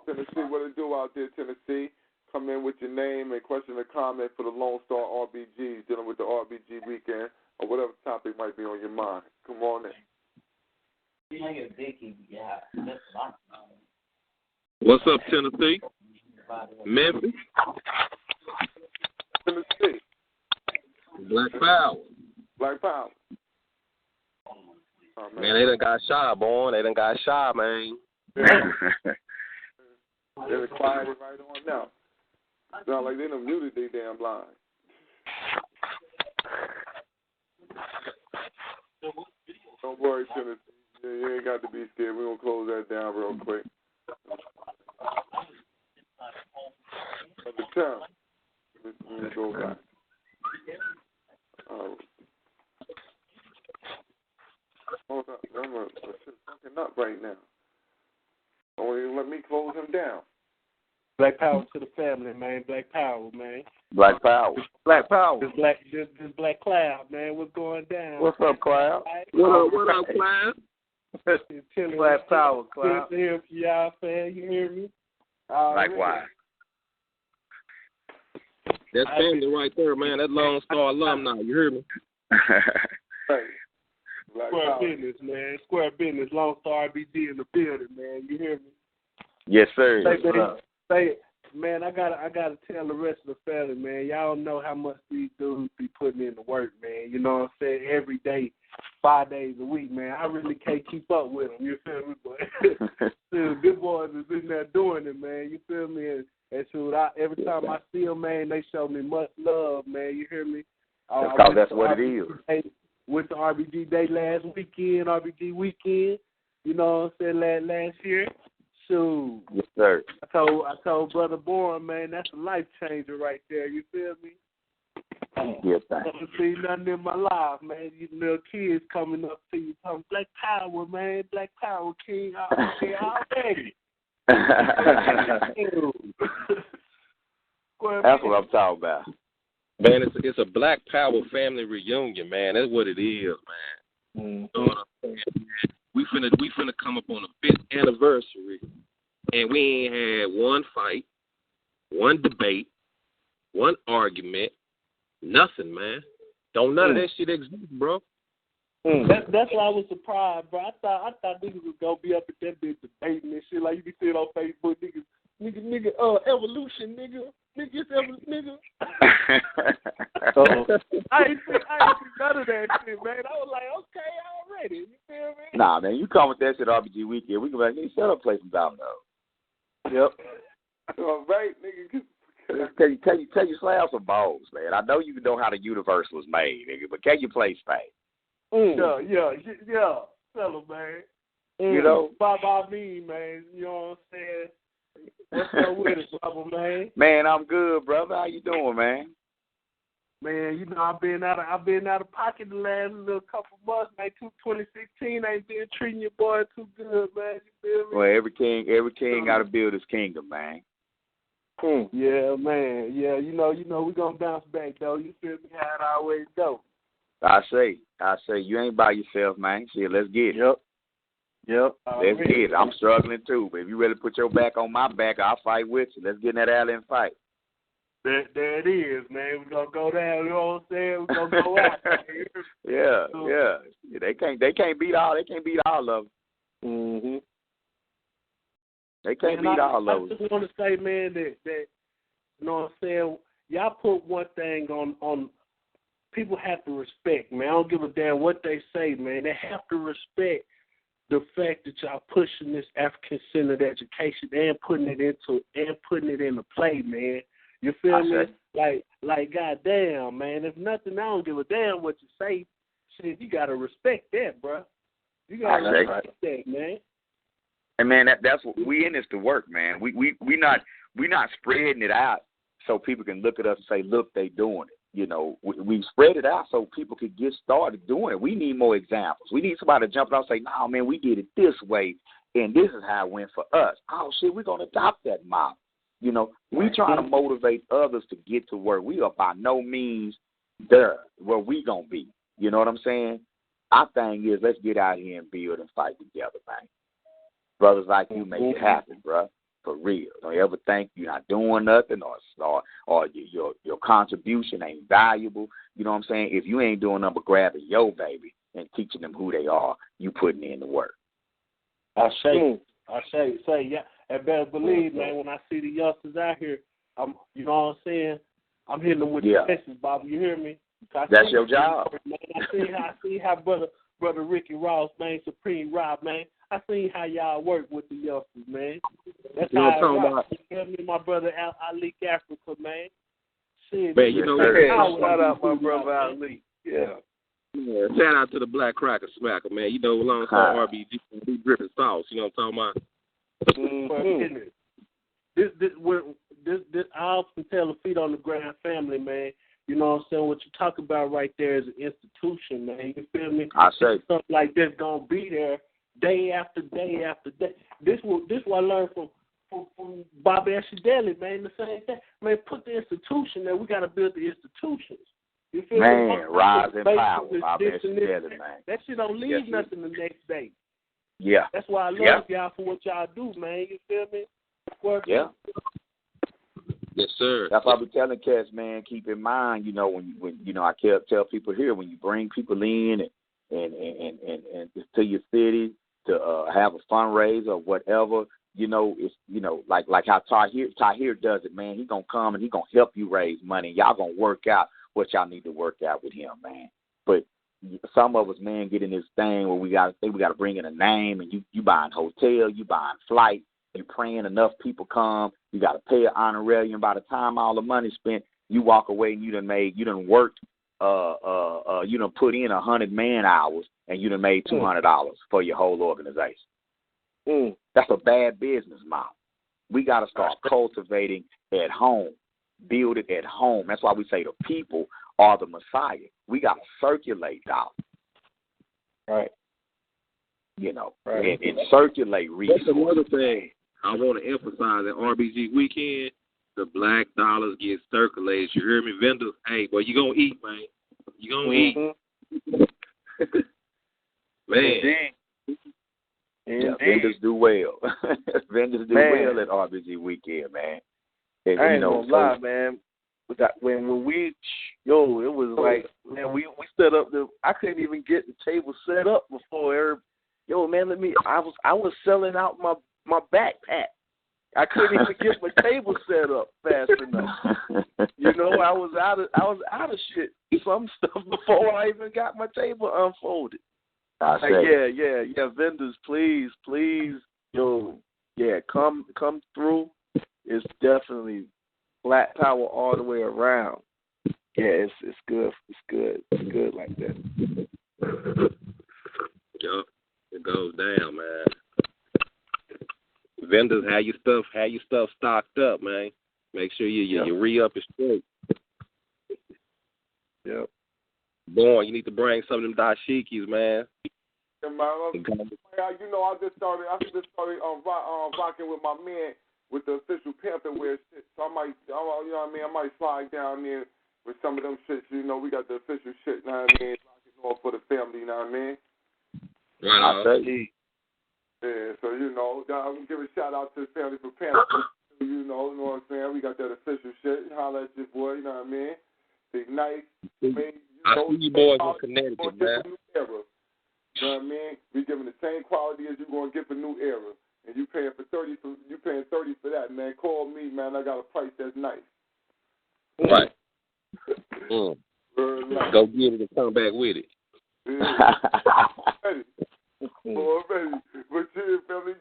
S2: Tennessee, what it do out there, Tennessee? Come in with your name and question or comment for the LoneStar R.B.G. dealing with the R.B.G. weekend or whatever topic might be on your mind. Come on in.
S11: What's up, Tennessee? Memphis?
S2: Tennessee.
S11: Black Power.
S2: Black Power.
S11: Oh, man, they done got shy, boy. They done got shy, man.
S2: They're quiet right on now. Sound like they done muted their damn line. Don't worry, Tennessee. You ain't got to be scared. We're going to close that down real quick. At the time, let me go back. Hold on. I'm fucking up right now. Don't even let me close him down.
S12: Black power to the family, man. Black power, man.
S6: Black power.
S8: Black power.
S12: This black cloud, man. What's going down?
S3: What's up, Cloud?
S10: What up, Cloud?
S8: Black power, Cloud.
S12: Good to hear from y'all, fan. You hear me?
S6: Likewise.
S11: That's family right there, man. That LoneStar alumni. You hear me?
S12: Square business, man. Square business. LoneStar R.B.G in the building, man. You hear me?
S6: Yes, sir.
S12: Man, I gotta tell the rest of the family, man. Y'all know how much these dudes be putting in the work, man. You know what I'm saying? Every day, 5 days a week, man. I really can't keep up with them. You feel me? But good boys is in there doing it, man. You feel me? And shoot, every time I see them, man, they show me much love, man. You hear me?
S6: That's what it is.
S12: Went to R.B.G. Day last weekend, R.B.G. weekend. You know what I'm saying? Last year. Shoot.
S6: Yes, sir.
S12: I told Brother Bourne, man, that's a life changer right there. You feel me?
S6: Yes, sir.
S12: I haven't seen nothing in my life, man. You little kids coming up to you talking Black Power, man. Black Power King. Okay, already.
S6: That's what I'm talking about.
S11: Man, it's a Black Power family reunion, man. That's what it is, man.
S12: Mm-hmm.
S11: You know what I'm saying? We finna come up on the 5th anniversary, and we ain't had one fight, one debate, one argument, nothing, man. Don't none of that shit exist, bro.
S12: That's why I was surprised, bro. I thought niggas was gonna be up at that bitch debating and shit like you can see it on Facebook, nigga, evolution, nigga. Niggas, nigga. I ain't see none of that shit, man. I was like, okay, already. You feel me?
S6: Nah, man, you come with that shit RBG weekend. We can be like, nigga, shut up, play some dominoes.
S2: Yep. All right, nigga.
S6: Can you slam some balls, man? I know you know how the universe was made, nigga, but can you play Spain?
S12: Yeah. Tell him, man.
S6: You know?
S12: By me, man. You know what I'm saying? What's up with it, brother, man?
S6: Man, I'm good, brother. How you doing, man?
S12: Man, you know I've been out of pocket the last little couple months, man. 2016 ain't been treating your boy too good, man. You feel me?
S6: Well, every king got to build his kingdom, man.
S12: Yeah, man. Yeah, you know we gonna bounce back though. You feel me? How it always go.
S6: I say, you ain't by yourself, man. Shit, let's get it.
S8: Yep.
S6: Let's get it. I'm struggling too, but if you ready to put your back on my back, I'll fight with you. Let's get in that alley and fight.
S12: There it is, man. We're gonna go down, you know what I'm saying? We're gonna go out.
S6: Yeah. They can't beat all of them.
S12: Mm-hmm.
S6: They can't beat all of them.
S12: I just want to say, man, that you know what I'm saying, y'all put one thing on people have to respect, man. I don't give a damn what they say, man. They have to respect the fact that y'all pushing this African-centered education and putting it into play, man. You feel me? Like goddamn, man. If nothing, I don't give a damn what you say. Shit, you gotta respect that, bro. You gotta respect that, man.
S6: And man, that's what we in this to work, man. We not spreading it out so people can look at us and say, look, they doing it. You know, we spread it out so people can get started doing it. We need more examples. We need somebody to jump out and say, no, man, we did it this way, and this is how it went for us. Oh, shit, we're going to adopt that model. You know, we trying to motivate others to get to where we are by no means there, where we going to be. You know what I'm saying? Our thing is let's get out here and build and fight together, man. Brothers like you make it happen, bro. For real. Don't ever think you're not doing nothing or your contribution ain't valuable. You know what I'm saying? If you ain't doing nothing but grabbing your baby and teaching them who they are, you putting in the work.
S12: I say, yeah. And better believe, man, when I see the youngsters out here, you know what I'm saying? I'm hitting them with the message, Bobby. You hear me?
S6: That's your job.
S12: Man, I see how brother Ricky Ross, man, Supreme Rob, man. I seen how y'all work with the youngsters, man. That's how I rock. You feel me? My brother Ali Africa, man. Shit,
S11: man, you know,
S8: shout out my brother Ali. Yeah.
S11: Shout out to the Black Cracker Smacker, man. You know, LoneStar R.B.G. dripping sauce. You know what I'm talking about?
S12: This I often tell the Feet on the Ground family, man. You know what I'm saying? What you talk about right there is an institution, man. You feel me?
S6: I say
S12: something like this gonna be there day after day after day. This what I learned from Bobby Deli, man, the same thing. Man, put the institution there. We got to build the institutions. You feel
S6: man,
S12: me?
S6: rise and power, Bobby
S12: Deli,
S6: man.
S12: That shit don't leave nothing the next day.
S6: Yeah.
S12: That's why I love y'all for what y'all do, man. You feel me?
S6: Yeah.
S11: Yes, sir.
S6: That's why I be telling cats, man, keep in mind, when I tell people here, when you bring people in and to your city to have a fundraiser or whatever, it's like how Tahir does it, man. He gonna come and he gonna help you raise money. Y'all gonna work out what y'all need to work out with him, man. But some of us, man, get in this thing where we gotta bring in a name, and you buying hotel, you buying flight, you praying enough people come, you gotta pay an honorarium. By the time all the money's spent, you walk away and you done worked, you done put in 100 man hours, and you done made $200 for your whole organization. That's a bad business model. We got to start cultivating at home, build it at home. That's why we say the people are the Messiah. We got to circulate dollars.
S11: Right.
S6: And circulate resources.
S11: That's another thing I want to emphasize at R.B.G. weekend. The black dollars get circulated. You hear me, vendors? Hey, boy, you going to eat, man. You going to eat. Man.
S6: Yeah, vendors do well. Vendors do well at R.B.G. weekend, man. And,
S8: I ain't gonna lie, man. When we, it was like, man, we set up I couldn't even get the table set up before man, I was selling out my backpack. I couldn't even get my table set up fast enough. I was out of shit, some stuff before I even got my table unfolded. Vendors, please, come through. It's definitely Black Power all the way around. Yeah, it's good. It's good like that.
S11: Yup, it goes down, man. Vendors, have your stuff stocked up, man. Make sure you re-up is straight.
S8: Yep.
S11: Boy, you need to bring some of them dashikis, man.
S2: Yeah, man, I just started rocking with my man with the official pamphlet wear shit. So I might, I might slide down there with some of them shits. We got the official shit, you know what I mean? Rocking off for the family, you know what I mean?
S11: Right on.
S2: Yeah, so, I'm going to give a shout out to the family for pamphlet. You know what I'm saying? We got that official shit. Holla at your boy, you know what I mean? Big nice.
S11: I see you boys in Connecticut, man.
S2: You know what I mean? We giving the same quality as you're going to get for New Era. And you paying $30 for that, man. Call me, man. I got a price that's nice.
S11: Right. Go get it and come back with it.
S2: Ready. But yeah, family,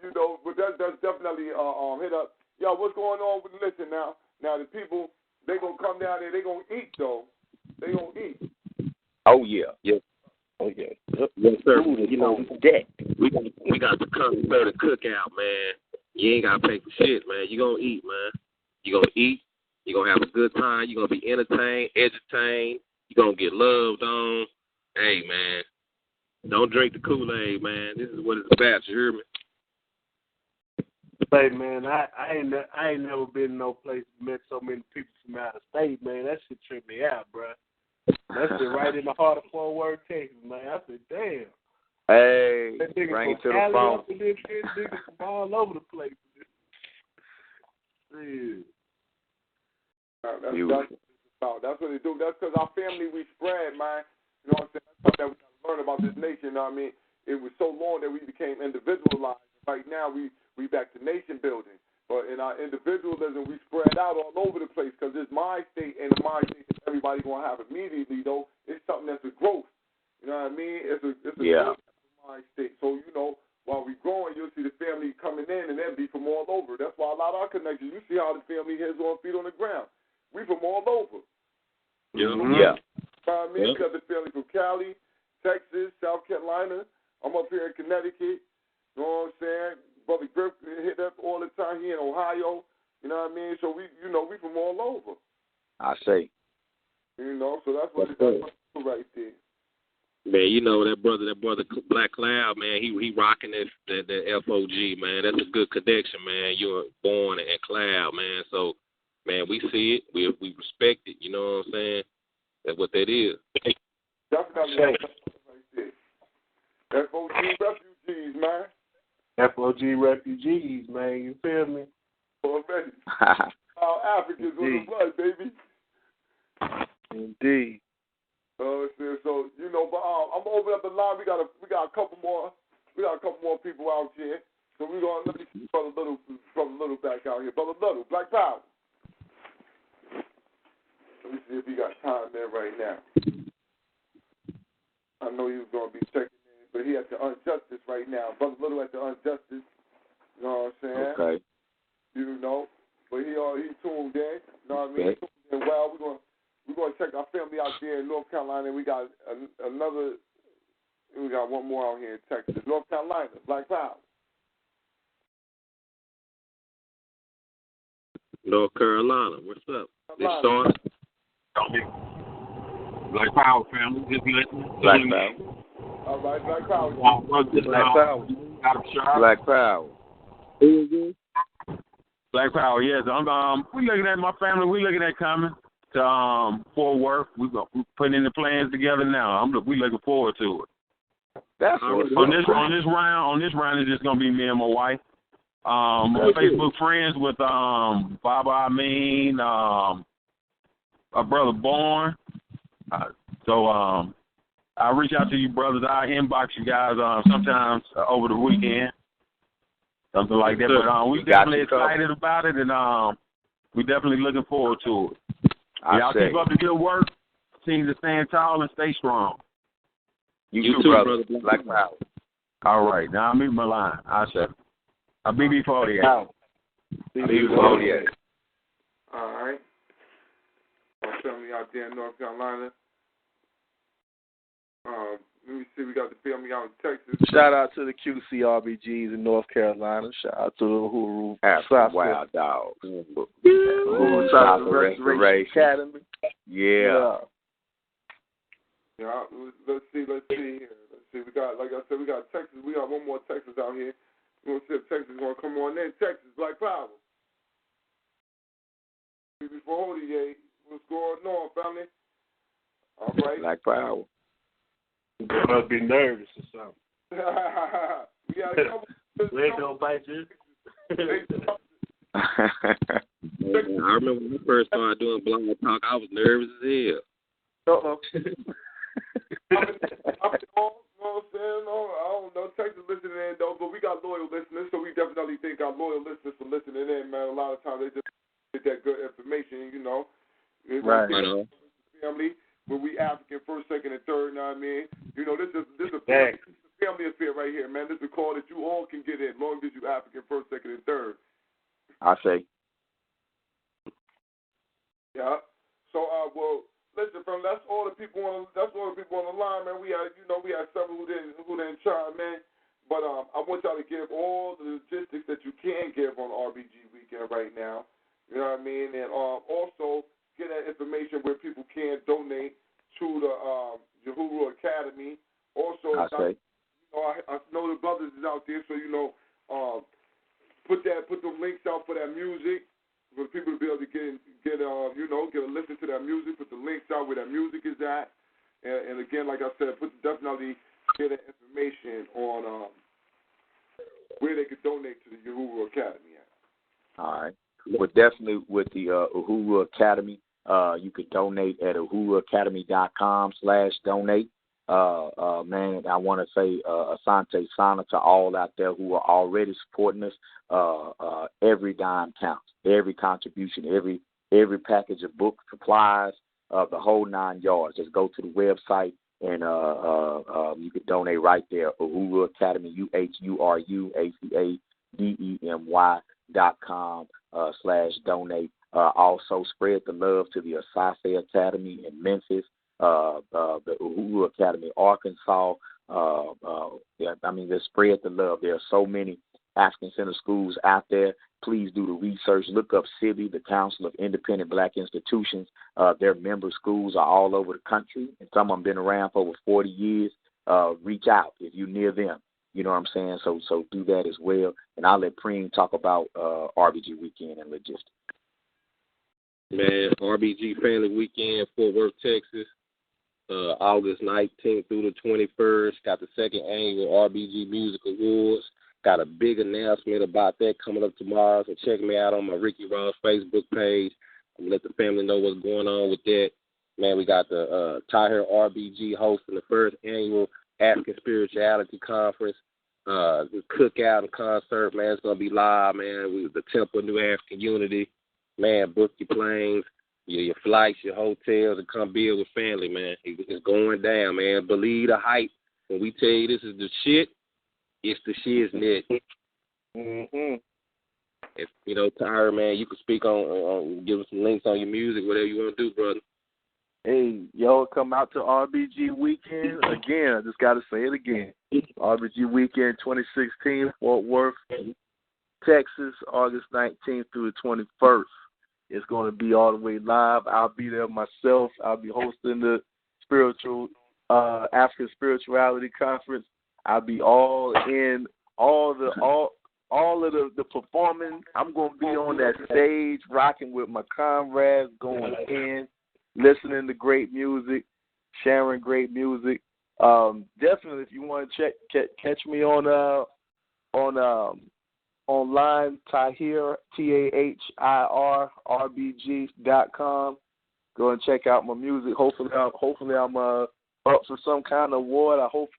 S2: but that's definitely hit up. Yo, what's going on with listen now? Now the people, they gonna come down there, they gonna eat though. They gonna eat.
S6: Oh yeah.
S11: Yeah.
S8: Oh yeah.
S11: Yes, sir. We got the concert and cookout, man. You ain't gotta pay for shit, man. You gonna eat, man. You gonna eat. You gonna have a good time. You gonna be entertained, entertained. You gonna get loved on. Hey, man. Don't drink the Kool-Aid, man. This is what it's about. You hear me?
S12: Hey, man, I ain't never been in no place met so many people from out of state, man. That shit tripped me out, bro. That's it right in the heart of Fort Worth, Texas, man. I said, damn.
S6: Hey, bring it to the phone.
S12: Niggas from all over the place. Yeah.
S2: That's what they do. That's because our family, we spread, man. You know what I'm saying? That's something that we got to learn about this nation. You know what I mean? It was so long that we became individualized. Right now, we back to nation building. But in our individualism, we spread out all over the place because it's my state, and the my state that everybody going to have immediately, though. It's something that's a growth. You know what I mean? It's a growth my state. So, while we growing, you'll see the family coming in, and they'll be from all over. That's why a lot of our connections, you see how the family heads on feet on the ground. We from all over.
S6: Yeah.
S2: You know what I mean? We got the family from Cali, Texas, South Carolina. I'm up here in Connecticut. You know what I'm saying? Brother Griff hit up all the time. He in Ohio. You know what I mean? So we from all over.
S6: I say.
S2: So that's what it's right there.
S11: Man, you know that brother Black Cloud, man. He rocking that FOG, man. That's a good connection, man. You're born and Cloud, man. So, man, we see it, we respect it. You know what I'm saying? That's what that is.
S2: Definitely. FOG refugees, man.
S12: FOG refugees, man. You feel me?
S2: Already. Africans on the blood, baby.
S8: Indeed.
S2: So you know, but I'm gonna open up the line. We got a couple more people out here. So we're gonna let me see Brother Little back out here. Brother Little, Black Power. Let me see if he got time there right now. I know he was gonna be checking in, but he at the Unjustice right now. Brother Little at the Unjustice. You know what I'm saying?
S6: Okay.
S2: You know, but he tuned in. You know what I mean? Okay. He tuned in well. We're gonna check our family out there in North Carolina. We got we got one more out here in Texas. North Carolina, Black Power.
S11: North Carolina, what's up?
S2: This
S11: Sean.
S10: Black Power family, just listening.
S6: Black Power.
S2: All right, Black Power.
S6: Black Power. Black Power.
S10: Black Power, yes. We looking at my family. We looking at coming to Fort Worth. We putting in the plans together now. We looking forward to it.
S6: That's
S10: on this round. It's just gonna be me and my wife. Facebook friends with Baba Amin, our brother Born. So I'll reach out to you brothers. I'll inbox you guys sometimes over the weekend. Something like that. But we definitely excited about it, and we definitely looking forward to it. Y'all keep up the good work. Continue to stand tall and stay strong.
S6: You too, brother. Black Power.
S10: All right. Now I'll mute my line. I'll BB48.
S6: BB48.
S2: All right. Our family out there in North Carolina. Let me see. We got the family out in Texas.
S8: Shout out to the QC R.B.Gs in North Carolina. Shout out to the Uhuru
S6: Wild Dogs.
S8: Uhuru South Restoration Academy.
S6: Yeah.
S2: Yeah. Let's see here. We got, like I said, we got Texas. We got one more Texas out here. We're gonna see if Texas is gonna come on in. Texas, Black Power. Before Hodier, what's going on, family? All right.
S6: Black Power.
S12: You must be nervous or something.
S2: We got a couple.
S12: They don't bite you.
S11: I remember when I first started doing blog talk, I was nervous as hell.
S2: Uh-oh. I don't know. Texas listening in, though, but we got loyal listeners, so we definitely thank our loyal listeners for listening in, man. A lot of times they just get that good information, you know.
S8: Right.
S2: Family, where we African first, second, and third, you know what I mean? You know, this is a family affair right here, man. This is a call that you all can get in, as long as you African first, second, and third.
S6: I say.
S2: Yeah. So, well, listen, fam, that's all the people on the line, man. We had several who didn't chime in, but I want y'all to give all the logistics that you can give on R.B.G. weekend right now. You know what I mean? And also get that information where people can donate to the Uhuru Academy. Also, I know the brothers is out there, so put the links out for that music. For people to be able to get a listen to that music, put the links out where that music is at, and again, like I said, definitely get that information on where they can donate to the Uhuru Academy at.
S6: All right. Well, definitely with the Uhuru Academy, you could donate at uhuruacademy.com/donate. Man, I want to say Asante Sana to all out there who are already supporting us. Every dime counts. Every contribution, every package of book supplies, the whole 9 yards. Just go to the website and you can donate right there. Uhuru Academy, uhuruacademy.com/donate. Also spread the love to the Asase Academy in Memphis, the Uhuru Academy, Arkansas. Just spread the love. There are so many African Center schools out there, please do the research. Look up CIBI, the Council of Independent Black Institutions. Their member schools are all over the country, and some of them been around for over 40 years. Reach out if you're near them. You know what I'm saying? So do that as well. And I'll let Preem talk about R.B.G. Weekend and logistics.
S11: Man, R.B.G. Family Weekend, Fort Worth, Texas, August 19th through the 21st. Got the second annual R.B.G. Music Awards. Got a big announcement about that coming up tomorrow, so check me out on my Ricky Ross Facebook page. I'm going to let the family know what's going on with that. Man, we got the Tahir R.B.G. hosting the first annual African Spirituality Conference. The cookout and concert, man, it's going to be live, man. The Temple of New African Unity. Man, book your planes, your flights, your hotels, and come build with family, man. It's going down, man. Believe the hype. When we tell you this is the shit, it's the shiznit. If you know, Tyler, man, you can speak on give us some links on your music, whatever you want to do, brother.
S8: Hey, y'all come out to R.B.G. Weekend. Again, I just got to say it again. R.B.G. Weekend 2016, Fort Worth, Texas, August 19th through the 21st. It's going to be all the way live. I'll be there myself. I'll be hosting the African Spirituality Conference. I'll be all in all of the performing. I'm going to be on that stage, rocking with my comrades, going in, listening to great music, sharing great music. Definitely, if you want to catch me on online, Tahir, TAHIR, RBG.com. Go and check out my music. Hopefully I'm up for some kind of award. I hope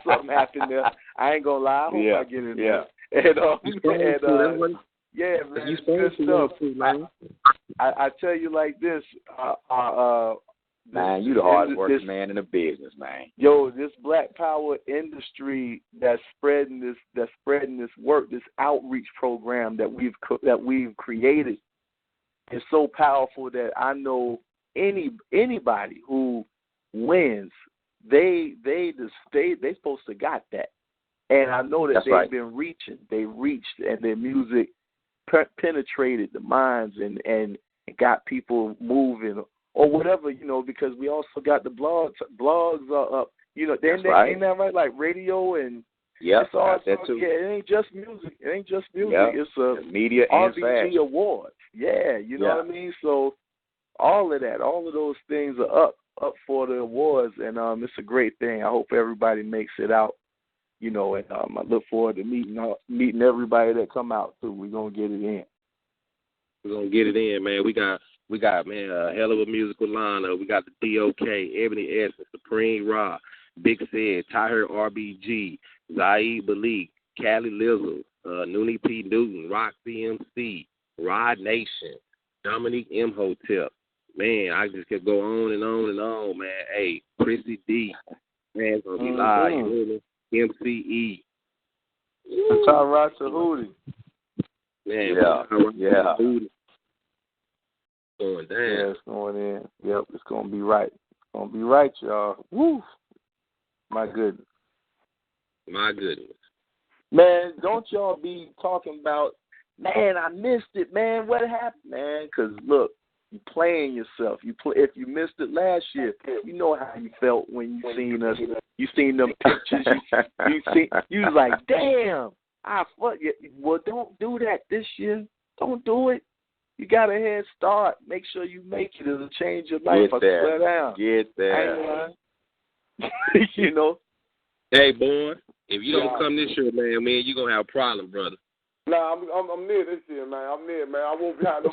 S8: something happened there. I ain't gonna lie. I hope I get in there. And man, good stuff. I tell you like this.
S6: Man, you the hardest working man in the business, man.
S8: Yo, this Black Power industry that's spreading this work, this outreach program that we've created is so powerful that I know anybody who wins, they supposed to got that. And I know that they've been reaching. They reached, and their music penetrated the minds and got people moving or whatever, because we also got the blogs. Blogs are up. Ain't that right? Like radio and it's all
S6: that too.
S8: Yeah, it ain't just music.
S6: Yep.
S8: It's a
S6: media and
S8: R.B.G.
S6: fashion
S8: awards. Yeah, you know what I mean? So all of those things are up for the awards, and it's a great thing. I hope everybody makes it out, and I look forward to meeting everybody that come out too. We're gonna get it in.
S11: We're gonna get it in, man. We got man, a hell of a musical lineup. We got the D.O.K., Ebony Essence, Supreme Ra, Big Said, Tahir R.B.G., Zaid Malik, Cali Lizzo, Noonie P. Newton, Rock CMC, Rod Nation, Dominique M. Hotep. Man, I just could go on and on and on, man. Hey, Chrissy D. Man, it's going to be live. You know, MCE.
S8: Tyrod Tahuti.
S11: Man,
S8: yeah.
S11: Going down.
S8: Yeah, it's going in. Yep, it's going to be right. It's going to be right, y'all. Woo. My goodness. Man, don't y'all be talking about, man, I missed it, man. What happened, man? Because, look, you playing yourself. If you missed it last year, you know how you felt when you seen us. You seen them pictures. You was like, damn, well, don't do that this year. Don't do it. You got a head start. Make sure you make it. It'll change your life. I swear down.
S6: Get there.
S11: Hey, boy, if you don't come this year, man, you're going to have a problem, brother.
S2: Nah, I'm near this year, man. I'm near, man. I won't be out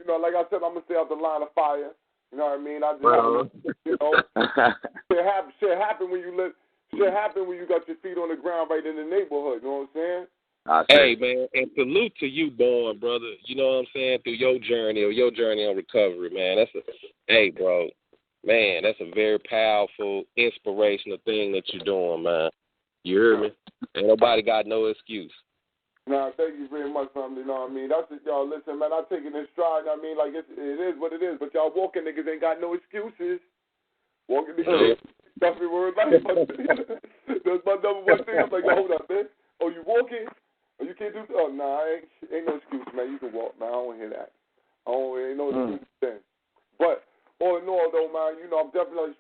S2: no, like I said, I'm going to stay out the line of fire. You know what I mean? I just, shit happen when you got your feet on the ground right in the neighborhood. You know what I'm saying?
S11: Hey, man, and salute to you, Born, brother. You know what I'm saying? Through your journey on recovery, man. Hey, bro, man, that's a very powerful, inspirational thing that you're doing, man. You hear me? Ain't nobody got no excuse.
S2: Nah, thank you very much, family. You know what I mean? That's it, y'all. Listen, man, I take it in stride. I mean, like, it is what it is. But y'all walking niggas ain't got no excuses. Walking niggas, that's the word life. That's my number one thing. I'm like, hold up, man. Oh, you walking? Oh, you can't do. Oh, nah, ain't no excuse, man. You can walk, man. I don't want to hear that. Ain't no excuse thing. But all in all, though, man, you know, I'm definitely,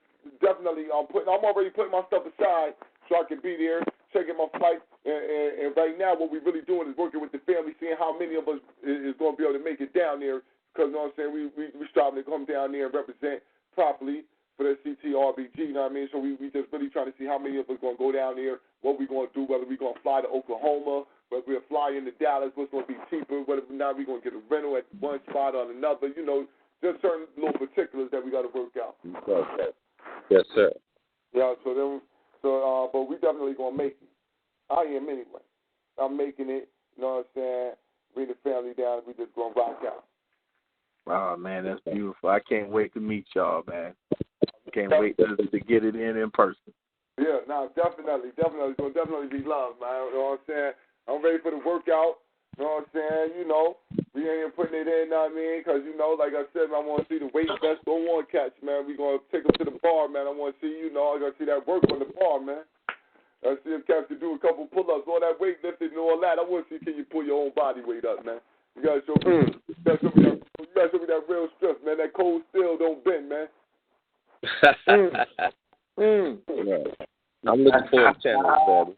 S2: I'm already putting my stuff aside so I can be there, checking my flight. And right now, what we're really doing is working with the family, seeing how many of us is going to be able to make it down there. Because, you know what I'm saying, we striving to come down there and represent properly for the CT R.B.G., you know what I mean? So we just really trying to see how many of us going to go down there, what we're going to do, whether we're going to fly to Oklahoma, whether we're flying to Dallas, what's going to be cheaper, whether or not we're going to get a rental at one spot or another, you know, just certain little particulars that we got to work out.
S11: Yes, sir.
S2: Yeah, but we definitely going to make it. I am anyway. I'm making it, you know what I'm saying? Bring the family down, we just going to rock out.
S3: Oh, man, that's beautiful. I can't wait to meet y'all, man. Can't wait to get it in person.
S2: Yeah, no, definitely. It's going to definitely be love, man. You know what I'm saying? I'm ready for the workout. You know what I'm saying? You know, we ain't even putting it in, you know what I mean? Because, you know, like I said, I want to see the weight vest on one catch, man. We're going to take them to the bar, man. I want to see, you know, I got to see that work on the bar, man. I see if cats can do a couple pull-ups, all that weightlifting and all that. I want to see can you pull your own body weight up, man. You got to show me, that real strength, man. That cold steel don't bend, man.
S11: Right. I'm looking forward to challenge,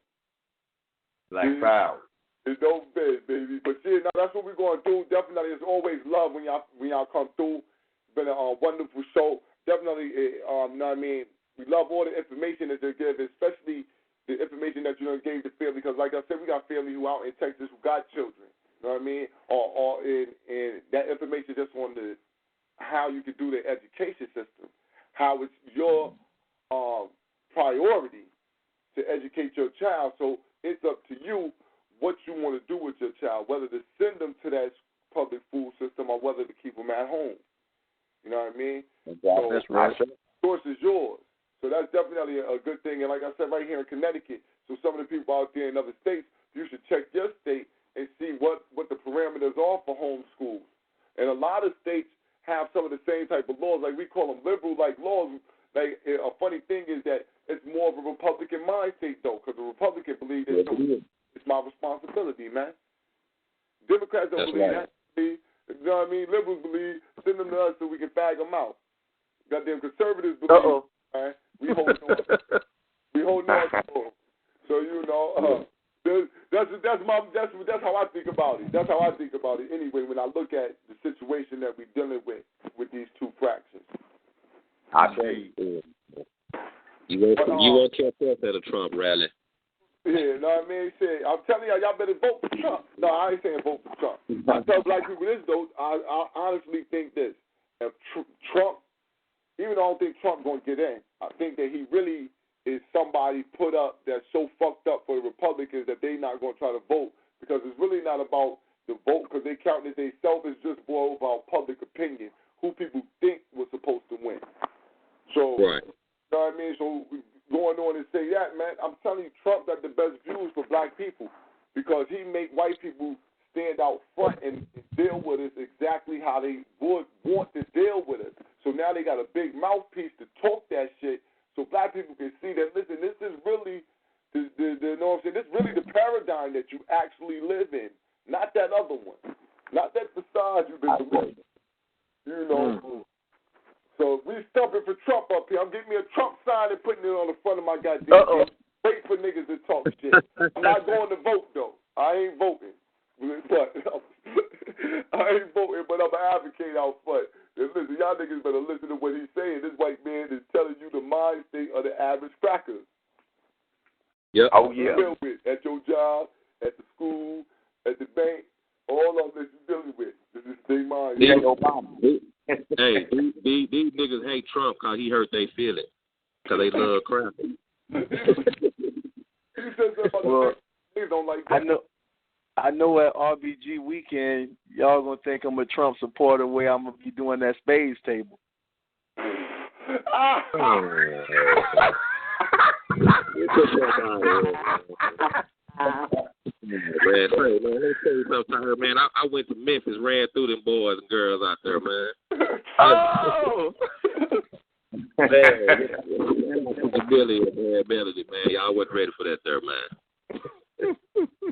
S6: baby. Proud.
S2: It don't bend, baby. But yeah, now that's what we're going to do. Definitely, it's always love when y'all come through. It's been a wonderful show. Definitely, you know what I mean? We love all the information that they give, especially the information that you done gave the family. Because like I said, we got family who out in Texas who got children. You know what I mean? And that information just on how you can do the education system, how it's your priority to educate your child. So it's up to you what you want to do with your child, whether to send them to that public school system or whether to keep them at home. You know what I mean?
S3: Exactly. That's right.
S2: The choice is yours. So that's definitely a good thing. And like I said, right here in Connecticut, so some of the people out there in other states, you should check your state and see what the parameters are for homeschools. And a lot of states have some of the same type of laws. Like we call them liberal-like laws. Like a funny thing is that it's more of a Republican mind state, though, because the Republican believe that it's my responsibility, man. Democrats don't believe that. You know what I mean? Liberals believe send them to us so we can bag them out. Goddamn conservatives believe, man, we holding on. We holding on to them. So you know, that's how I think about it. That's how I think about it anyway. When I look at the situation that we're dealing with these two fractions.
S6: I tell you.
S11: You won't catch us at a Trump rally.
S2: Yeah, know what I mean? Shit, I'm telling y'all better vote for Trump. No, I ain't saying vote for Trump. I tell black people this, though. I honestly think this. If Trump, even though I don't think Trump going to get in, I think that he really is somebody put up that's so fucked up for the Republicans that they not going to try to vote, because it's really not about the vote, because they count it themselves. It's just more about public opinion, who people think was supposed to win. So,
S11: right.
S2: You know what I mean? So going on and say that, man, I'm telling you, Trump got the best views for black people because he make white people stand out front and deal with us exactly how they would want to deal with us. So now they got a big mouthpiece to talk that shit so black people can see that, listen, this is really, you know what I'm saying? This is really the paradigm that you actually live in, not that other one, not that facade you've been believing. You know. So we stumping for Trump up here. I'm getting me a Trump sign and putting it on the front of my goddamn shit. Wait for niggas to talk shit. I'm not going to vote, though. I ain't voting. But I ain't voting, but I'm an advocate out front. And listen, y'all niggas better listen to what he's saying. This white man is telling you the mind state of the average cracker.
S11: Yep.
S6: Oh, yeah.
S2: You deal with at your job, at the school, at the bank, all of this you're dealing with. This is their mind.
S11: Hey, these niggas hate Trump because he hurt their feelings. Because they love crapping.
S2: Well, don't like that.
S8: I know at R.B.G. weekend, y'all going to think I'm a Trump supporter the way I'm going to be doing that spades table.
S11: Man, let me tell you something, man. I went to Memphis, ran through them boys and girls out there, man.
S8: Oh!
S11: Man, Billy, man, Melody, man. Y'all wasn't ready for that there, man.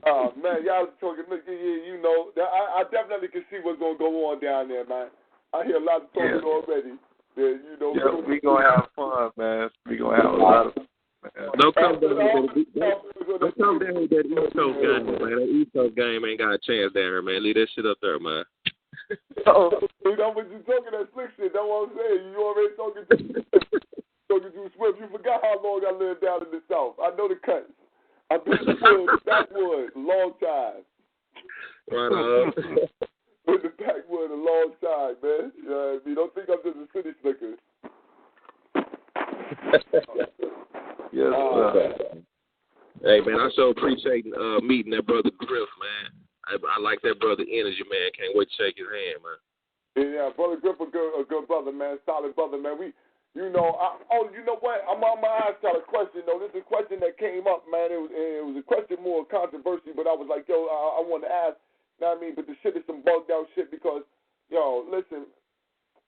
S2: Man, y'all was talking. You know, I definitely can see what's gonna go on down there, man. I hear a lot of talking already. That, you know,
S8: we gonna have fun, man. We gonna have a lot of fun.
S11: Don't come down with that East Coast game, man. That East Coast game ain't got a chance down here, man. Leave that shit up there, man.
S2: Oh, you know when you talking that slick shit, that's what I'm saying. You already talking to Swift. You forgot how long I lived down in the South. I know the cuts. I've been in the backwoods a long time.
S11: Right on.
S2: In the backwoods a long time, man. You don't think I'm just a city slicker.
S8: Yes,
S11: hey, man, I so appreciate meeting that brother Griff, man. I like that brother energy, man. Can't wait to shake his hand, man.
S2: Yeah, brother Griff, a good brother, man. Solid brother, man. You know what? I'm gonna ask y'all a question though. This is a question that came up, man. It was a question more controversy, but I was like, yo, I want to ask. You know what I mean? But the shit is some bugged out shit because, yo, listen,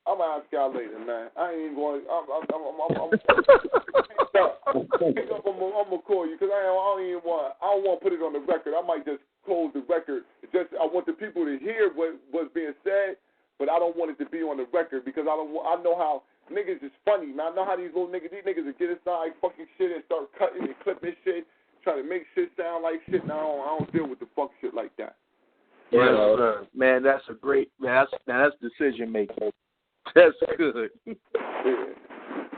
S2: I'm gonna ask y'all later, man. I ain't even going. I'm gonna call you because I don't want to put it on the record. I might just close the record. I want the people to hear what's being said, but I don't want it to be on the record because I know how niggas is funny, man. I know how these niggas will get inside fucking shit and start cutting and clipping shit, trying to make shit sound like shit. And I don't deal with the fuck shit like that.
S8: Yeah, man, that's a great, man. That's decision making. That's good.
S2: Yeah.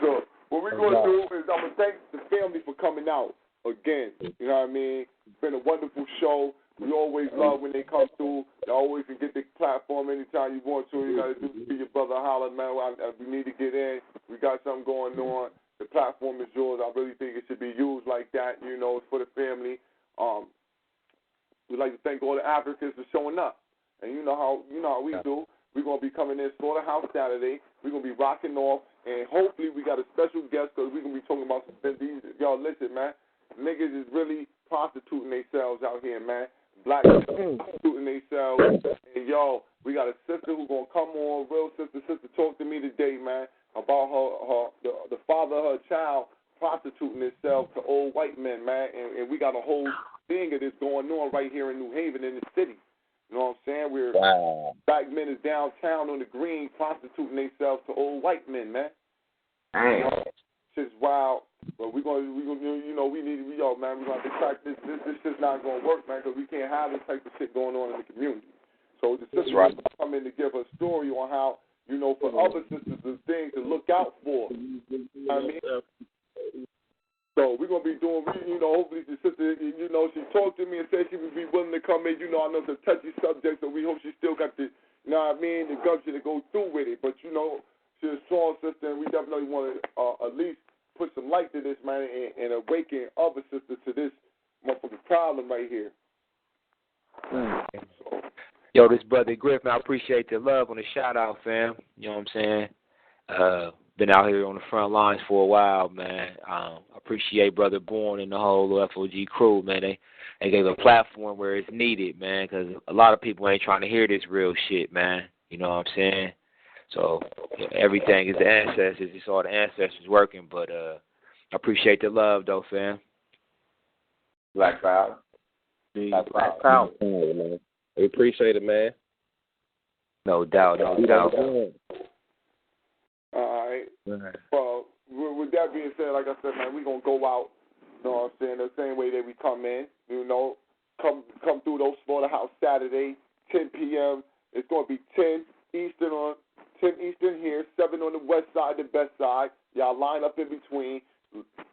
S2: So what we're gonna do is I'm gonna thank the family for coming out again. You know what I mean? It's been a wonderful show. We always love when they come through. They always can get the platform anytime you want to. You gotta do to be your brother holler, man. We need to get in. We got something going on. The platform is yours. I really think it should be used like that. You know, it's for the family. We'd like to thank all the Africans for showing up. And you know how we do. We're going to be coming in Slaughterhouse Saturday. We're going to be rocking off. And hopefully we got a special guest because we're going to be talking about some things. Y'all, listen, man. Niggas is really prostituting themselves out here, man. Black people prostituting themselves. And, yo, we got a sister who's going to come on, real sister. Sister talked to me today, man, about the father of her child prostituting himself to old white men, man. And we got a whole thing of this going on right here in New Haven in the city. You know what I'm saying? We're black men is downtown on the green prostituting themselves to old white men, man. You know, shit's wild. But we need, yo, man, we're going to have to crack this. This shit's not going to work, man, because we can't have this type of shit going on in the community. So the sisters come in to give a story on how, you know, for other sisters, there's things to look out for. You know what I mean? So we're going to be doing, hopefully the sister, she talked to me and said she would be willing to come in. I know it's a touchy subject, so we hope she still got the, the gumption to go through with it. But, she's a strong sister, and we definitely want to at least put some light to this, man, and awaken other sisters to this motherfucking problem right here.
S7: Yo, this brother Griff, man, I appreciate the love on the shout-out, fam. You know what I'm saying? Been out here on the front lines for a while, man. I appreciate Brother Bourne and the whole FOG crew, man. They gave a platform where it's needed, man, because a lot of people ain't trying to hear this real shit, man. You know what I'm saying? So everything is the ancestors. It's all the ancestors working, but I appreciate the love, though, fam.
S3: Black Power.
S11: Black Power. We appreciate it, man.
S7: No doubt, no doubt.
S2: All right. Well, with that being said, like I said, man, we're going to go out, you know what I'm saying, the same way that we come in, come through those Slaughterhouse Saturday, 10 p.m. It's going to be 10 Eastern here, 7 on the west side, the best side. Y'all line up in between.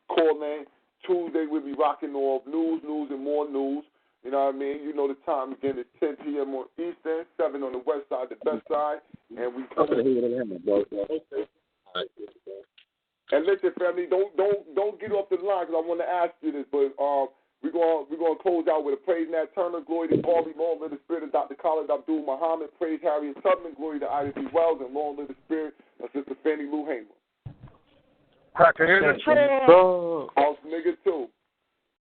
S2: Call in. Tuesday we'll be rocking off news, and more news. You know what I mean? You know the time again. It's 10 p.m. on Eastern, 7 on the west side, the best side. And we come And listen, family, don't get off the line because I want to ask you this, but we're gonna close out with a praise Nat Turner, glory to Barbie, long live the spirit of Dr. Khalid Abdul Muhammad, praise Harriet Tubman, glory to Ida B. Wells, and long live the spirit of Sister Fannie Lou Hamer.
S8: Cracker, here's the truth.
S2: House nigga too.